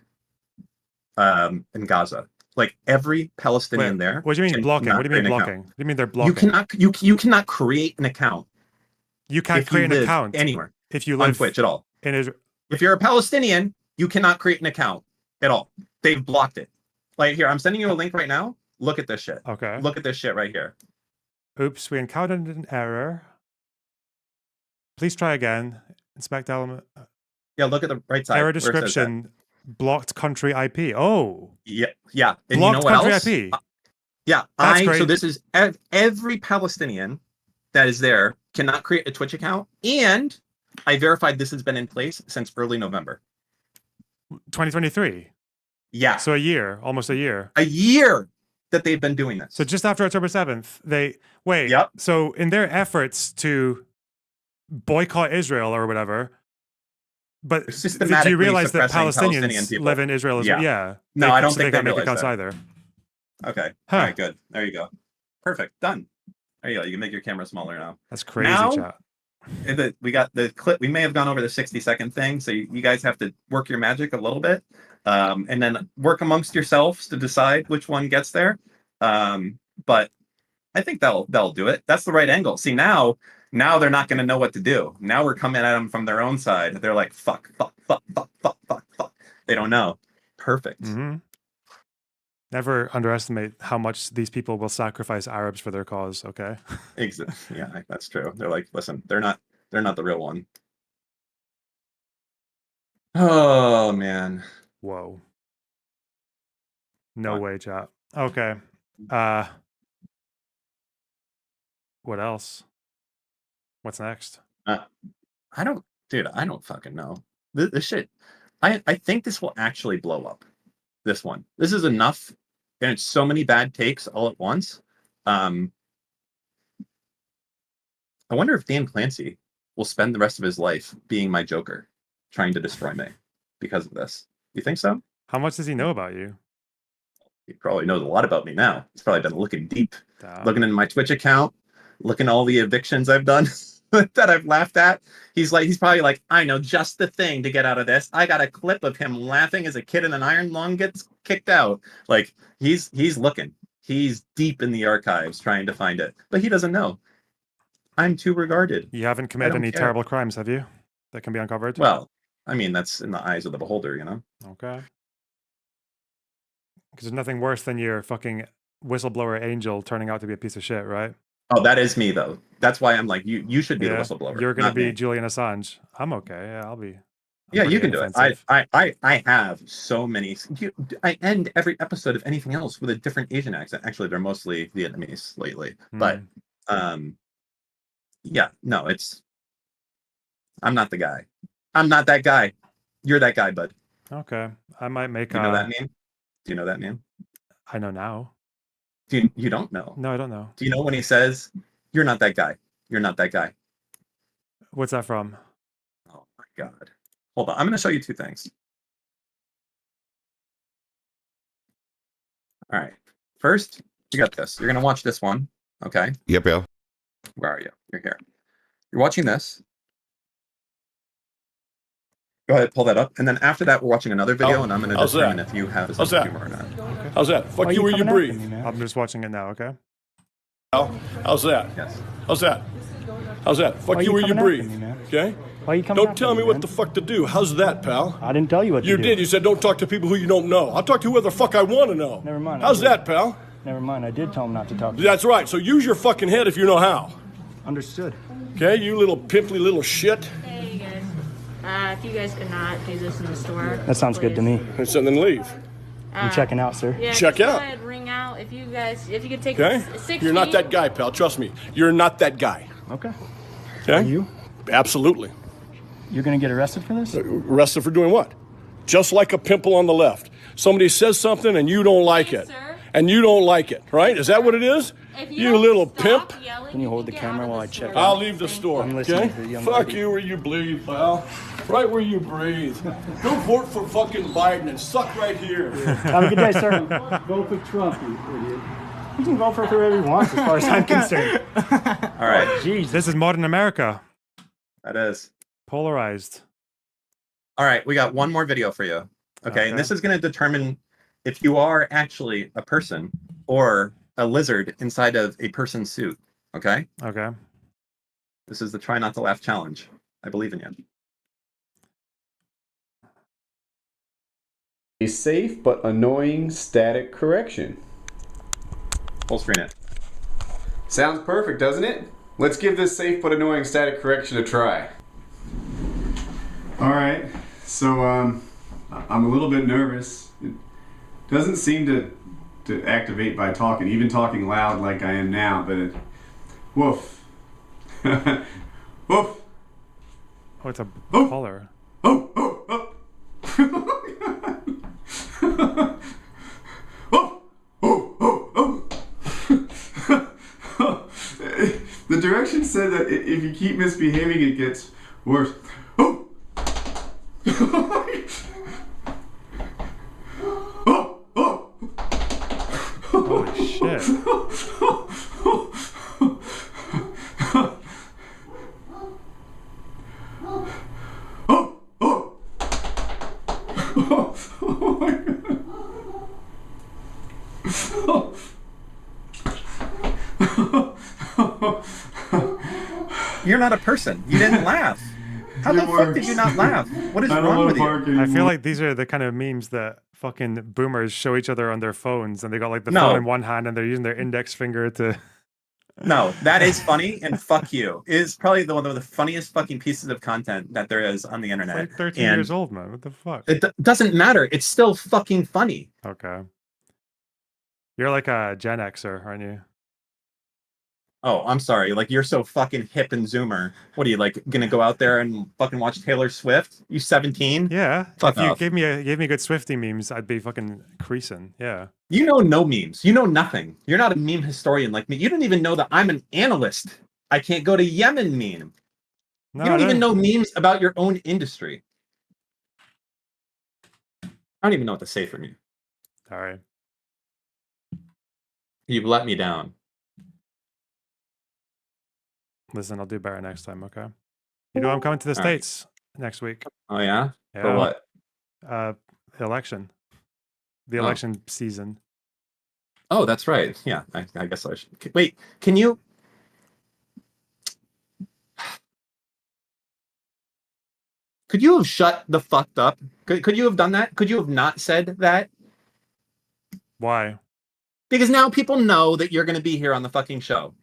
and Gaza. Like every Palestinian there. What do you mean blocking? What do you mean blocking? What do you mean they're blocking? You cannot create an account. You can't create an account anywhere if you live on Twitch at all. In Israel. If you're a Palestinian, you cannot create an account at all. They've blocked it. Like here, I'm sending you a link right now. Look at this shit. Okay. Look at this shit right here. Oops, we encountered an error. Please try again. Inspect element. Yeah, look at the right side. Error description. Blocked country IP. Oh. Yeah. And blocked you know what country else? IP. Yeah. That's great. So this is every Palestinian that is there cannot create a Twitch account. And I verified this has been in place since early November. 2023. Yeah. So a year, almost a year. A year that they've been doing this. So just after October 7th, they wait. Yep. So in their efforts to boycott Israel or whatever, but do you realize that Palestinians live in Israel as well? Yeah. No, I don't think they can't make accounts either. Okay. All right, good. There you go. Perfect. Done. There you go. You can make your camera smaller now. That's crazy, chat. We got the clip. We may have gone over the 60-second thing, so you guys have to work your magic a little bit, and then work amongst yourselves to decide which one gets there. But I think that'll do it. That's the right angle. See, now they're not going to know what to do. Now we're coming at them from their own side. They're like, fuck. They don't know. Perfect. Mm-hmm. Never underestimate how much these people will sacrifice Arabs for their cause. Okay. Yeah, that's true. They're like, listen, they're not the real one. Oh man. Whoa. No way, chat. Okay. What else? What's next? I don't fucking know. This shit. I think this will actually blow up. This one. This is enough and it's so many bad takes all at once. I wonder if Dan Clancy will spend the rest of his life being my Joker, trying to destroy me because of this. You think so? How much does he know about you? He probably knows a lot about me now. He's probably been looking deep, Damn. looking in my Twitch account, looking at all the evictions I've done that I've laughed at. He's probably like, I know just the thing to get out of this. I got a clip of him laughing as a kid in an iron lung gets kicked out. Like he's looking. He's deep in the archives trying to find it, but he doesn't know. I'm too regarded. You haven't committed any care. terrible crimes, have you? That can be uncovered? Well, I mean, that's in the eyes of the beholder, you know? Okay. Because there's nothing worse than your fucking whistleblower angel turning out to be a piece of shit, right? Oh, that is me, though. That's why I'm like, you should be the whistleblower. You're going to be me. Julian Assange. I'm okay. Yeah, I'll be. Yeah, you can do it. I have so many. I end every episode of anything else with a different Asian accent. Actually, they're mostly Vietnamese lately. But yeah, no, I'm not the guy. I'm not that guy. You're that guy, bud. Okay. I might make you know that meme? Do you know that meme? I know now. You don't know? No, I don't know. Do you know when he says, "You're not that guy. You're not that guy"? What's that from? Oh my God. Hold on. I'm going to show you two things. All right. First, you got this. You're going to watch this one. Okay. Yep, yeah. Where are you? You're here. You're watching this. Go ahead, pull that up. And then after that, we're watching another video, and I'm going to determine if you have a sense of humor or not. Okay. How's that? Fuck you where you breathe. I'm just watching it now, okay? How's that? Yes. How's that? How's that? Fuck you where you breathe. Okay? Why are you coming Don't tell me what the fuck to do. How's that, pal? I didn't tell you what to do. You did. You said don't talk to people who you don't know. I'll talk to whoever the fuck I want to know. Never mind. How's that, pal? Never mind. I did tell him not to talk to you. That's right. So use your fucking head if you know how. Understood. Okay, you little pimply little shit. Hey guys, if you guys could not do this in the store. That sounds good to me. And so then leave. I'm checking out, sir. Yeah, check go out. Ahead, ring out. If you could take Okay? 6 You're not feet. that guy, pal. Trust me. You're not that guy. Okay. Okay? Are you? Absolutely. You're gonna get arrested for this? Arrested for doing what? Just like a pimple on the left. Somebody says something and you don't like it. Sir. And you don't like it, right? Is that what it is? If You little pimp. Yelling, Can you hold the camera while I check? I'll leave the store, I'm okay? listening to the young Fuck lady. you where you breathe, pal. Right where you breathe. Go vote for fucking Biden and suck right here. Have a good day, sir. Vote for Trump, you idiot. You can vote for whoever he wants, as far as I'm concerned. All right. Jeez, this is modern America. That is. Polarized. All right. We got one more video for you. Okay. And this is going to determine if you are actually a person or a lizard inside of a person's suit. Okay. Okay. This is the try not to laugh challenge. I believe in you. A safe but annoying static correction. Full screen it. Sounds perfect, doesn't it? Let's give this safe but annoying static correction a try. Alright, so I'm a little bit nervous. It doesn't seem to activate by talking, even talking loud like I am now, but it, woof. Woof. Oh, it's a color. Oh, oh, oh. Oh, oh, oh, oh. The directions said that if you keep misbehaving, it gets worse. Oh. Oh, oh. Holy shit. Oh my God. You're not a person. You didn't laugh. How the fuck did you not laugh? What is wrong with you? I feel like these are the kind of memes that fucking boomers show each other on their phones, and they got like the No. phone in one hand and they're using their index finger to. No, that is funny, and fuck you. It is probably one of the funniest fucking pieces of content that there is on the internet. Like 13 and years old, man. What the fuck? It doesn't matter. It's still fucking funny. Okay. You're like a Gen Xer, aren't you? Oh, I'm sorry. Like, you're so fucking hip and zoomer. What are you, like, gonna go out there and fucking watch Taylor Swift? You 17? Yeah. Fuck If you off. gave me good Swifty memes, I'd be fucking creasing. Yeah. You know no memes. You know nothing. You're not a meme historian like me. You don't even know that I'm an analyst. I can't go to Yemen meme. No, You don't I even know don't- memes about your own industry. I don't even know what to say from you. All right. You've let me down. Listen, I'll do better next time, okay? You know I'm coming to the All right. States next week. Oh, yeah? Yeah. For what? Election. The Oh. election season. Oh, that's right. Yeah, I guess I should. Wait, can you... Could you have shut the fuck up? Could you have done that? Could you have not said that? Why? Because now people know that you're going to be here on the fucking show.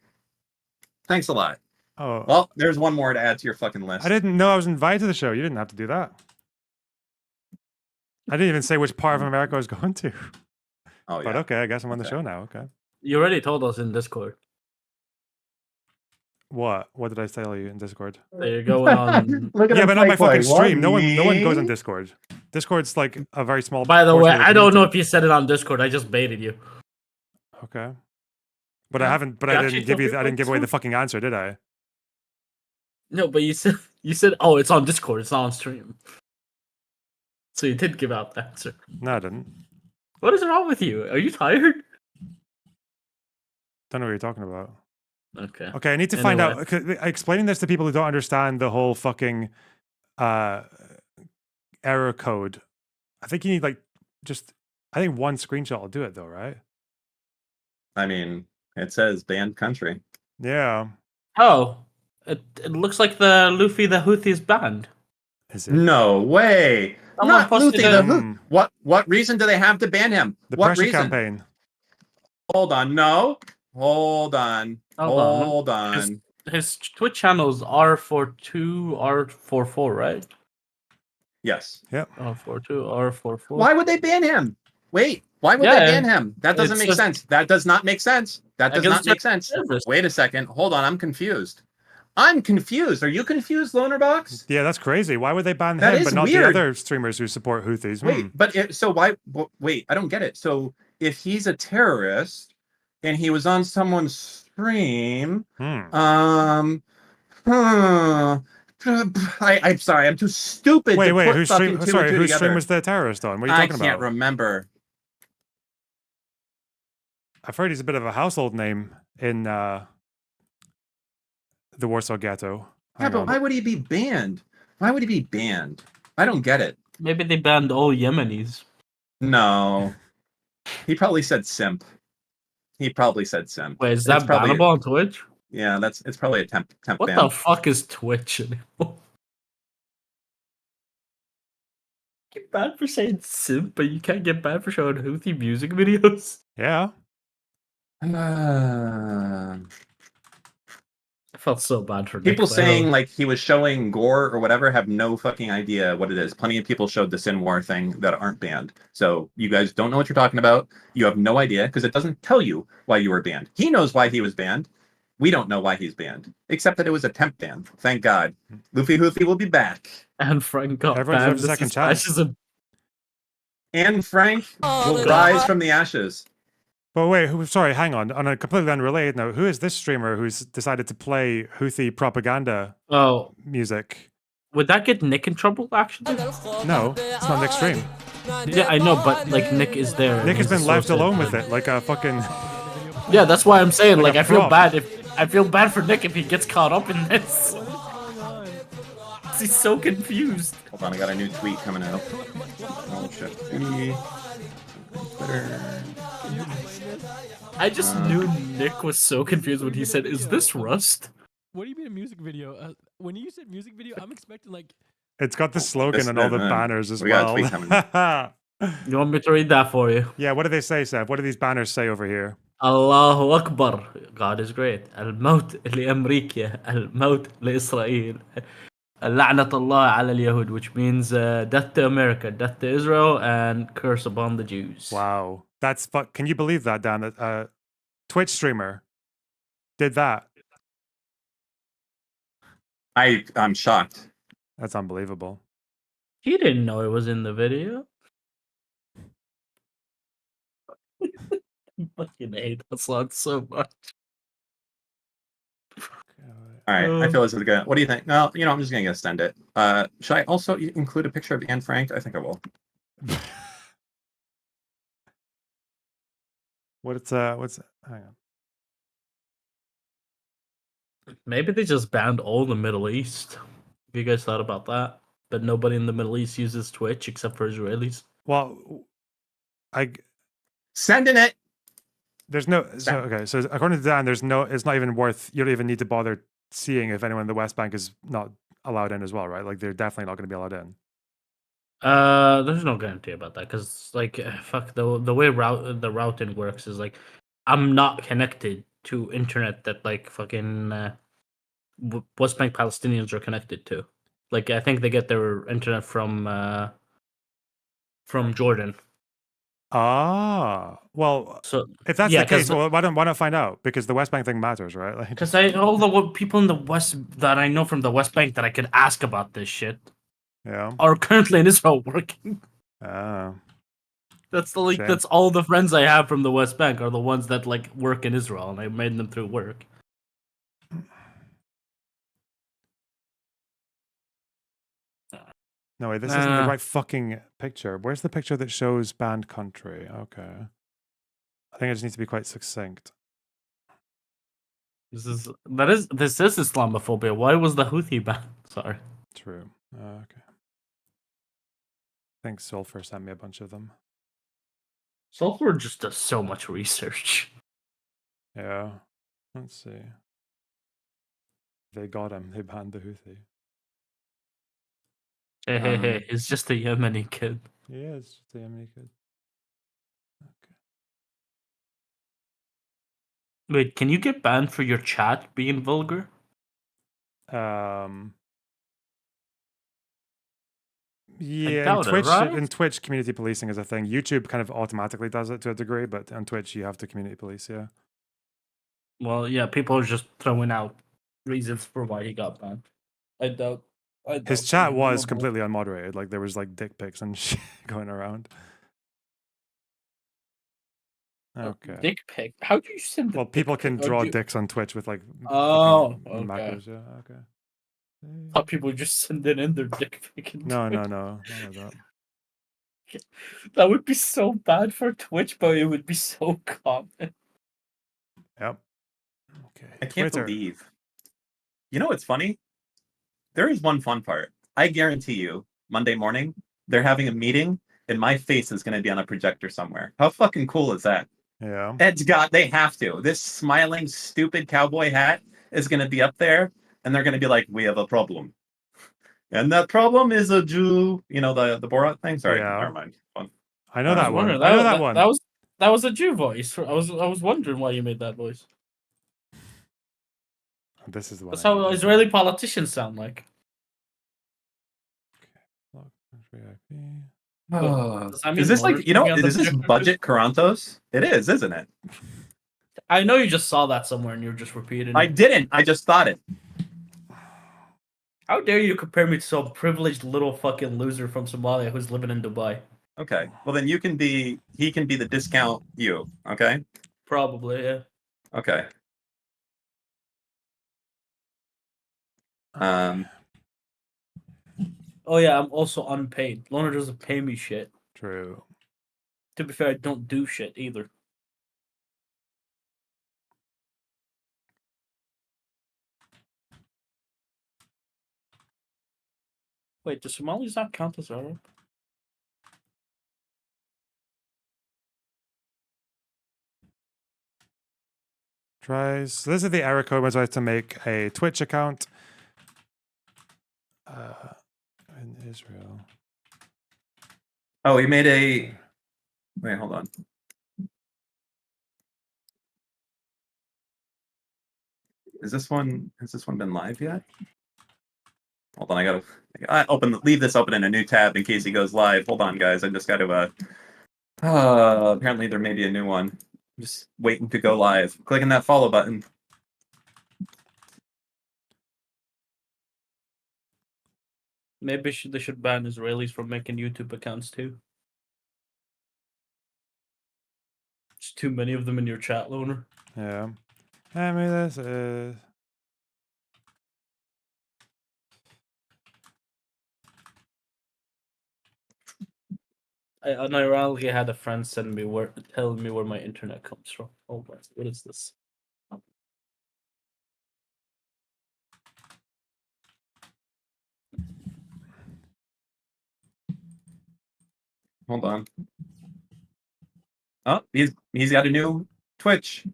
Thanks a lot. Oh. Well, there's one more to add to your fucking list. I didn't know I was invited to the show. You didn't have to do that. I didn't even say which part of America I was going to. Oh, yeah. But okay, I guess I'm on the show now. Okay. You already told us in Discord. What? What did I tell you in Discord? That you're going on. Look at Yeah, him but not my play, fucking what, stream. No one goes on me? Discord. Discord's like a very small. By the portion way, of the I don't know community. if you said it on Discord. I just baited you. Okay. But I haven't. But You I actually didn't give told you. people I didn't give away to? the fucking answer, did I? No, but you said, oh, it's on Discord. It's not on stream. So you did give out the answer. No, I didn't. What is wrong with you? Are you tired? Don't know what you're talking about. Okay. Okay, I need to find Anyway. out. 'Cause explaining this to people who don't understand the whole fucking error code. I think you need like just. I think one screenshot will do it though, right? I mean, it says banned country. Yeah. Oh, it looks like the Luffy the Houthis banned. Is it? No way. Someone Not posted Luffy the a- Hoot. What reason do they have to ban him? The What pressure reason? campaign. Hold on. No. Hold on. Hold Hold His, on. his Twitch channels R42, R44, right? Yes. Yep. R42, R44. Why would they ban him? Wait. Why would Yeah, they ban him? That doesn't it's make just- sense. That does not make sense. That does not Against make sense. service. Wait a second. Hold on. I'm confused. I'm confused. Are you confused, Lonerbox? Yeah, that's crazy. Why would they ban That him, is but not weird. the other streamers who support Houthis? Wait, but so why? Wait, I don't get it. So if he's a terrorist and he was on someone's stream, I'm sorry, I'm too stupid. Wait, to wait. put Whose fucking stream? two Sorry, and two whose stream together. was the terrorist on? What are you I talking can't about? remember. I've heard he's a bit of a household name in the Warsaw Ghetto. Yeah, Hang but on. why would he be banned? Why would he be banned? I don't get it. Maybe they banned all Yemenis. No, he probably said simp. He probably said simp. Wait, is It's that probably- bannable on Twitch? Yeah, it's probably a temp What ban. the fuck is Twitch anymore? Get banned for saying simp, but you can't get banned for showing Houthi music videos. Yeah. I felt so bad for People Nick, saying like he was showing gore or whatever have no fucking idea what it is. Plenty of people showed the Sin War thing that aren't banned. So you guys don't know what you're talking about. You have no idea because it doesn't tell you why you were banned. He knows why he was banned. We don't know why he's banned, except that it was a temp ban. Thank God. Luffy Hoofy will be back. And Frank got Everyone banned. deserves a This second is chance. fascism. And Frank will rise from the ashes. But wait, sorry, hang on. On a completely unrelated note, who is this streamer who's decided to play Houthi propaganda music? Would that get Nick in trouble, actually? No, it's not Nick's stream. Yeah, I know, but like Nick is there. Nick has He's been left associated. alone with it, like a fucking. Yeah, that's why I'm saying, Like like, a I feel prop. bad I feel bad for Nick if he gets caught up in this. He's so confused. Hold on, I got a new tweet coming out. Oh shit. Twitter. I just knew Nick was so confused when he said, "Is this Rust?" What do you mean a music video? When you said music video, I'm expecting like. It's got the slogan and all the banners as We got a well. tweet coming. You want me to read that for you? Yeah, what do they say, Seth? What do these banners say over here? Allahu Akbar. God is great. Al-Maut li-Amrika. Al-Maut li-Israel. La'nat Allah ala al-Yahud, which means death to America, death to Israel, and curse upon the Jews. Wow. That's Can you believe that, Dan? That Twitch streamer did that. I'm shocked. That's unbelievable. He didn't know it was in the video. I fucking hate that slot so much. All right, I feel this is good. What do you think? No, I'm just gonna extend it. Should I also include a picture of Anne Frank? I think I will. What's hang on. Maybe they just banned all the Middle East. Have you guys thought about that? That nobody in the Middle East uses Twitch except for Israelis. Well, sending it. There's no okay. So according to Dan, there's no. It's not even worth. You don't even need to bother seeing if anyone in the West Bank is not allowed in as well, right? Like they're definitely not going to be allowed in. There's no guarantee about that because, like, fuck the way the routing works is like, I'm not connected to internet that like fucking West Bank Palestinians are connected to. Like, I think they get their internet from Jordan. Ah, well, so if that's the case, well, why not find out? Because the West Bank thing matters, right? Like, because all the people in the West that I know from the West Bank that I could ask about this shit, are currently in Israel working. That's the that's all the friends I have from the West Bank are the ones that like work in Israel, and I made them through work. No, wait, this isn't the right fucking picture. Where's the picture that shows banned country? Okay. I think I just need to be quite succinct. This is Islamophobia. Why was the Houthi banned? Sorry. True. Okay. I think Sulfur sent me a bunch of them. Sulfur just does so much research. Yeah. Let's see. They got him. They banned the Houthi. Hey, he's just a Yemeni kid. Yeah, it's just a Yemeni kid. Okay. Wait, can you get banned for your chat being vulgar? Yeah, in Twitch, community policing is a thing. YouTube kind of automatically does it to a degree, but on Twitch, you have to community police, yeah. Well, yeah, people are just throwing out reasons for why he got banned. I doubt his chat was completely unmoderated. Like, there was, like, dick pics and shit going around. Okay. Dick pic? How do you send Well, people can draw dicks on Twitch with, like, macros, yeah, okay. I thought people just sending in their dick pic. No, not like that. That would be so bad for Twitch, but it would be so common. Yep. Okay. I can't believe. You know what's funny? There is one fun part. I guarantee you, Monday morning, they're having a meeting, and my face is going to be on a projector somewhere. How fucking cool is that? Yeah. They have to. This smiling, stupid cowboy hat is going to be up there, and they're going to be like, we have a problem. And that problem is a Jew. You know, the Borat thing? Sorry, never mind. Fun. I know that one. I know that one. That was a Jew voice. I was wondering why you made that voice. This is the one. That's how Israeli politicians sound like. Is this like, is this budget Karantos? It is, isn't it? I know you just saw that somewhere and you're just repeating it. I didn't. I just thought it. How dare you compare me to some privileged little fucking loser from Somalia who's living in Dubai? Okay. Well, then he can be the discount you, okay? Probably, yeah. Okay. Oh yeah, I'm also unpaid. Loner doesn't pay me shit. True. To be fair, I don't do shit either. Wait, do Somalis not count as Arab? Tries. So this is the error code where I have to make a Twitch account in Israel. Oh, he made a. Wait, hold on. Has this one been live yet? Hold on, I gotta leave this open in a new tab in case he goes live. Hold on, guys. I just got to. Apparently there may be a new one. Just waiting to go live. Clicking that follow button. Maybe they should ban Israelis from making YouTube accounts too. There's too many of them in your chat, Loner. Yeah. I mean, this is. I unironically had a friend telling me where my internet comes from. Oh, what is this? Hold on. Oh, he's got a new Twitch.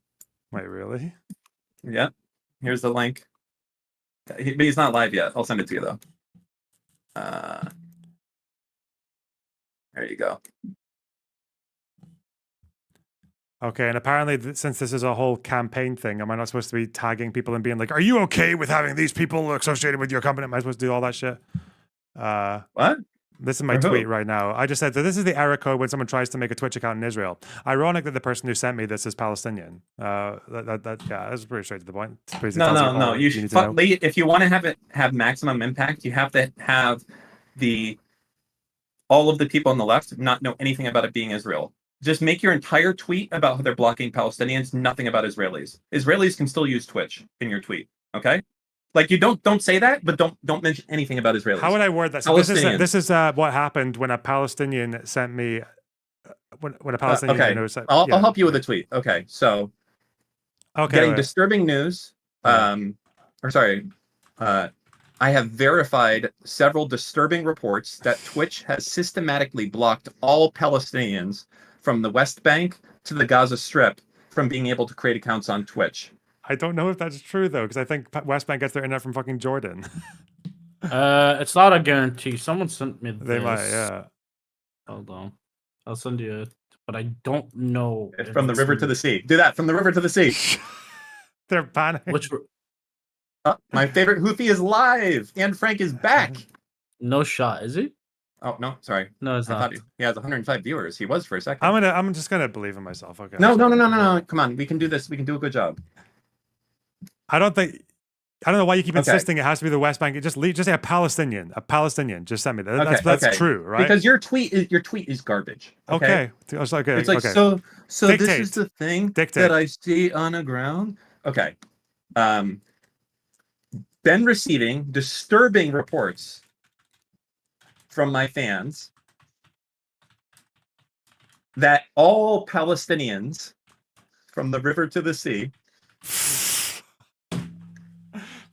Wait, really? Yeah. Here's the link. But he's not live yet. I'll send it to you though. There you go. Okay, and apparently, since this is a whole campaign thing, am I not supposed to be tagging people and being like, "Are you okay with having these people associated with your company?" Am I supposed to do all that shit? What? This is my tweet right now. I just said that this is the error code when someone tries to make a Twitch account in Israel. Ironic that the person who sent me this is Palestinian. Yeah, that's pretty straight to the point. No. You should. If you want to have maximum impact, you have to have all of the people on the left not know anything about it being Israel. Just make your entire tweet about how they're blocking Palestinians, nothing about Israelis. Israelis can still use Twitch in your tweet, okay? Like you don't say that, but don't mention anything about Israelis. How would I word that? So this is what happened when a Palestinian sent me when a Palestinian. Okay, I'll help you with a tweet. Okay, so getting disturbing news. I have verified several disturbing reports that Twitch has systematically blocked all Palestinians from the West Bank to the Gaza Strip from being able to create accounts on Twitch. I don't know if that's true though, because I think West Bank gets their internet from fucking Jordan. It's not a guarantee. Someone sent me this. They might, yeah. Hold on, I'll send you it, but I don't know. From the river to the sea. Do that from the river to the sea. They're panicking. Which? My favorite Houthi is live, and Frank is back. No shot, is he? Oh no, sorry. No, it's I not. thought he has 105 viewers. He was for a second. I'm just gonna believe in myself. Okay. No. Come on, we can do this. We can do a good job. I don't know why you keep insisting it has to be the West Bank. Just say a Palestinian. Just send me that. That's true, right? Because your tweet is garbage. Okay. It's like okay. so Dictate. This is the thing that I see on the ground. Okay. Been receiving disturbing reports from my fans that all Palestinians from the river to the sea.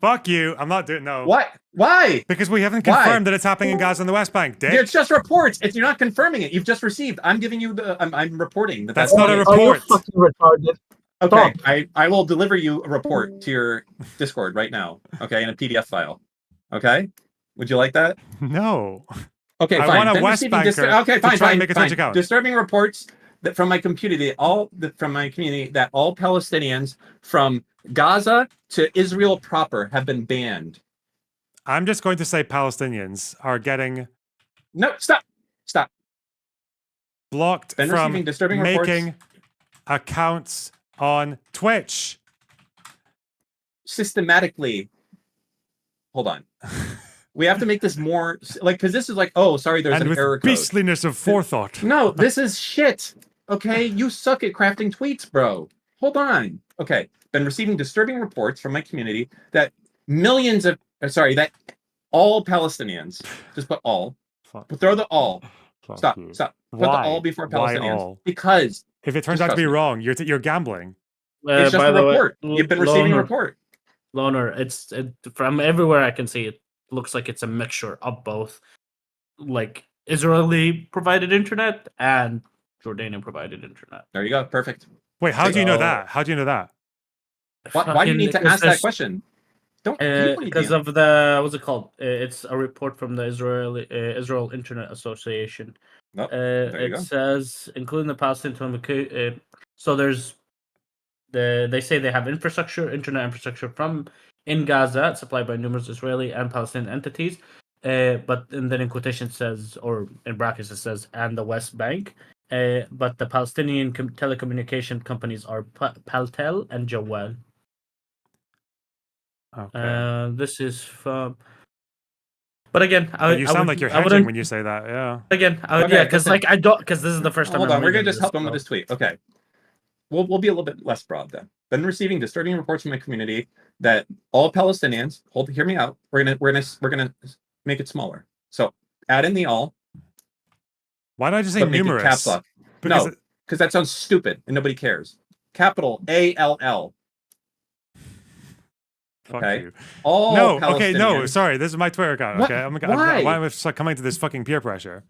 Fuck you. I'm not doing no. What? Why? Because we haven't confirmed that it's happening in Gaza and the West Bank, Dick. It's just reports. You're not confirming it. You've just received. I'm giving you I'm reporting that that's not a report. Are you fucking retarded? Okay, I will deliver you a report to your Discord right now. Okay, in a PDF file. Okay, would you like that? No. Okay, fine. I want a West Banker fine. Make a Twitch account. Disturbing reports that from my community, that all Palestinians from Gaza to Israel proper have been banned. I'm just going to say Palestinians are getting stop blocked from making accounts on Twitch systematically. Hold on. We have to make this more because this is sorry, there's an error code. Beastliness of forethought. No, this is shit. Okay, you suck at crafting tweets, bro. Hold on. Okay, been receiving disturbing reports from my community that that all Palestinians, just put all, throw the all. Stop. Put the all before Palestinians. All? Because if it turns out to be wrong, you're gambling. It's just a report. You've been receiving a report. Loner, it's from everywhere I can see. It looks like it's a mixture of both, like Israeli provided internet and Jordanian provided internet. There you go. Perfect. Wait, how do you know that? How do you know that? Why do you need to ask that question? Because of the what's it called? It's a report from the Israel Internet Association. It says, including the Palestinian. So there's they say they have internet infrastructure in Gaza, supplied by numerous Israeli and Palestinian entities. And then in quotation says, or in brackets it says, and the West Bank. But the Palestinian telecommunication companies are Paltel and Jawel. Okay. This is from But again, You sound like you're hedging when you say that. Yeah. Again, Okay, yeah, because listen. like I don't, because this is the first time. Hold I'm on, we're gonna reading just this, help him with his tweet. Okay, we'll be a little bit less broad then. Been receiving disturbing reports from the community that all Palestinians. Hear me out. We're gonna make it smaller. So add in the all. Why don't I just say but make it numerous? caps lock. Because No, because that sounds stupid and nobody cares. Capital ALL. Fuck Okay. you. All no, okay, no, Palestinians- sorry. This is my Twitter account. What? Okay, Why? why am I coming to this fucking peer pressure?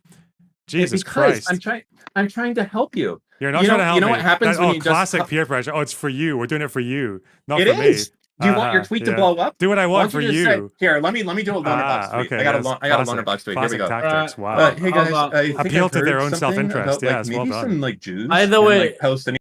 Jesus Because Christ! I'm trying to help you. You're not trying to help me. You know what happens when you classic just peer pressure. Oh, it's for you. We're doing it for you, not It for is. me. Do you want your tweet to blow up? Do what I Why want don't for just you. say- here, let me do a loner box tweet. Okay, I got yes, a loner box tweet. Here we classic go. tactics. Wow. Hey guys, I think appeal I've to their heard own something self-interest. about, Yes, maybe well done. some like Jews. Either and, way, like, Palestinian.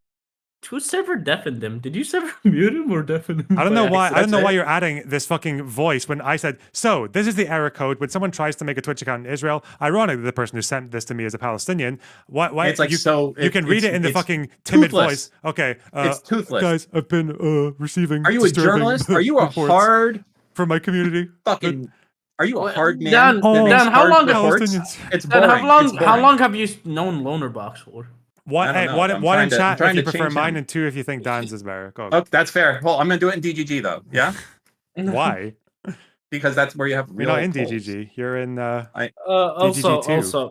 Who server deafened him? Did you server mute him or deafen him? I don't know why. accident? I don't know why That's it. you're adding this fucking voice when I said, so this is the error code when someone tries to make a Twitch account in Israel. Ironically, the person who sent this to me is a Palestinian. Why It's like, you, so you can read it's- it in the it's fucking timid toothless. voice. Okay, It's toothless. guys. I've been receiving. Are you a disturbing journalist? Are you a reports hard from my community? fucking? Are you a hard man? Dan, that makes Dan, how hard long? reports? Palestinians. It's Dan, boring. It's how boring. long have you known Lonerbox for? One, I don't hey, know. one, I'm one in trying to- I'm chat if trying you to prefer change mine, him. and two if you think Dan's is better. Go. Oh, that's fair. Well, I'm gonna do it in DGG though. Yeah. Why? Because that's where you have You're real not in polls. DGG. You're in Also, DGG2.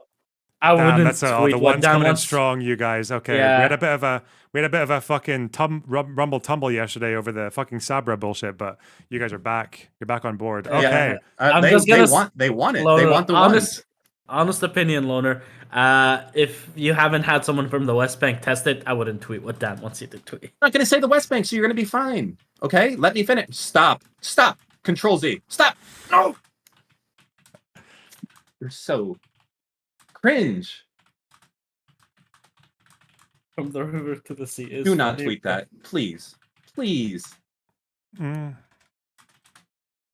I Damn, wouldn't that's tweet the what one's Dan coming in wants. strong, you guys. Okay, Yeah. we had a bit of a fucking rumble tumble yesterday over the fucking Sabra bullshit, but you guys are back. You're back on board. Yeah. Okay, I'm they, just they gonna want they want it. Loner, They want the honest opinion, Loner. If you haven't had someone from the West Bank test it, I wouldn't tweet what Dan wants you to tweet. I'm not gonna say the West Bank, so you're gonna be fine. Okay, let me finish. Stop. Control Z. Stop. No. You're so cringe. From the river to the sea is Do not funny, tweet that, please. Please. I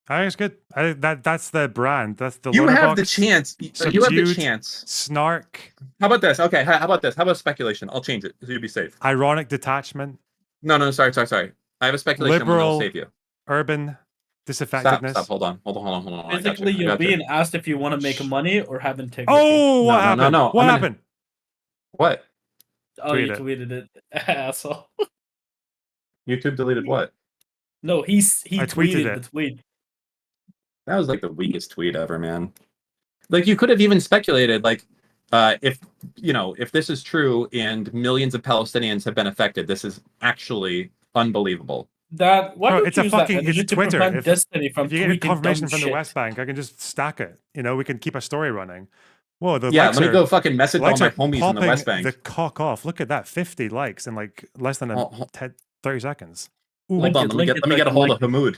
think it's good. That's the brand. That's the. You Loner have the box. chance. You have the Subdued, chance. Snark. How about this? Okay, how about this? How about speculation? I'll change it so you'll be safe. Ironic detachment. No, sorry. I have a speculation. I'm Liberal. gonna save you. Urban. Disaffectedness. Stop. Hold on. I got Basically, you. I you're got you. being asked if you want to make money or have integrity. Oh, what No, happened? no. What happened? What? Oh, tweet you it. tweeted it, asshole. YouTube deleted what? No, he I tweeted tweeted it. the tweet. That was like the weakest tweet ever, man. Like you could have even speculated, like, if this is true and millions of Palestinians have been affected, this is actually unbelievable. That why No, don't it's you a use that fucking. energy It's to Twitter. prevent If, Destiny from if you get tweeting confirmation dumb from the shit. West Bank, I can just stack it. We can keep a story running. Whoa, the Yeah, likes let me are- go fucking message all likes my are homies in the popping West Bank. the cock off. Look at that, 50 likes in like less than 30 seconds. Ooh. Hold on, let me get a hold of Hamoud.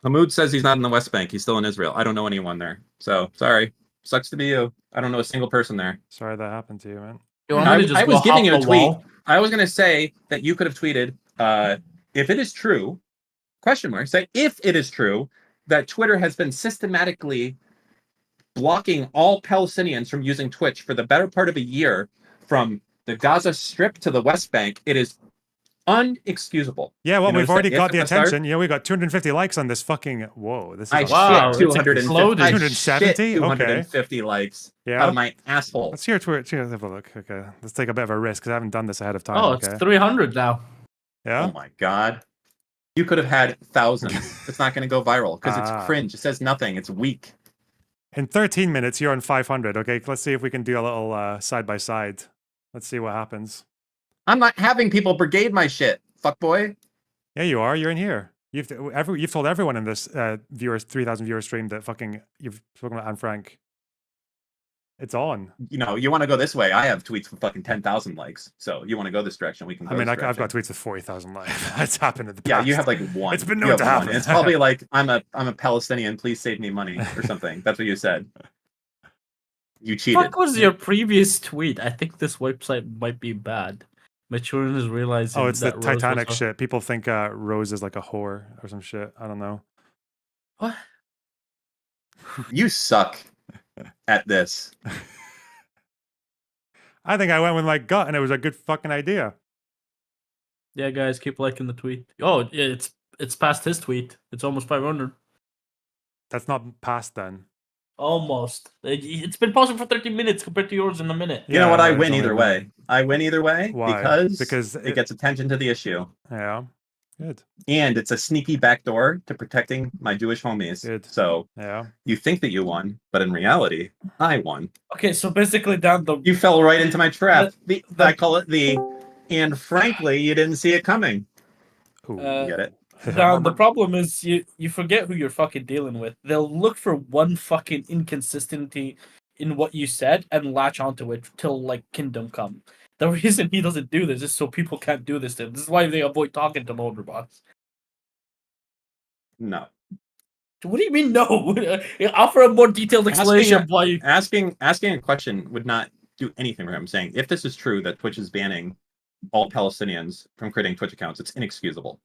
Hamoud says he's not in the West Bank. He's still in Israel. I don't know anyone there. So sorry. Sucks to be you. I don't know a single person there. Sorry that happened to you, man. I was giving you a tweet. I was gonna say that you could have tweeted, if it is true, question mark, say if it is true that Twitter has been systematically blocking all Palestinians from using Twitch for the better part of a year from the Gaza Strip to the West Bank, it is unexcusable. Yeah, well, You we've notice already that? got the Yes, Qatar? attention. We got 250 likes on this fucking. Whoa, this is. I awesome. shit 270 Okay. 250 likes Yeah. out of my asshole. Let's hear Twitter. Let's have a look. Okay, let's take a bit of a risk because I haven't done this ahead of time. Oh, it's okay. 300 now. Yeah. Oh my god. You could have had thousands. It's not going to go viral because Ah. it's cringe. It says nothing. It's weak. In 13 minutes, you're on 500. Okay, let's see if we can do a little side by side. Let's see what happens. I'm not having people brigade my shit, fuckboy. Yeah, you are. You're in here. You've told everyone in this 3,000 viewer stream that fucking you've spoken about Anne Frank. It's on. You know, you want to go this way. I have tweets with fucking 10,000 likes. So you want to go this direction? We can. Go I mean, this I've direction. got tweets with 40,000 likes. That's happened in the past. Yeah, you have like one. It's been You known to have one. happen. It's probably like I'm a Palestinian. Please save me money or something. That's what you said. You cheated. What was your previous tweet? I think this website might be bad. Maturin is realizing. Oh, it's the that Rose was Titanic a- shit. People think Rose is like a whore or some shit. I don't know. What? You suck at this. I think I went with my gut and it was a good fucking idea. Yeah, guys, keep liking the tweet. Oh, yeah, it's past his tweet. It's almost 500. That's not past then. Almost. It's been pausing for 30 minutes compared to yours in a minute. You know what? I it's win only either a way. minute. I win either way Why? because it gets attention to the issue. Yeah. Good. And it's a sneaky backdoor to protecting my Jewish homies. Good. So yeah, you think that you won, but in reality, I won. Okay, so basically, down you fell right into my trap. I call it and frankly, you didn't see it coming. You get it? Now the problem is you forget who you're fucking dealing with. They'll look for one fucking inconsistency in what you said and latch onto it till like kingdom come. The reason he doesn't do this is so people can't do this to him. This is why they avoid talking to Motorbox. No. What do you mean no? Offer a more detailed explanation of why you... Asking a question would not do anything for him. Saying if this is true that Twitch is banning all Palestinians from creating Twitch accounts, it's inexcusable.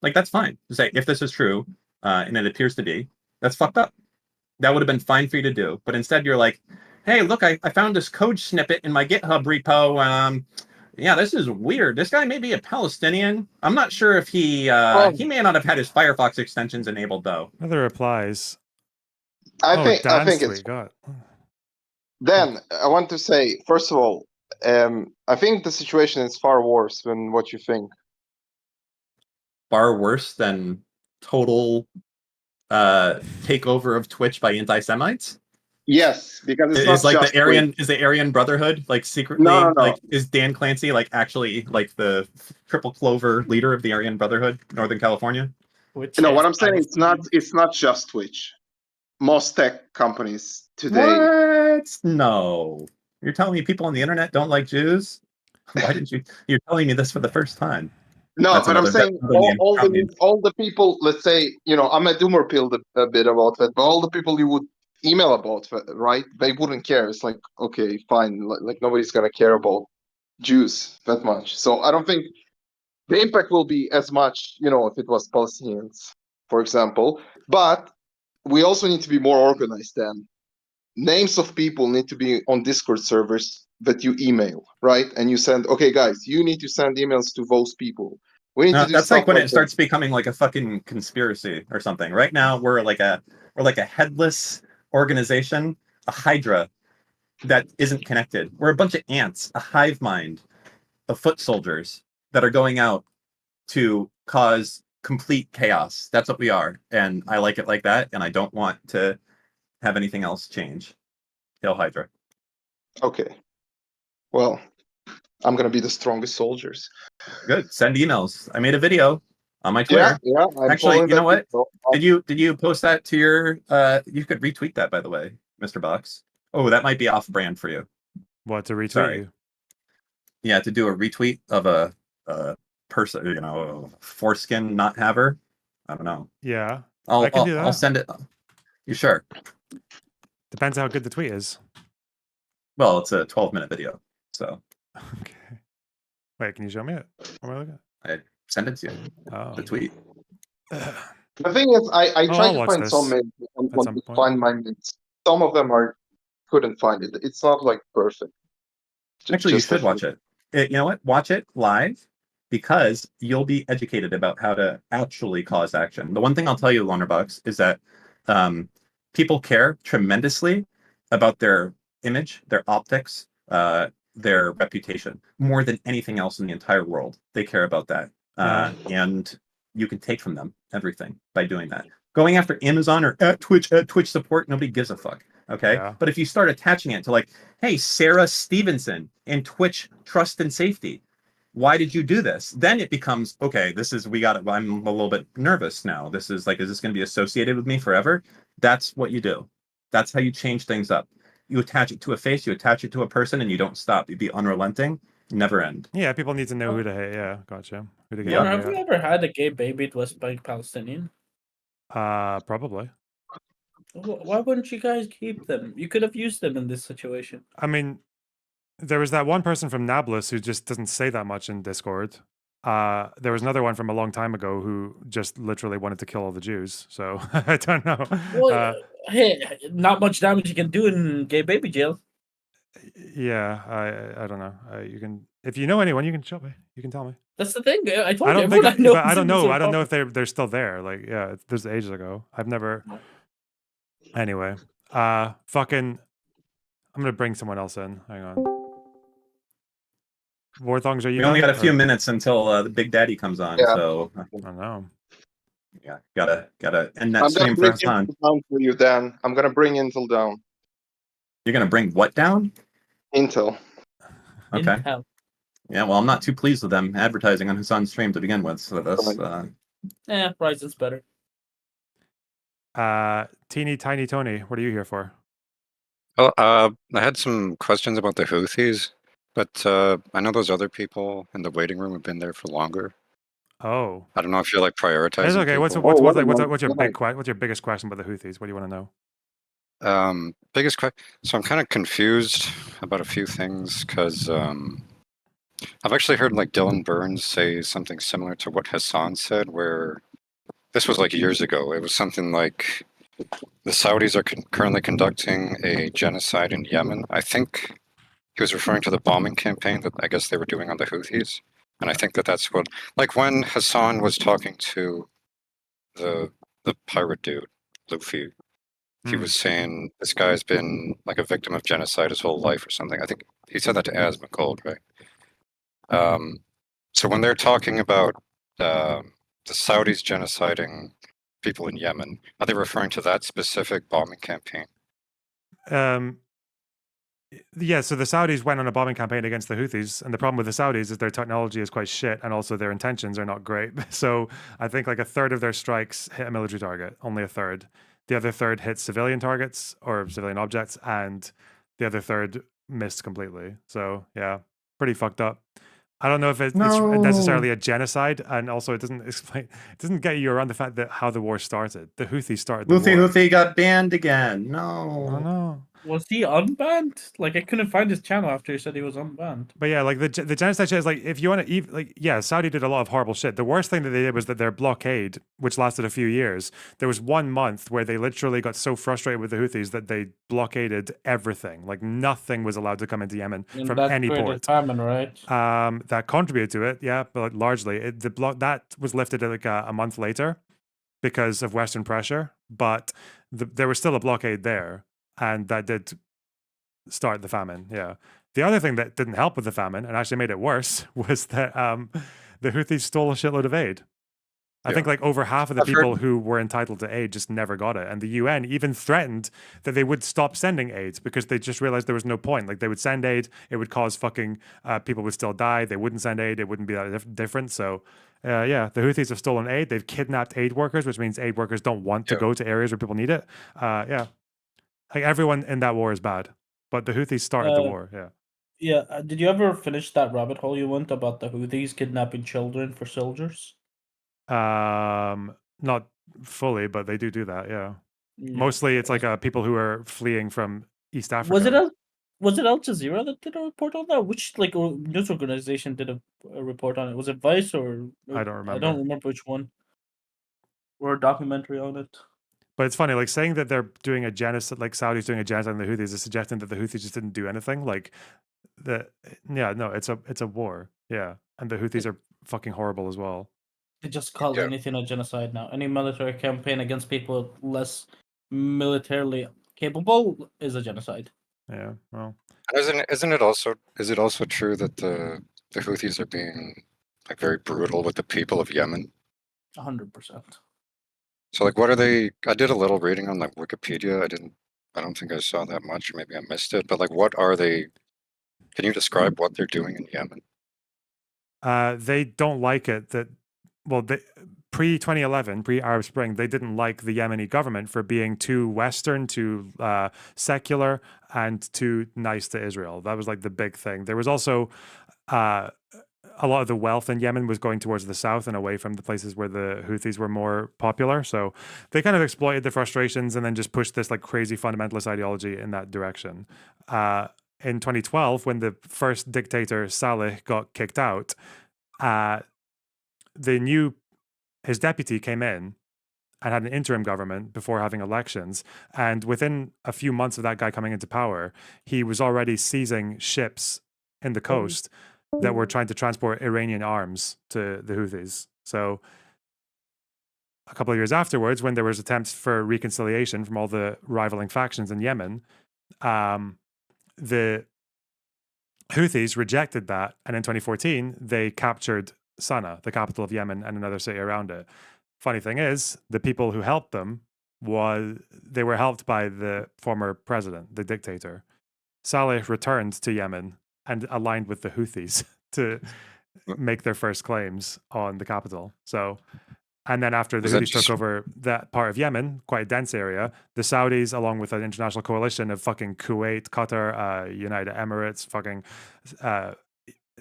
Like that's fine to say if this is true, and it appears to be, that's fucked up. That would have been fine for you to do, but instead you're like, hey, look, I found this code snippet in my GitHub repo. Yeah, this is weird. This guy may be a Palestinian. I'm not sure if he may not have had his Firefox extensions enabled though. Other replies. I think it's God. Dan, I want to say, first of all, I think the situation is far worse than what you think. Far worse than total takeover of Twitch by anti-Semites? Yes, because it's is not like just the Aryan Brotherhood like secretly No. like is Dan Clancy like actually like the Triple Clover leader of the Aryan Brotherhood, Northern California? What I'm saying, it's not just Twitch. Most tech companies today. What? No. You're telling me people on the internet don't like Jews? Why didn't you? You're telling me this for the first time. No, That's but I'm another- saying that's another all the people, let's say, I'm a doomer pilled a bit about that, but all the people you would email about, right? They wouldn't care. It's like, okay, fine. Like nobody's gonna care about Jews that much. So I don't think the impact will be as much, if it was Palestinians, for example. But we also need to be more organized then. Names of people need to be on Discord servers that you email, right? And you send, okay, guys, you need to send emails to those people. We need to do that's stuff like when it that. starts becoming like a fucking conspiracy or something. Right now we're like a headless organization, a hydra that isn't connected. We're a bunch of ants, a hive mind of foot soldiers that are going out to cause complete chaos. That's what we are. And I like it like that. And I don't want to have anything else change. Hail Hydra. Okay. Well, I'm gonna be the strongest soldiers. Good. Send emails. I made a video on my Twitter. Yeah. Actually, you know what? Did you post that to your you could retweet that, by the way, Mr. Box. Oh, that might be off brand for you. What, to retweet Sorry. you? Yeah, to do a retweet of a person, foreskin not haver. I don't know. Yeah. I can do that. I'll send it. You sure? Depends how good the tweet is. Well, it's a 12-minute video, so. Okay. Wait, can you show me it? Where am I looking at? I sent it to you. The tweet. The thing is, I tried to find some mints and want to find my mints. Some of them couldn't find it. It's not like perfect. Actually, you should watch it. You know what? Watch it live because you'll be educated about how to actually cause action. The one thing I'll tell you, Lonerbox, is that people care tremendously about their image, their optics, their reputation, more than anything else in the entire world. They care about that. And you can take from them everything by doing that. Going after Amazon or at Twitch support, nobody gives a fuck. Okay. Yeah. But if you start attaching it to like, hey, Sarah Stevenson and Twitch trust and safety, why did you do this? Then it becomes, okay, I'm a little bit nervous now. This is like, is this going to be associated with me forever? That's what you do. That's how you change things up. You attach it to a face, you attach it to a person, and you don't stop. You be unrelenting, never end. Yeah, people need to know who to hate. Yeah, gotcha. Who to get. Yeah. Have you ever had a gay baby that was Palestinian? Probably. Why wouldn't you guys keep them? You could have used them in this situation. I mean, there was that one person from Nablus who just doesn't say that much in Discord. There was another one from a long time ago who just literally wanted to kill all the Jews. So I don't know. Well, hey, not much damage you can do in gay baby jail. Yeah, I don't know. You can, if you know anyone, you can show me. You can tell me. That's the thing. I told I don't you. think. I don't know. I don't know if they're still there. Like, yeah, there's ages ago. I've never. Anyway, fucking, I'm gonna bring someone else in. Hang on. Warthongs, are you? We only got a few Or- minutes until the Big Daddy comes on, Yeah. so I know. yeah, gotta end that I'm gonna stream for bring Hassan. Intel down for you, Dan. I'm gonna bring Intel down. You're gonna bring what down? Intel. Okay. Intel. Yeah, well, I'm not too pleased with them advertising on Hassan's stream to begin with. So that's Ryzen's better. Teeny Tiny Tony, what are you here for? Well, I had some questions about the Houthis, but I know those other people in the waiting room have been there for longer. Oh, I don't know if you're like prioritizing. it's okay. What's people. what's your biggest question about the Houthis? What do you want to know? Biggest question. So I'm kind of confused about a few things because I've actually heard like Dylan Burns say something similar to what Hassan said, where this was like years ago. It was something like the Saudis are currently conducting a genocide in Yemen. I think he was referring to the bombing campaign that I guess they were doing on the Houthis. And I think that that's what, like when Hassan was talking to the pirate dude, Luffy, he was saying this guy's been like a victim of genocide his whole life or something. I think he said that to Asmongold, right? So when they're talking about the Saudis genociding people in Yemen, are they referring to that specific bombing campaign? Yeah, so the Saudis went on a bombing campaign against the Houthis, and the problem with the Saudis is their technology is quite shit, and also their intentions are not great. So I think like a third of their strikes hit a military target, only a third. The other third hit civilian targets or civilian objects, and the other third missed completely. So yeah, pretty fucked up. I don't know if it's necessarily a genocide, and also it doesn't explain, it doesn't get you around the fact that how the war started. The Houthis started the war. Houthi got banned again. No. Oh no. Was he unbanned? Like I couldn't find his channel after he said he was unbanned. But yeah, like the genocide shit is like, if you want to, like, yeah, Saudi did a lot of horrible shit. The worst thing that they did was that their blockade, which lasted a few years, there was 1 month where they literally got so frustrated with the Houthis that they blockaded everything. Like nothing was allowed to come into Yemen from any port. Famine, right? That contributed to it, yeah, but like largely that was lifted like a month later because of Western pressure. But there was still a blockade there, and that did start the famine. Yeah. The other thing that didn't help with the famine and actually made it worse was that the Houthis stole a shitload of aid. I think like over half of the people who were entitled to aid just never got it. And the UN even threatened that they would stop sending aid because they just realized there was no point. Like they would send aid, it would cause fucking people would still die. They wouldn't send aid, it wouldn't be that different. So yeah, the Houthis have stolen aid. They've kidnapped aid workers, which means aid workers don't want to go to areas where people need it. Yeah. Like everyone in that war is bad, but the Houthis started the war. Yeah. Yeah. Did you ever finish that rabbit hole you went about the Houthis kidnapping children for soldiers? Not fully, but they do that. Yeah. Mostly, it's like people who are fleeing from East Africa. Was it Al Jazeera that did a report on that? Which like news organization did a report on it? Was it Vice or I don't remember. I don't remember which one. Or a documentary on it. But it's funny, like saying that they're doing a genocide, like Saudi's doing a genocide on the Houthis, is suggesting that the Houthis just didn't do anything. Like it's a war. Yeah, and the Houthis are fucking horrible as well. They just call anything a genocide now. Any military campaign against people less militarily capable is a genocide. Yeah, well, Is it also true that the Houthis are being like very brutal with the people of Yemen? 100%. So like, what are they? I did a little reading on like Wikipedia. I don't think I saw that much, or maybe I missed it. But like, what are they? Can you describe what they're doing in Yemen? They don't like it that, well, pre-2011, pre-Arab Spring, they didn't like the Yemeni government for being too Western, too secular, and too nice to Israel. That was like the big thing. There was also a lot of the wealth in Yemen was going towards the south and away from the places where the Houthis were more popular. So they kind of exploited the frustrations and then just pushed this like crazy fundamentalist ideology in that direction. In 2012, when the first dictator Saleh got kicked out, his deputy came in and had an interim government before having elections. And within a few months of that guy coming into power, he was already seizing ships in the coast that were trying to transport Iranian arms to the Houthis. So a couple of years afterwards, when there was attempts for reconciliation from all the rivaling factions in Yemen, the Houthis rejected that, and in 2014 they captured Sana'a, the capital of Yemen, and another city around it. Funny thing is, the people who helped them they were helped by the former president, the dictator. Saleh returned to Yemen and aligned with the Houthis to make their first claims on the capital. So, and then after the Houthis took over that part of Yemen, quite a dense area, the Saudis, along with an international coalition of fucking Kuwait, Qatar, United Emirates, fucking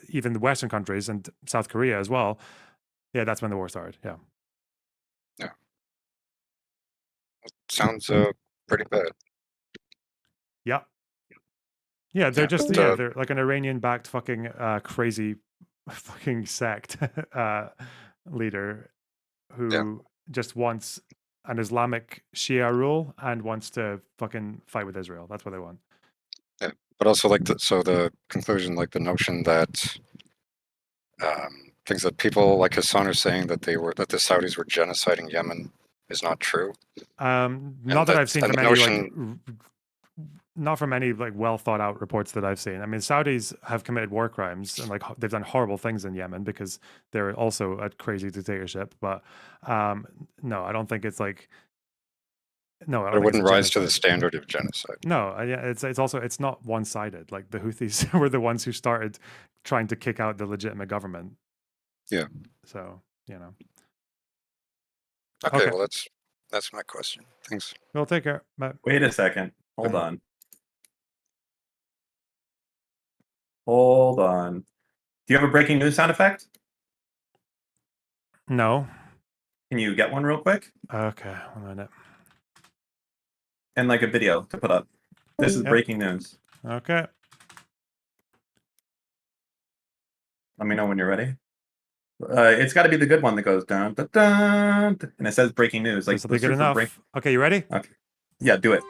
even the Western countries and South Korea as well. Yeah, that's when the war started. Yeah. Yeah. Sounds pretty bad. Yeah. Yeah, they're just but, they're like an Iranian-backed fucking crazy fucking sect leader who just wants an Islamic Shia rule and wants to fucking fight with Israel. That's what they want. Yeah, but also like the conclusion, like the notion that things that people like Hassan are saying that the Saudis were genociding Yemen is not true. Not that I've seen from any not from any like well thought out reports that I've seen. I mean, Saudis have committed war crimes and like they've done horrible things in Yemen because they're also a crazy dictatorship. But no, I don't think it's like no. I don't it wouldn't rise to the standard of genocide. No, yeah, it's also it's not one sided. Like the Houthis were the ones who started trying to kick out the legitimate government. Yeah. So Okay. Well, that's my question. Thanks. We'll take care. Bye. Wait a second. Hold on. Hold on. Do you have a breaking news sound effect? No. Can you get one real quick? Okay, 1 minute. And like a video to put up. This is breaking news. Okay. Let me know when you're ready. It's got to be the good one that goes dun dun dun, and it says breaking news. Like this will be good enough. Okay, you ready? Okay. Yeah, do it.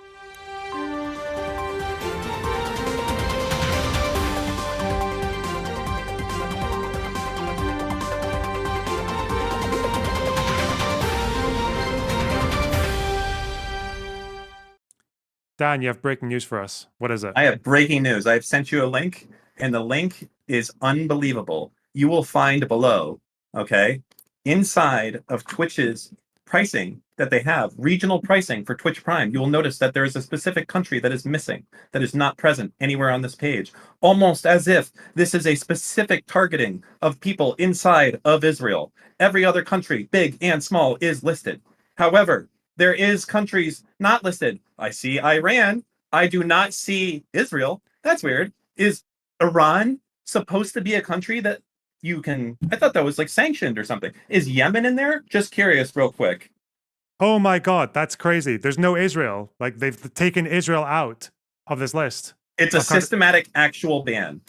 Dan, you have breaking news for us. What is it? I have breaking news. I have sent you a link, and the link is unbelievable. You will find below, okay, inside of Twitch's pricing that they have, regional pricing for Twitch Prime, you will notice that there is a specific country that is missing, that is not present anywhere on this page, almost as if this is a specific targeting of people inside of Israel. Every other country, big and small, is listed. However, there is countries not listed. I see Iran. I do not see Israel. That's weird. Is Iran supposed to be a country that you can... I thought that was like sanctioned or something. Is Yemen in there? Just curious real quick. Oh my God, that's crazy. There's no Israel. Like they've taken Israel out of this list. It's a systematic actual ban.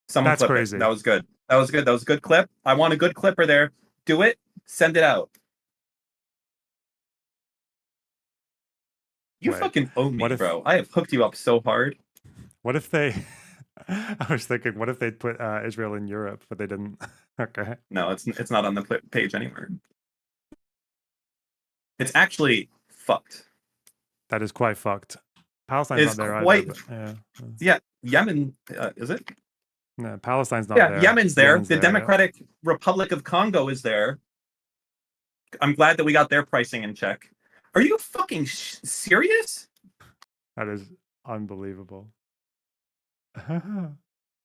Someone That's crazy. That was good. That was good. That was a good clip. I want a good clipper there. Do it. Send it out. You fucking owe me, bro. I have hooked you up so hard. What if they... I was thinking, what if they put Israel in Europe, but they didn't? Okay. No, it's not on the page anywhere. It's actually fucked. That is quite fucked. Palestine's not there either. But, yeah, Yemen, is it? No, Palestine's not there. Yeah, Yemen's there. The Democratic Republic of Congo is there. I'm glad that we got their pricing in check. Are you fucking serious? That is unbelievable.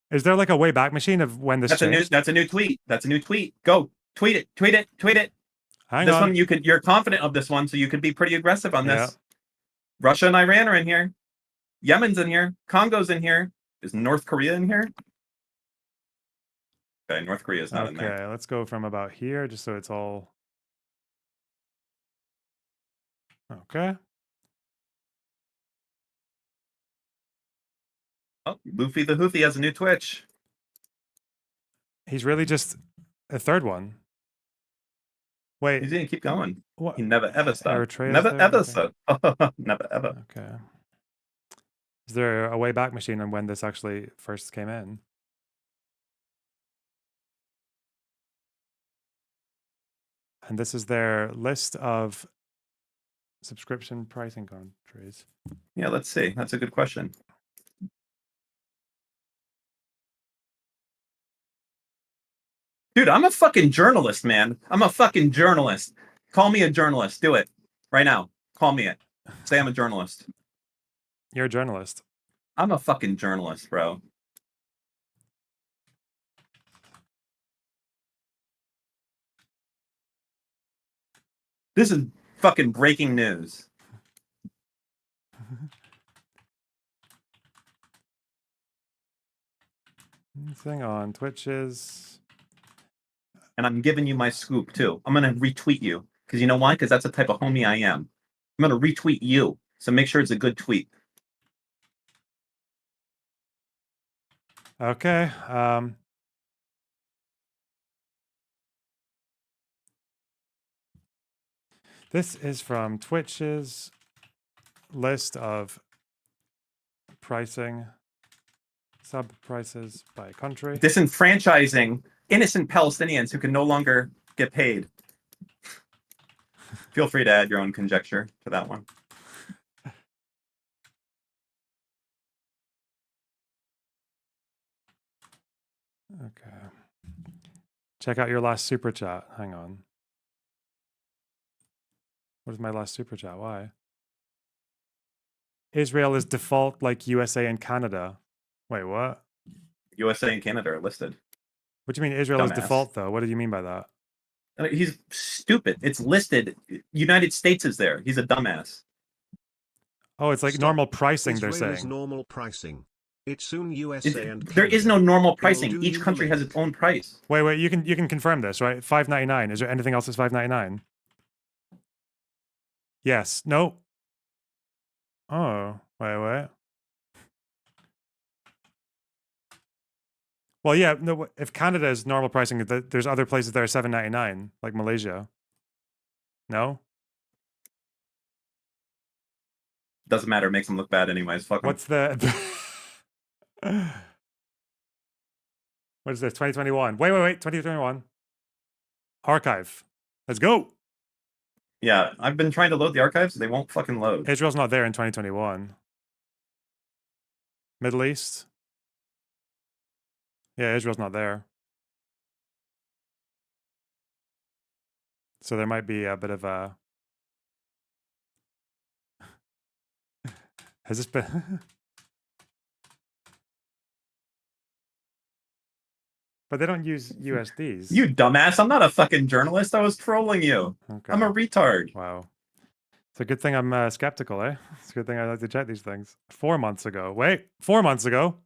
Is there like a way back machine of when this changed? That's a new tweet. That's a new tweet. Go tweet it. Tweet it. Tweet it. Hang on. One you're confident of this one, so you could be pretty aggressive on this. Yeah. Russia and Iran are in here. Yemen's in here. Congo's in here. Is North Korea in here? Okay, North Korea is not in there. Okay, let's go from about here, just so it's all. Okay. Oh, Luffy the Houthi has a new Twitch. He's really just a third one. Wait. He's gonna keep going. What? He never ever stopped. Eritrea's Never there? ever Okay. stopped. Never ever. Okay. Is there a way back machine on when this actually first came in? And this is their list of subscription pricing countries. Yeah, let's see. That's a good question. Dude, I'm a fucking journalist, man. I'm a fucking journalist. Call me a journalist. Do it right now. Call me it. Say I'm a journalist. You're a journalist. I'm a fucking journalist, bro. This is fucking breaking news. Thing on Twitches. And I'm giving you my scoop too. I'm gonna retweet you. Because you know why? Because that's the type of homie I am. I'm gonna retweet you. So make sure it's a good tweet. Okay. This is from Twitch's list of pricing, sub prices by country. Disenfranchising innocent Palestinians who can no longer get paid. Feel free to add your own conjecture to that one. Okay. Check out your last super chat. Hang on. What is my last super chat? Why? Israel is default like USA and Canada. Wait, what? USA and Canada are listed. What do you mean Israel is Dumbass. default though? What do you mean by that? He's stupid. It's listed. United States is there. He's a dumbass. Oh, it's like Stop. normal pricing, Israel they're is saying. normal pricing. It's soon USA and There is Canada. no normal It'll pricing. do Each you country the has its own price. Wait, you can confirm this, right? $5.99. Is there anything else that's $5.99? Yes. No. Oh, wait. Well, yeah, no, if Canada is normal pricing, there's other places that are $7.99, like Malaysia. No? Doesn't matter. It makes them look bad anyways. Fuck 'em. What's the... What is this? 2021. Wait. 2021. Archive. Let's go. Yeah, I've been trying to load the archives. They won't fucking load. Israel's not there in 2021. Middle East. Yeah, Israel's not there. So there might be a bit of a... Has this been... But they don't use USDs. You dumbass. I'm not a fucking journalist. I was trolling you. Okay. I'm a retard. Wow. It's a good thing I'm skeptical, eh? It's a good thing I like to check these things. 4 months ago. Wait, 4 months ago?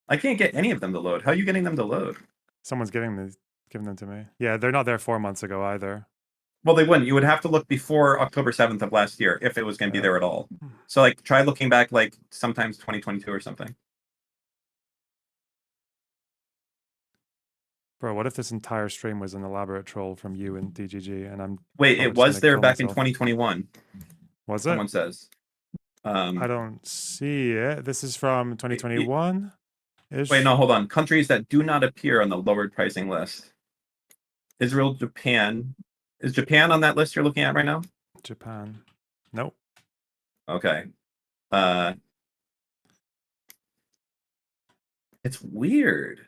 I can't get any of them to load. How are you getting them to load? Someone's giving them to me. Yeah, they're not there 4 months ago either. Well, they wouldn't. You would have to look before October 7th of last year if it was going to be there at all. So, like, try looking back, like, sometimes 2022 or something. Bro, what if this entire stream was an elaborate troll from you and DGG and I'm... Wait, I'm it just was gonna there kill back in myself? 2021. Was it? Someone says. I don't see it. This is from 2021? Wait, no, hold on. Countries that do not appear on the lowered pricing list. Israel, Japan. Is Japan on that list you're looking at right now? Japan. Nope. Okay. It's weird.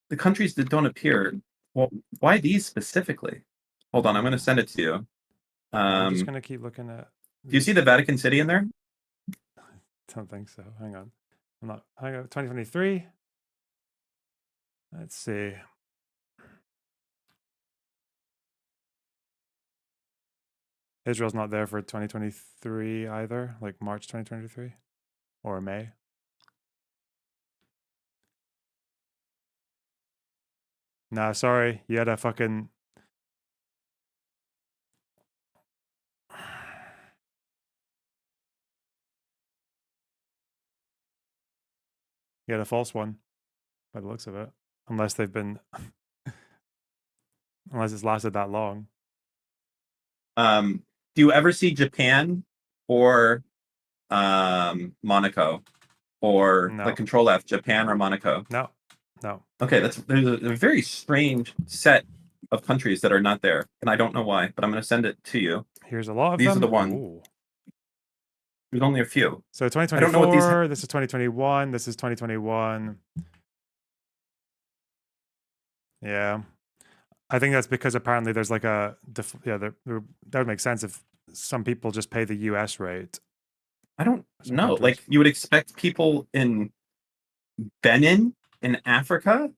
The countries that don't appear. Well, why these specifically? Hold on, I'm going to send it to you. I'm just going to keep looking at... Do you see the Vatican City in there? Don't think so. Hang on. I'm not... Hang on. 2023? Let's see. Israel's not there for 2023 either, like March 2023 or May. Nah, sorry. You had a fucking... You had a false one by the looks of it. Unless they've been... Unless it's lasted that long. Do you ever see Japan or Monaco? Or No. like Control F, Japan or Monaco? No. Okay, there's a very strange set of countries that are not there, and I don't know why, but I'm going to send it to you. Here's a lot of These them. are the ones. Ooh. There's only a few. So I don't know what these. 2024, this is 2021, this is 2021. Yeah. I think that's because apparently there's like a, that would make sense if some people just pay the US rate. I don't know. countries. Like you would expect people in Benin in Africa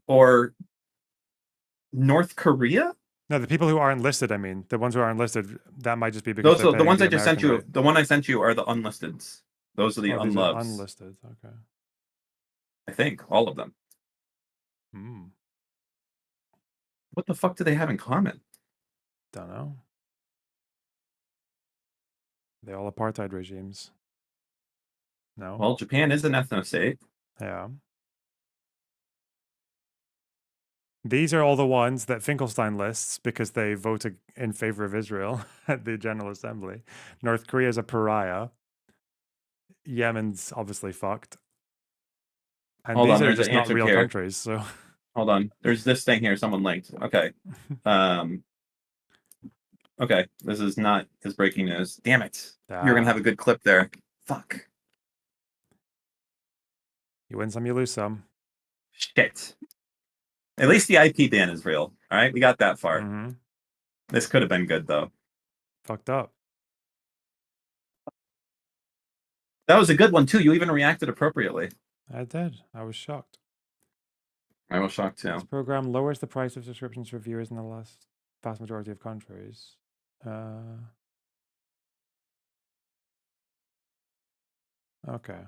or North Korea. No, the people who aren't listed, I mean, the ones who aren't listed, that might just be because Those they're are the paying ones the I just sent American you. rate. The one I sent you are the unlisteds. Those are the Oh, these are unloves. unlisted. Okay. I think all of them. Hmm. What the fuck do they have in common? Don't know. They're all apartheid regimes. No. Well, Japan is an ethno state. Yeah. These are all the ones that Finkelstein lists because they voted in favor of Israel at the General Assembly. North Korea is a pariah. Yemen's obviously fucked. And Hold these on, are there's just an not answer real here. countries. So Hold on. There's this thing here. Someone linked. Okay. Okay. This is not his breaking news. Damn it. You're gonna have a good clip there. Fuck. You win some, you lose some. Shit. At least the IP ban is real. All right, we got that far. Mm-hmm. This could have been good though. Fucked up. That was a good one too. You even reacted appropriately. I did. I was shocked. I was shocked too. This program lowers the price of subscriptions for viewers in the vast majority of countries. Okay.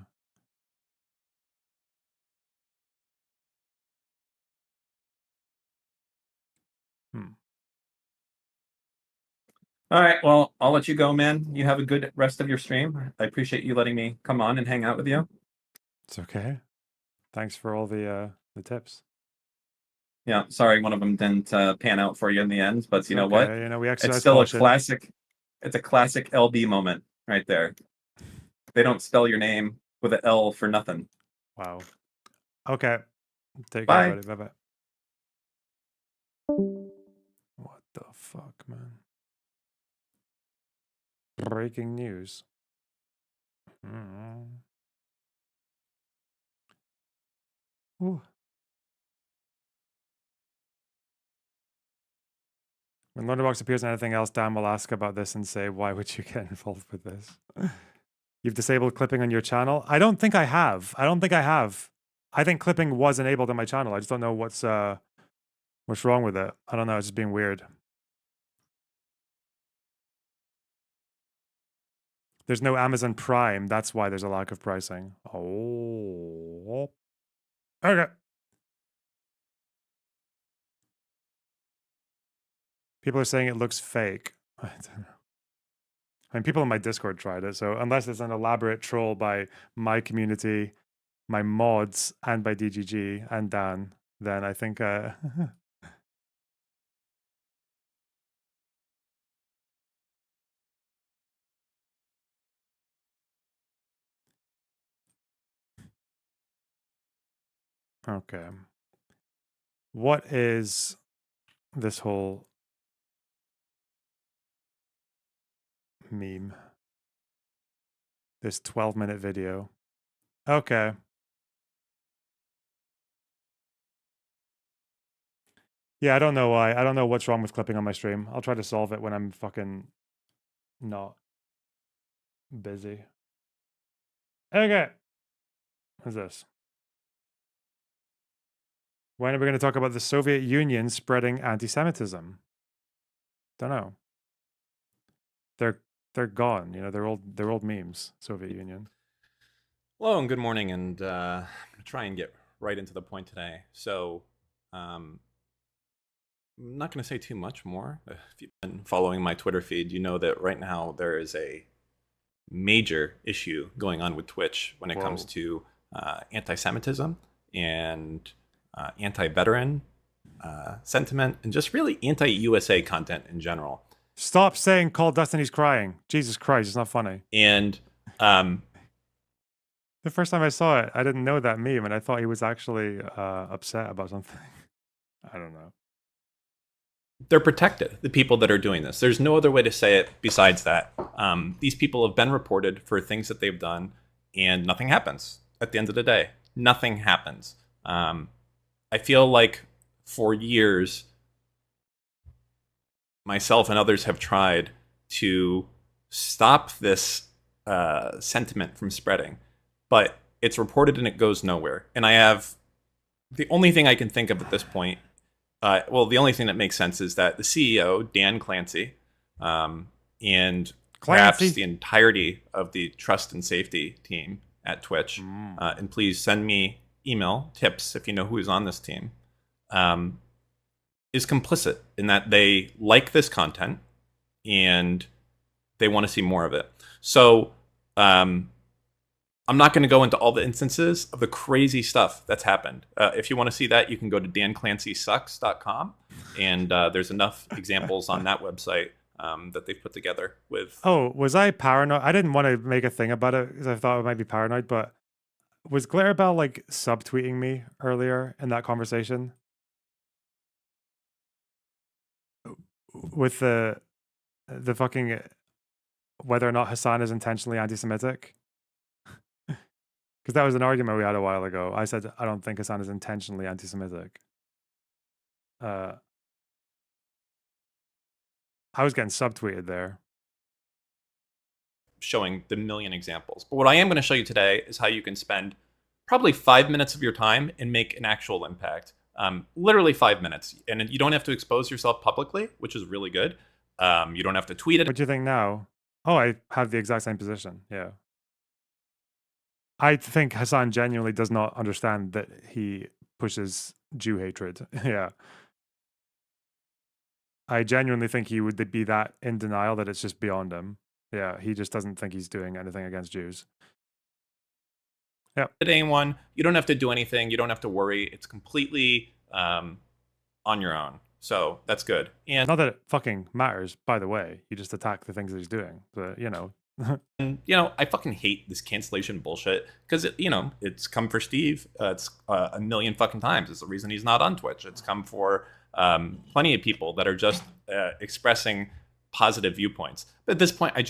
All right. Well, I'll let you go, man. You have a good rest of your stream. I appreciate you letting me come on and hang out with you. It's okay. Thanks for all the tips. Yeah, sorry one of them didn't pan out for you in the end, but you know what? You know, we It's exercise still caution. a classic. It's a classic LB moment right there. They don't spell your name with an L for nothing. Wow. Okay. Take Bye. care, buddy. Bye-bye. What the fuck, man? Breaking news. Ooh. When Loaderbox appears in anything else, Dan will ask about this and say, why would you get involved with this? You've disabled clipping on your channel? I don't think I have. I think clipping was enabled on my channel. I just don't know what's wrong with it. I don't know. It's just being weird. There's no Amazon Prime. That's why there's a lack of pricing. Oh. Okay. People are saying it looks fake. I don't know. I mean, people in my Discord tried it. So unless it's an elaborate troll by my community, my mods, and by DGG and Dan, then I think... Okay. What is this whole meme? This 12-minute video. Okay. Yeah, I don't know why. I don't know what's wrong with clipping on my stream. I'll try to solve it when I'm fucking not busy. Okay. What's this? When are we going to talk about the Soviet Union spreading anti-Semitism? Don't know. They're gone. You know, they're old memes. Soviet Union. Hello and good morning, and I'm gonna try and get right into the point today. So, I'm not going to say too much more. If you've been following my Twitter feed, you know that right now there is a major issue going on with Twitch when it comes to anti-Semitism and anti-veteran sentiment, and just really anti-USA content in general. Stop saying Call Destiny's crying. Jesus Christ, it's not funny. And the first time I saw it, I didn't know that meme, and I thought he was actually upset about something. I don't know. they're protected, the people that are doing this. There's no other way to say it besides that. These people have been reported for things that they've done, and nothing happens at the end of the day. Nothing happens. I feel like for years, myself and others have tried to stop this sentiment from spreading, but it's reported and it goes nowhere. And I have the only thing I can think of at this point. The only thing that makes sense is that the CEO, Dan Clancy, and perhaps the entirety of the trust and safety team at Twitch, and please send me email tips if you know who is on this team, is complicit in that they like this content and they want to see more of it. So I'm not going to go into all the instances of the crazy stuff that's happened. If you want to see that, you can go to danclancysucks.com, and there's enough examples on that website that they've put together with... Oh, was I paranoid? I didn't want to make a thing about it because I thought I might be paranoid, but was Clarabelle like subtweeting me earlier in that conversation? With the fucking whether or not Hassan is intentionally anti-Semitic? Because that was an argument we had a while ago. I said, I don't think Hassan is intentionally anti-Semitic. I was getting subtweeted there. Showing the million examples. But what I am going to show you today is how you can spend probably 5 minutes of your time and make an actual impact. Literally 5 minutes. And you don't have to expose yourself publicly, which is really good. You don't have to tweet it. What do you think now? Oh, I have the exact same position. Yeah. I think Hassan genuinely does not understand that he pushes Jew hatred. Yeah. I genuinely think he would be that in denial that it's just beyond him. Yeah, he just doesn't think he's doing anything against Jews. Yeah. Anyone, you don't have to do anything. You don't have to worry. It's completely on your own. So that's good. And not that it fucking matters, by the way. You just attack the things that he's doing. But, you know. And, I fucking hate this cancellation bullshit because, it's come for Steve. It's a million fucking times. It's the reason he's not on Twitch. It's come for plenty of people that are just expressing positive viewpoints. But at this point, I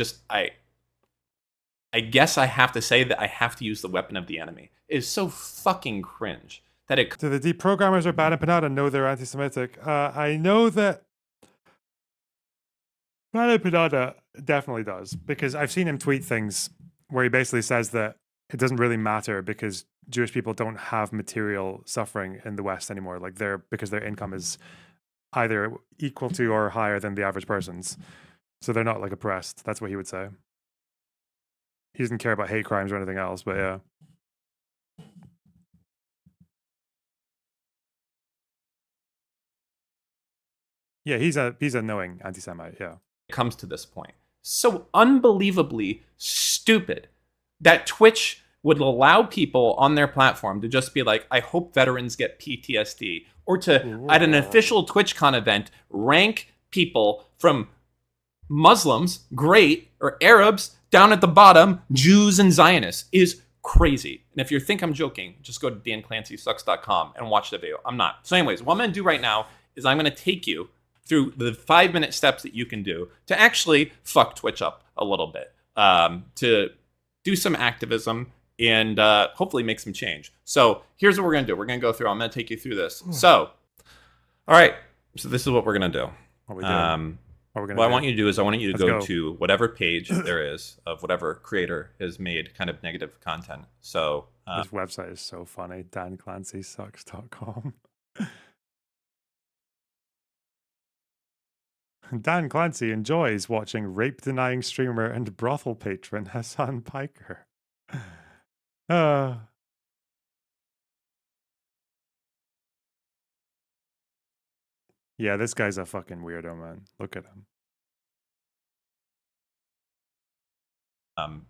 guess I have to say that I have to use the weapon of the enemy. It is so fucking cringe that it... Do the deprogrammers are bad and Panada know they're anti-Semitic? I know that Bad Panada definitely does, because I've seen him tweet things where he basically says that it doesn't really matter because Jewish people don't have material suffering in the West anymore. Like because their income is either equal to or higher than the average person's. So they're not like oppressed. That's what he would say. He doesn't care about hate crimes or anything else, but yeah. Yeah, he's a knowing anti-Semite, yeah. Comes to this point. So unbelievably stupid that Twitch would allow people on their platform to just be like, I hope veterans get PTSD, or to, at an official TwitchCon event, rank people from Muslims, great, or Arabs, down at the bottom, Jews and Zionists, is crazy. And if you think I'm joking, just go to danclancysucks.com and watch the video. I'm not. So anyways, what I'm going to do right now is I'm going to take you through the 5-minute steps that you can do to actually fuck Twitch up a little bit, to do some activism and hopefully make some change. So here's what we're going to do. We're going to go through. I'm going to take you through this. So, all right. So this is what we're going to do. What we doing? What I want you to do is I want you to go to whatever page there is of whatever creator has made kind of negative content. So this website is so funny. DanClancySucks.com. Dan Clancy enjoys watching rape-denying streamer and brothel patron Hassan Piker. Yeah, this guy's a fucking weirdo, man. Look at him.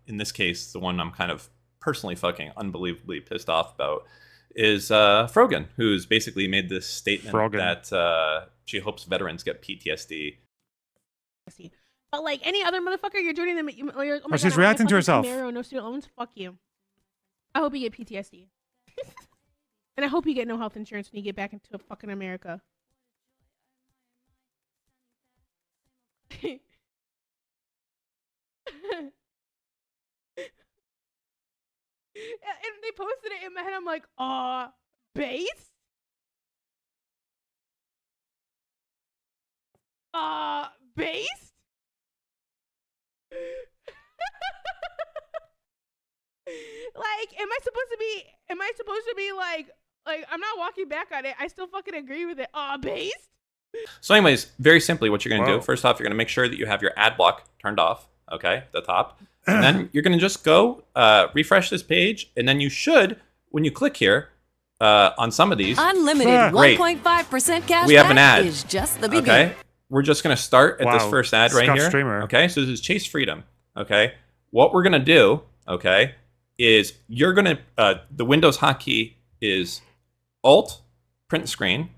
In this case, the one I'm kind of personally fucking unbelievably pissed off about is Frogan, who's basically made this statement that she hopes veterans get PTSD. But like any other motherfucker, you're joining them. Oh my she's God, reacting to herself. Camaro, no student loans. Fuck you. I hope you get PTSD. And I hope you get no health insurance when you get back into fucking America. And they posted it in my head. I'm like, based? Based? Like, am I supposed to be like I'm not walking back on it. I still fucking agree with it. Based? So anyways, very simply what you're going to Whoa. do, first off, you're going to make sure that you have your ad block turned off, okay, at the top. And then you're going to just go refresh this page. And then you should, when you click here on some of these. Unlimited Great. 1.5% cash We have an back ad. is just the beginning. Okay. We're just going to start at this Wow. first ad right Scott here. Streamer. Okay. So this is Chase Freedom. Okay. What we're going to do, okay, is you're going to, the Windows hotkey is Alt, print screen.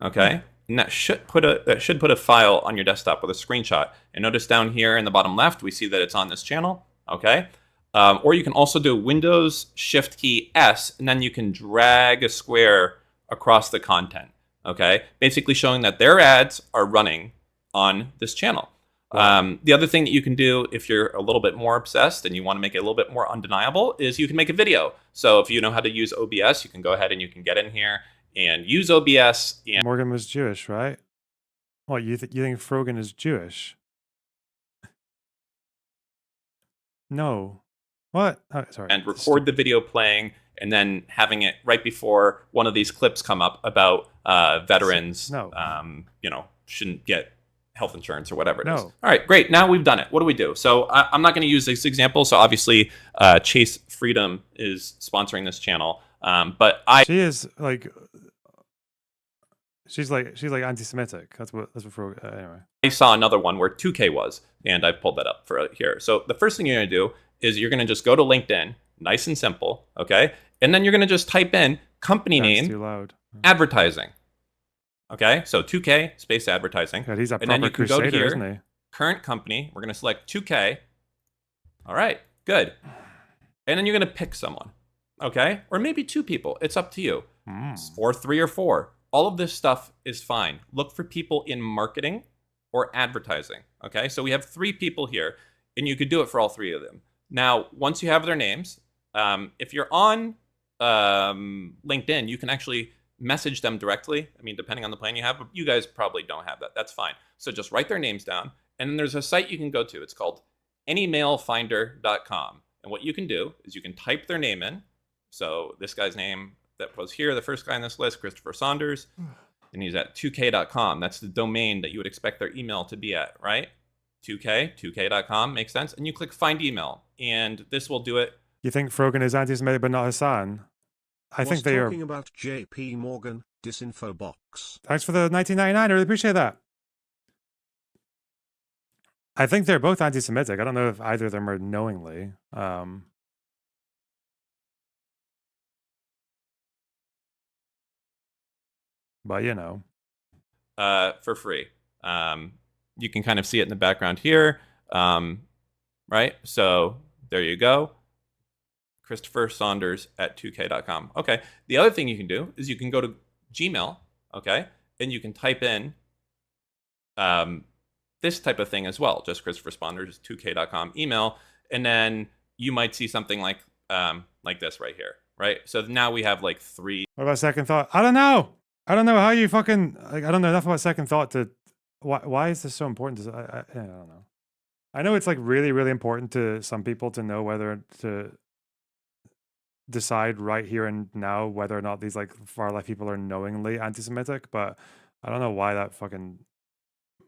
Okay. And that should put a file on your desktop with a screenshot. And notice down here in the bottom left, we see that it's on this channel. Okay. Or you can also do Windows Shift key S, and then you can drag a square across the content. Okay. Basically showing that their ads are running on this channel. The other thing that you can do if you're a little bit more obsessed and you want to make it a little bit more undeniable is you can make a video. So if you know how to use OBS, you can go ahead and you can get in here and use OBS. And Morgan was Jewish, right? What, you think Frogan is Jewish? No. What? Oh, sorry. and record the video playing and then having it right before one of these clips come up about veterans, shouldn't get health insurance or whatever it is. No. All right, great. Now we've done it. What do we do? So I'm not going to use this example. So obviously, Chase Freedom is sponsoring this channel, but she is like, she's like anti-Semitic. That's what anyway. I saw another one where 2K was, and I've pulled that up for here. So the first thing you're going to do is you're going to just go to LinkedIn, nice and simple, okay? And then you're going to just type in company That's name, too loud. advertising. Okay, so 2K space advertising. God, he's a and then you proper can go to crusader, here, isn't he? current company. We're going to select 2K. All right, good. And then you're going to pick someone, okay? Or maybe two people. It's up to you. Or 3 or 4. All of this stuff is fine. Look for people in marketing or advertising, okay? So we have 3 people here, and you could do it for all 3 of them. Now, once you have their names, if you're on LinkedIn, you can actually message them directly. I mean, depending on the plan you have, but you guys probably don't have that. That's fine. So just write their names down. And then there's a site you can go to. It's called anymailfinder.com. And what you can do is you can type their name in. So this guy's name that was here, the first guy on this list, Christopher Saunders, and he's at 2k.com. That's the domain that you would expect their email to be at, right? 2k.com, makes sense. And you click find email, and this will do it. You think Frogan is anti-Semitic but not Hassan? I think they are. Talking about JP Morgan, disinfo box. Thanks for the 1999. I really appreciate that. I think they're both anti-Semitic. I don't know if either of them are knowingly. But you know, for free. You can kind of see it in the background here, right? So there you go. Christopher Saunders at 2k.com. Okay. The other thing you can do is you can go to Gmail, okay, and you can type in this type of thing as well, just Christopher Saunders 2k.com email, and then you might see something like this right here, right? So now we have like 3. What about second thought? I don't know. I don't know how you fucking like. I don't know enough about second thought to. Why is this so important? I don't know. I know it's like really, really important to some people to know whether to decide right here and now whether or not these like far left people are knowingly anti-Semitic, but I don't know why that fucking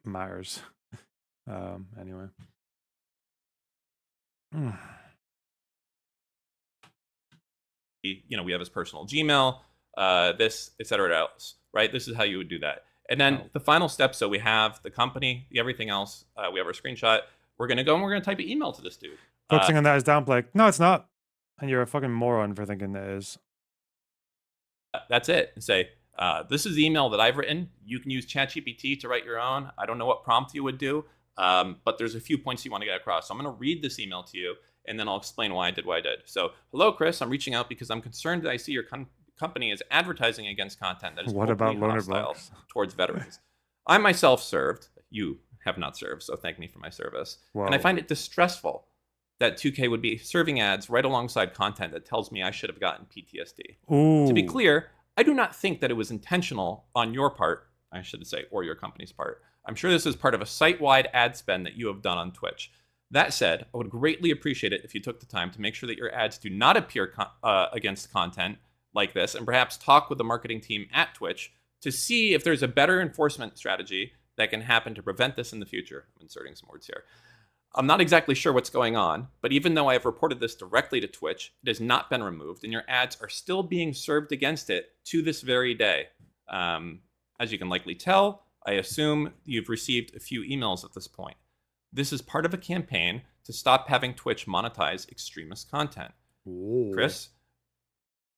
matters. Anyway. You know, we have his personal Gmail, this, et cetera, else, right? This is how you would do that. And then the final step, so we have the company, everything else, we have our screenshot. We're going to go and we're going to type an email to this dude. Focusing on that is downplay. No, it's not. And you're a fucking moron for thinking it is. That's it. And say, this is the email that I've written. You can use ChatGPT to write your own. I don't know what prompt you would do, but there's a few points you want to get across. So I'm going to read this email to you, and then I'll explain why I did what I did. So, hello, Chris. I'm reaching out because I'm concerned that I see your company is advertising against content that is What about openly loaner hostile blocks? towards veterans. I myself served. You have not served, so thank me for my service. Whoa. And I find it distressful that 2K would be serving ads right alongside content that tells me I should have gotten PTSD. Ooh. To be clear, I do not think that it was intentional on your part, I should say, or your company's part. I'm sure this is part of a site-wide ad spend that you have done on Twitch. That said, I would greatly appreciate it if you took the time to make sure that your ads do not appear against content like this, and perhaps talk with the marketing team at Twitch to see if there's a better enforcement strategy that can happen to prevent this in the future. I'm inserting some words here. I'm not exactly sure what's going on, but even though I have reported this directly to Twitch, it has not been removed, and your ads are still being served against it to this very day. As you can likely tell, I assume you've received a few emails at this point. This is part of a campaign to stop having Twitch monetize extremist content. Ooh. Chris,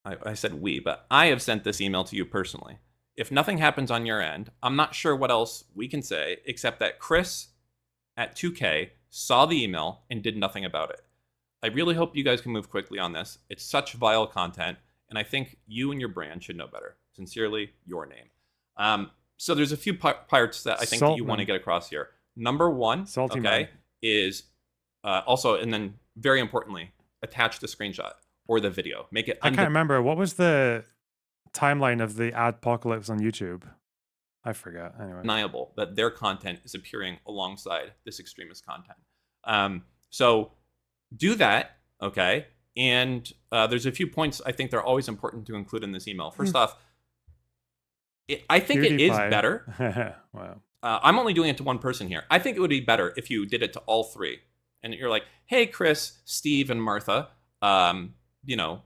I said we, but I have sent this email to you personally. If nothing happens on your end, I'm not sure what else we can say except that Chris at 2K saw the email and did nothing about it. I really hope you guys can move quickly on this. It's such vile content, and I think you and your brand should know better. Sincerely, your name. So there's a few parts that I think that you want to get across here. Number one, is also, and then very importantly, attach the screenshot or the video. Make it. I can't remember. What was the timeline of the adpocalypse on YouTube? I forget. Anyway, undeniable that their content is appearing alongside this extremist content. So do that, okay? And there's a few points I think they're always important to include in this email. First off, I think it is better. Wow. I'm only doing it to one person here. I think it would be better if you did it to all three. And you're like, hey, Chris, Steve, and Martha, you know,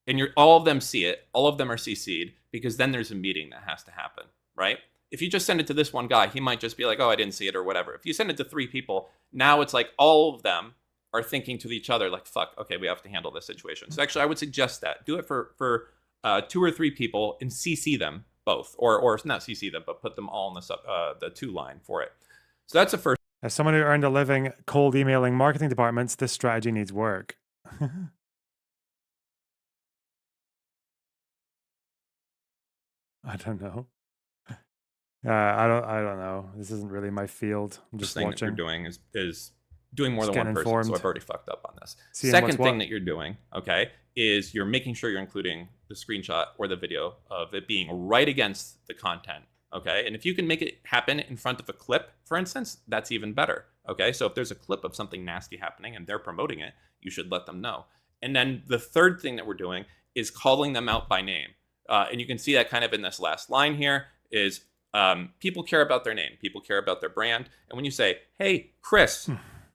and all of them see it. All of them are CC'd because then there's a meeting that has to happen, right? If you just send it to this one guy, he might just be like, oh, I didn't see it or whatever. If you send it to three people, now it's like all of them are thinking to each other like, fuck, okay, we have to handle this situation. So actually, I would suggest that. Do it for 2 or 3 people and CC them both. Or not CC them, but put them all in the to line for it. So that's the first. As someone who earned a living cold emailing marketing departments, this strategy needs work. I don't know. I don't know. This isn't really my field. I'm just thing watching. that you're doing is doing more Just than one getting person. informed. So I've already fucked up on this. Seeing Second what's thing what. that you're doing, okay, is you're making sure you're including the screenshot or the video of it being right against the content. Okay, and if you can make it happen in front of a clip, for instance, that's even better. Okay, so if there's a clip of something nasty happening and they're promoting it, you should let them know. And then the third thing that we're doing is calling them out by name. And you can see that kind of in this last line here is people care about their name. People care about their brand. And when you say, hey, Chris,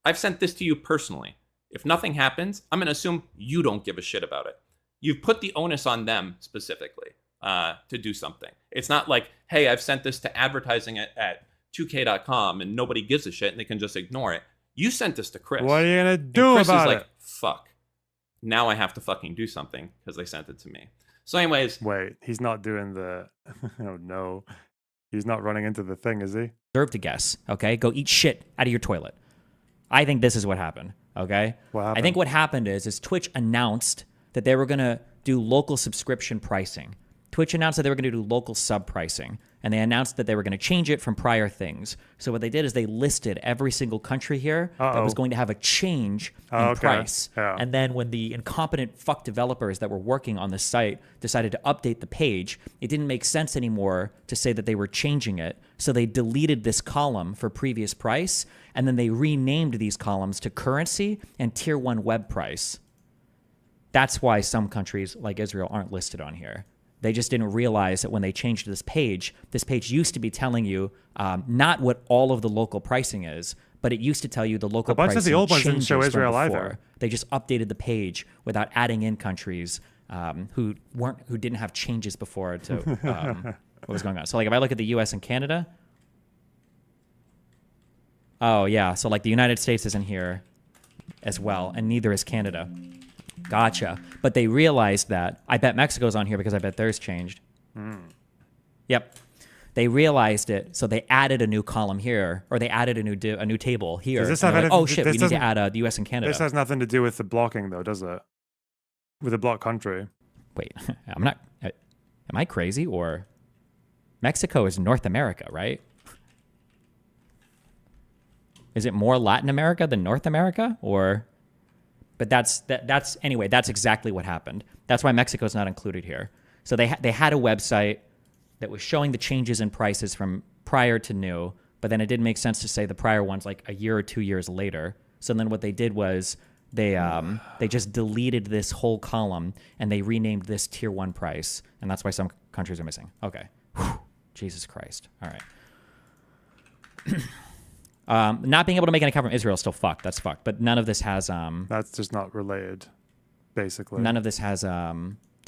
I've sent this to you personally. If nothing happens, I'm going to assume you don't give a shit about it. You've put the onus on them specifically to do something. It's not like, hey, I've sent this to advertising at 2k.com and nobody gives a shit and they can just ignore it. You sent this to Chris. What are you going to do Chris about is like, it? fuck. Now I have to fucking do something because they sent it to me. So anyways. Wait, he's not doing the... Oh, no. He's not running into the thing, is he? Deserve to guess, okay? Go eat shit out of your toilet. I think this is what happened, okay? What happened? I think what happened is Twitch announced that they were going to do local subscription pricing. Twitch announced that they were going to do local sub pricing, and they announced that they were going to change it from prior things. So what they did is they listed every single country here that was going to have a change in price. Yeah. And then when the incompetent fuck developers that were working on the site decided to update the page, it didn't make sense anymore to say that they were changing it. So they deleted this column for previous price, and then they renamed these columns to currency and tier 1 web price. That's why some countries like Israel aren't listed on here. They just didn't realize that when they changed this page used to be telling you not what all of the local pricing is, but it used to tell you the local pricing. A bunch of the old ones didn't show changes from Israel before. either. They just updated the page without adding in countries who didn't have changes before to what was going on. So like if I look at the U.S. and Canada, oh yeah, so like the United States isn't here as well, and neither is Canada. Gotcha. But they realized that. I bet Mexico's on here because I bet theirs changed. Yep. They realized it, so they added a new column here, or they added a new table here. Does this And have they're like, anything- oh shit, this we need to doesn't- add the U.S. and Canada. This has nothing to do with the blocking, though, does it? With a block country. Wait, I'm not. Am I crazy? Or Mexico is North America, right? Is it more Latin America than North America, or But that's anyway. That's exactly what happened. That's why Mexico's not included here. So they had a website that was showing the changes in prices from prior to new, but then it didn't make sense to say the prior ones like a year or 2 years later. So then what they did was they just deleted this whole column and they renamed this tier 1 price, and that's why some countries are missing. Okay, Whew. Jesus Christ. All right. Not being able to make an account from Israel is still fucked. That's fucked. But none of this has That's just not related, basically. none of this has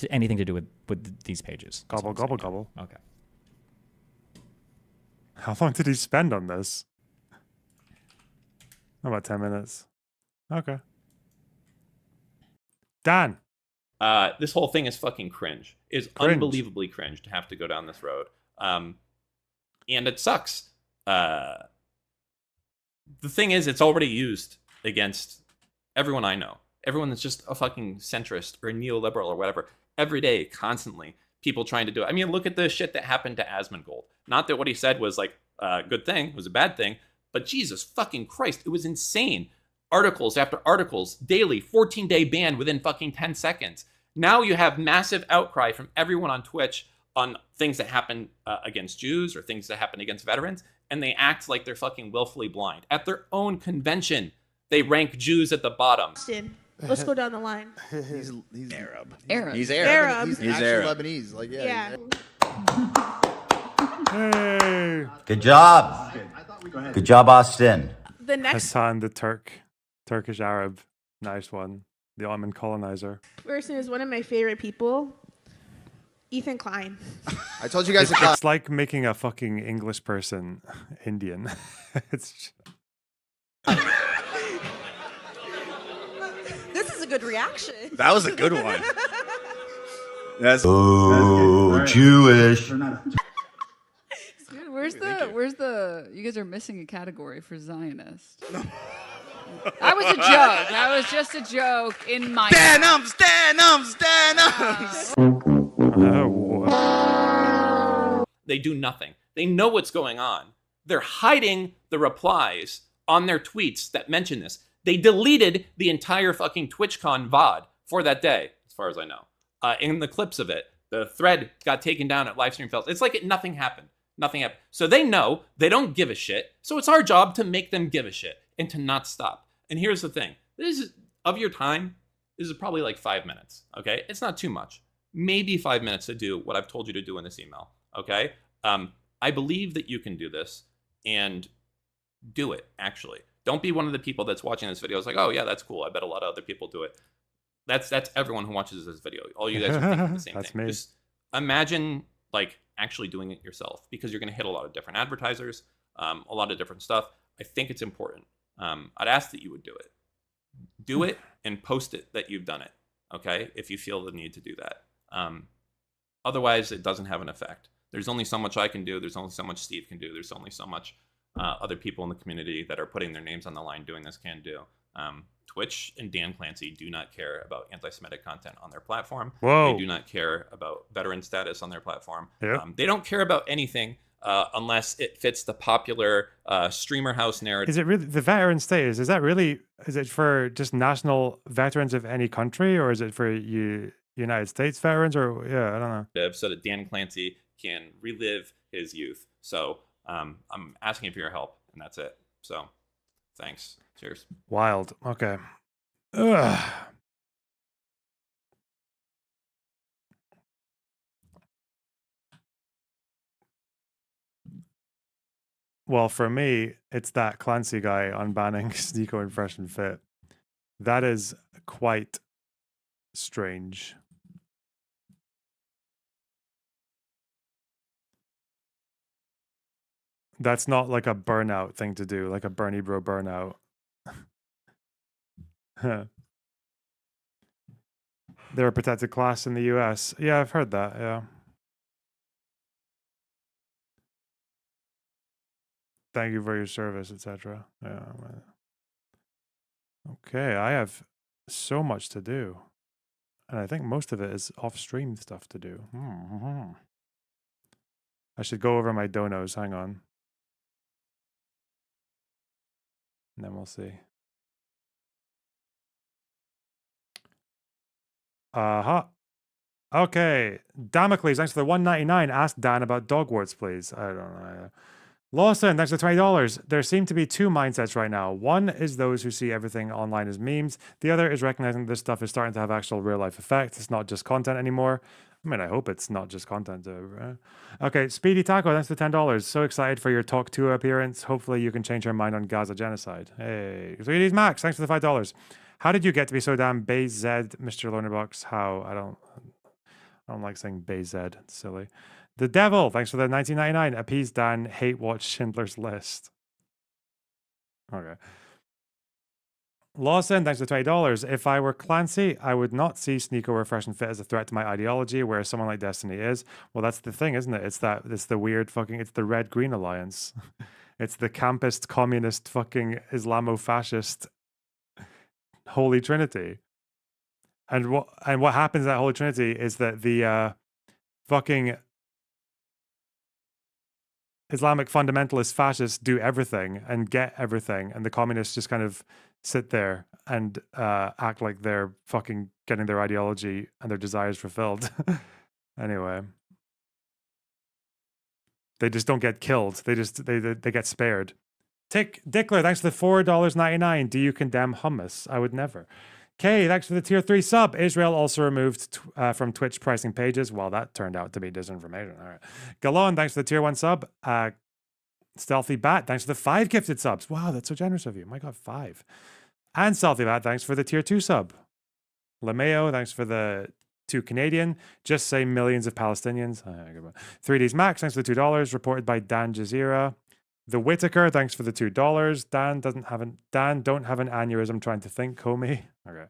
anything to do with these pages. Gobble, gobble, gobble. Okay. How long did he spend on this? About 10 minutes. Okay. Dan. This whole thing is fucking cringe. It's unbelievably cringe to have to go down this road. And it sucks. The thing is, it's already used against everyone I know. Everyone that's just a fucking centrist or a neoliberal or whatever. Every day, constantly, people trying to do it. I mean, look at the shit that happened to Asmongold. Not that what he said was like a good thing, was a bad thing, but Jesus fucking Christ, it was insane. Articles after articles, daily, 14-day ban within fucking 10 seconds. Now you have massive outcry from everyone on Twitch on things that happen against Jews or things that happen against veterans, and they act like they're fucking willfully blind. At their own convention, they rank Jews at the bottom. Let's go down the line. He's Arab. Arab. He's Arab. He's He's Arab. Lebanese. Like Yeah. Hey. Good job. Good job, Austin. The next Hassan the Turkish Arab. Nice one. The Ottoman colonizer. person is one of my favorite people. Ethan Klein. I told you guys It's like making a fucking English person Indian. It's This is a good reaction. That was a good one. That's Jewish. Dude, where's the? You guys are missing a category for Zionist. That was a joke. That was just a joke in my. Stand up. They do nothing. They know what's going on. They're hiding the replies on their tweets that mention this. They deleted the entire fucking TwitchCon VOD for that day, as far as I know. In the clips of it, the thread got taken down at Livestream Fails. It's like nothing happened. Nothing happened. So they know they don't give a shit. So it's our job to make them give a shit and to not stop. And here's the thing. This is, of your time, this is probably like 5 minutes, okay? It's not too much. Maybe 5 minutes to do what I've told you to do in this email, okay? I believe that you can do this, and do it, actually. Don't be one of the people that's watching this video. It's like, oh, yeah, that's cool. I bet a lot of other people do it. That's everyone who watches this video. All you guys are thinking the same thing. Me. Just imagine, like, actually doing it yourself, because you're going to hit a lot of different advertisers, a lot of different stuff. I think it's important. I'd ask that you would do it. Do it and post it that you've done it, okay, if you feel the need to do that. Otherwise, it doesn't have an effect. There's only so much I can do. There's only so much Steve can do. There's only so much other people in the community that are putting their names on the line doing this can do. Twitch and Dan Clancy do not care about anti-Semitic content on their platform. Whoa. They do not care about veteran status on their platform. Yeah. They don't care about anything unless it fits the popular streamer house narrative. Is it really the veteran status? Is it for just national veterans of any country, or is it for United States veterans? Or yeah, I don't know. So that Dan Clancy can relive his youth. So I'm asking for your help, and that's it. So thanks. Cheers. Wild. Okay. Ugh. Well, for me, it's that Clancy guy unbanning Sneeko and Fresh and Fit. That is quite strange. That's not like a burnout thing to do, like a Bernie bro burnout. They're a protected class in the US. Yeah, I've heard that, yeah. Thank you for your service, etc. Yeah. Okay, I have so much to do. And I think most of it is off-stream stuff to do. I should go over my donos. Hang on. And then we'll see. Okay. Damocles, thanks for the 199. Ask Dan about dog warts, please. I don't know. Lawson, thanks for $20. There seem to be two mindsets right now. One is those who see everything online as memes. The other is recognizing this stuff is starting to have actual real life effect. It's not just content anymore. I mean, I hope it's not just content. Okay, Speedy Taco, thanks for $10. So excited for your Talk 2 appearance. Hopefully you can change your mind on Gaza genocide. Hey, Sweeties Max, thanks for the $5. How did you get to be so damn Bay Z, Mr. Lonerbox? How? I don't like saying Bay Z. It's silly. The Devil, thanks for the 1999. Appease Dan, hate watch Schindler's List. Okay. Lawson, thanks for $20. If I were Clancy, I would not see Sneakover Fresh and Fit as a threat to my ideology, whereas someone like Destiny is. Well, that's the thing, isn't it? It's the weird fucking, it's the Red-Green Alliance. It's the campist, communist, fucking Islamo-fascist Holy Trinity. And what happens in that Holy Trinity is that the fucking Islamic fundamentalist fascists do everything and get everything, and the communists just kind of sit there and act like they're fucking getting their ideology and their desires fulfilled. Anyway, they just don't get killed. They get spared. Tick Dickler, thanks for the $4.99. Do you condemn hummus? I would never. Kay, thanks for the tier 3 sub. Israel also removed from Twitch pricing pages. Well, that turned out to be disinformation. All right. Galon, thanks for the tier 1 sub. Stealthy Bat, thanks for the 5 gifted subs. Wow, that's so generous of you. My God, 5. And Stealthy Bat, thanks for the tier 2 sub. Lameo, thanks for the 2 Canadian. Just say millions of Palestinians. 3Ds Max, thanks for the $2. Reported by Dan Jazeera. The Whitaker, thanks for the $2. Dan don't have an aneurysm trying to think, homie. Okay.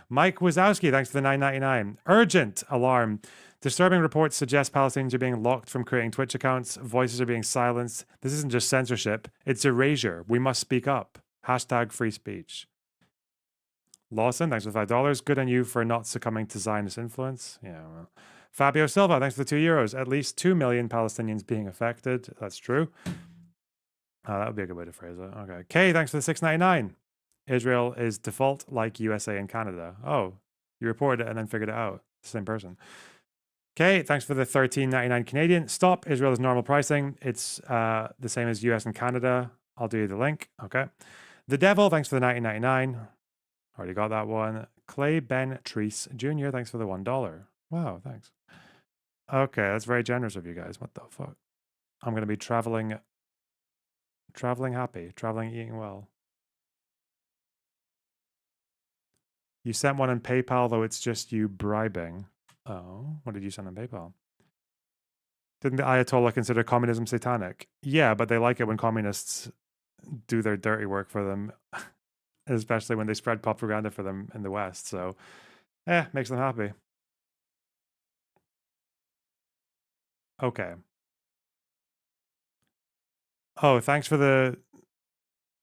Mike Wazowski, thanks for the $9.99. Urgent alarm. Disturbing reports suggest Palestinians are being locked from creating Twitch accounts. Voices are being silenced. This isn't just censorship. It's erasure. We must speak up. Hashtag free speech. Lawson, thanks for $5. Good on you for not succumbing to Zionist influence. Yeah, well. Fabio Silva, thanks for the €2. At least 2 million Palestinians being affected. That's true. That would be a good way to phrase it. Okay. Kay, thanks for the $6.99. Israel is default like USA and Canada. Oh, you reported it and then figured it out. Same person. Kay, thanks for the $13.99 Canadian. Stop. Israel is normal pricing. It's the same as US and Canada. I'll do you the link. Okay. The Devil, thanks for the $19.99. Already got that one. Clay Ben Treese Jr., thanks for the $1. Wow, thanks. Okay, that's very generous of you guys. What the fuck? I'm going to be traveling happy, traveling eating well. You sent one on PayPal, though it's just you bribing. Oh, what did you send on PayPal? Didn't the Ayatollah consider communism satanic? Yeah, but they like it when communists do their dirty work for them, especially when they spread propaganda for them in the West. So, makes them happy. Okay. Oh, thanks for the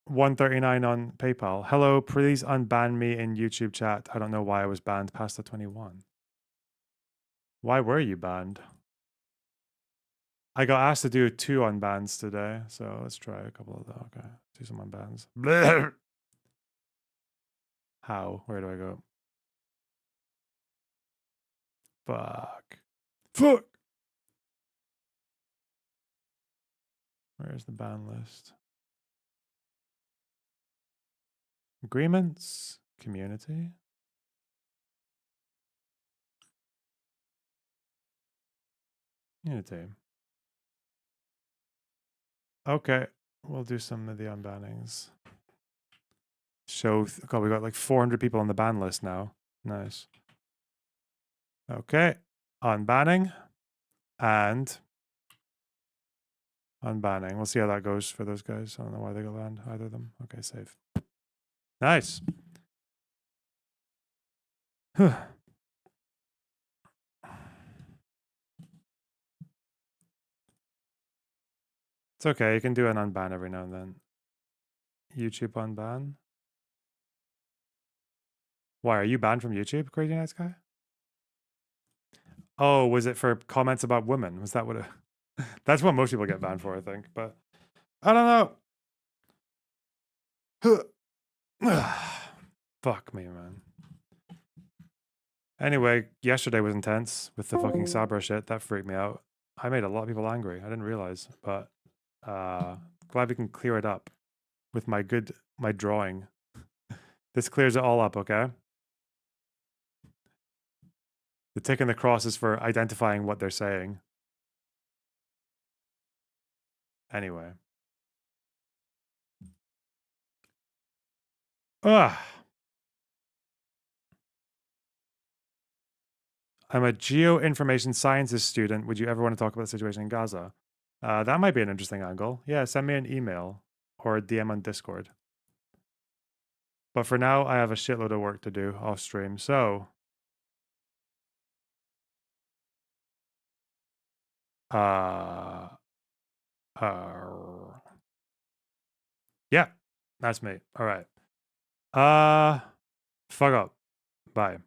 $1.39 on PayPal. Hello, please unban me in YouTube chat. I don't know why I was banned past the 21. Why were you banned? I got asked to do 2 unbans today, so let's try a couple of them. Okay, do some unbans. Blech. How? Where do I go? Fuck. Where's the ban list? Agreements, community. Unity. Okay, we'll do some of the unbannings. God, we got like 400 people on the ban list now. Nice. Okay, unbanning and unbanning. We'll see how that goes for those guys. I don't know why they got banned, either of them. Okay, save. Nice. It's okay, you can do an unban every now and then. YouTube unban. Why, are you banned from YouTube, Crazy Nice Guy? Oh, was it for comments about women? Was that what it... That's what most people get banned for, I think, but I don't know. Fuck me, man. Anyway, yesterday was intense with the fucking Sabra shit. That freaked me out. I made a lot of people angry. I didn't realize, but glad we can clear it up with my drawing. This clears it all up, okay? The tick and the cross is for identifying what they're saying. Anyway. Ugh. I'm a geoinformation sciences student. Would you ever want to talk about the situation in Gaza? That might be an interesting angle. Yeah, send me an email or a DM on Discord. But for now, I have a shitload of work to do off stream. So, yeah, that's me. All right. Fuck up. Bye.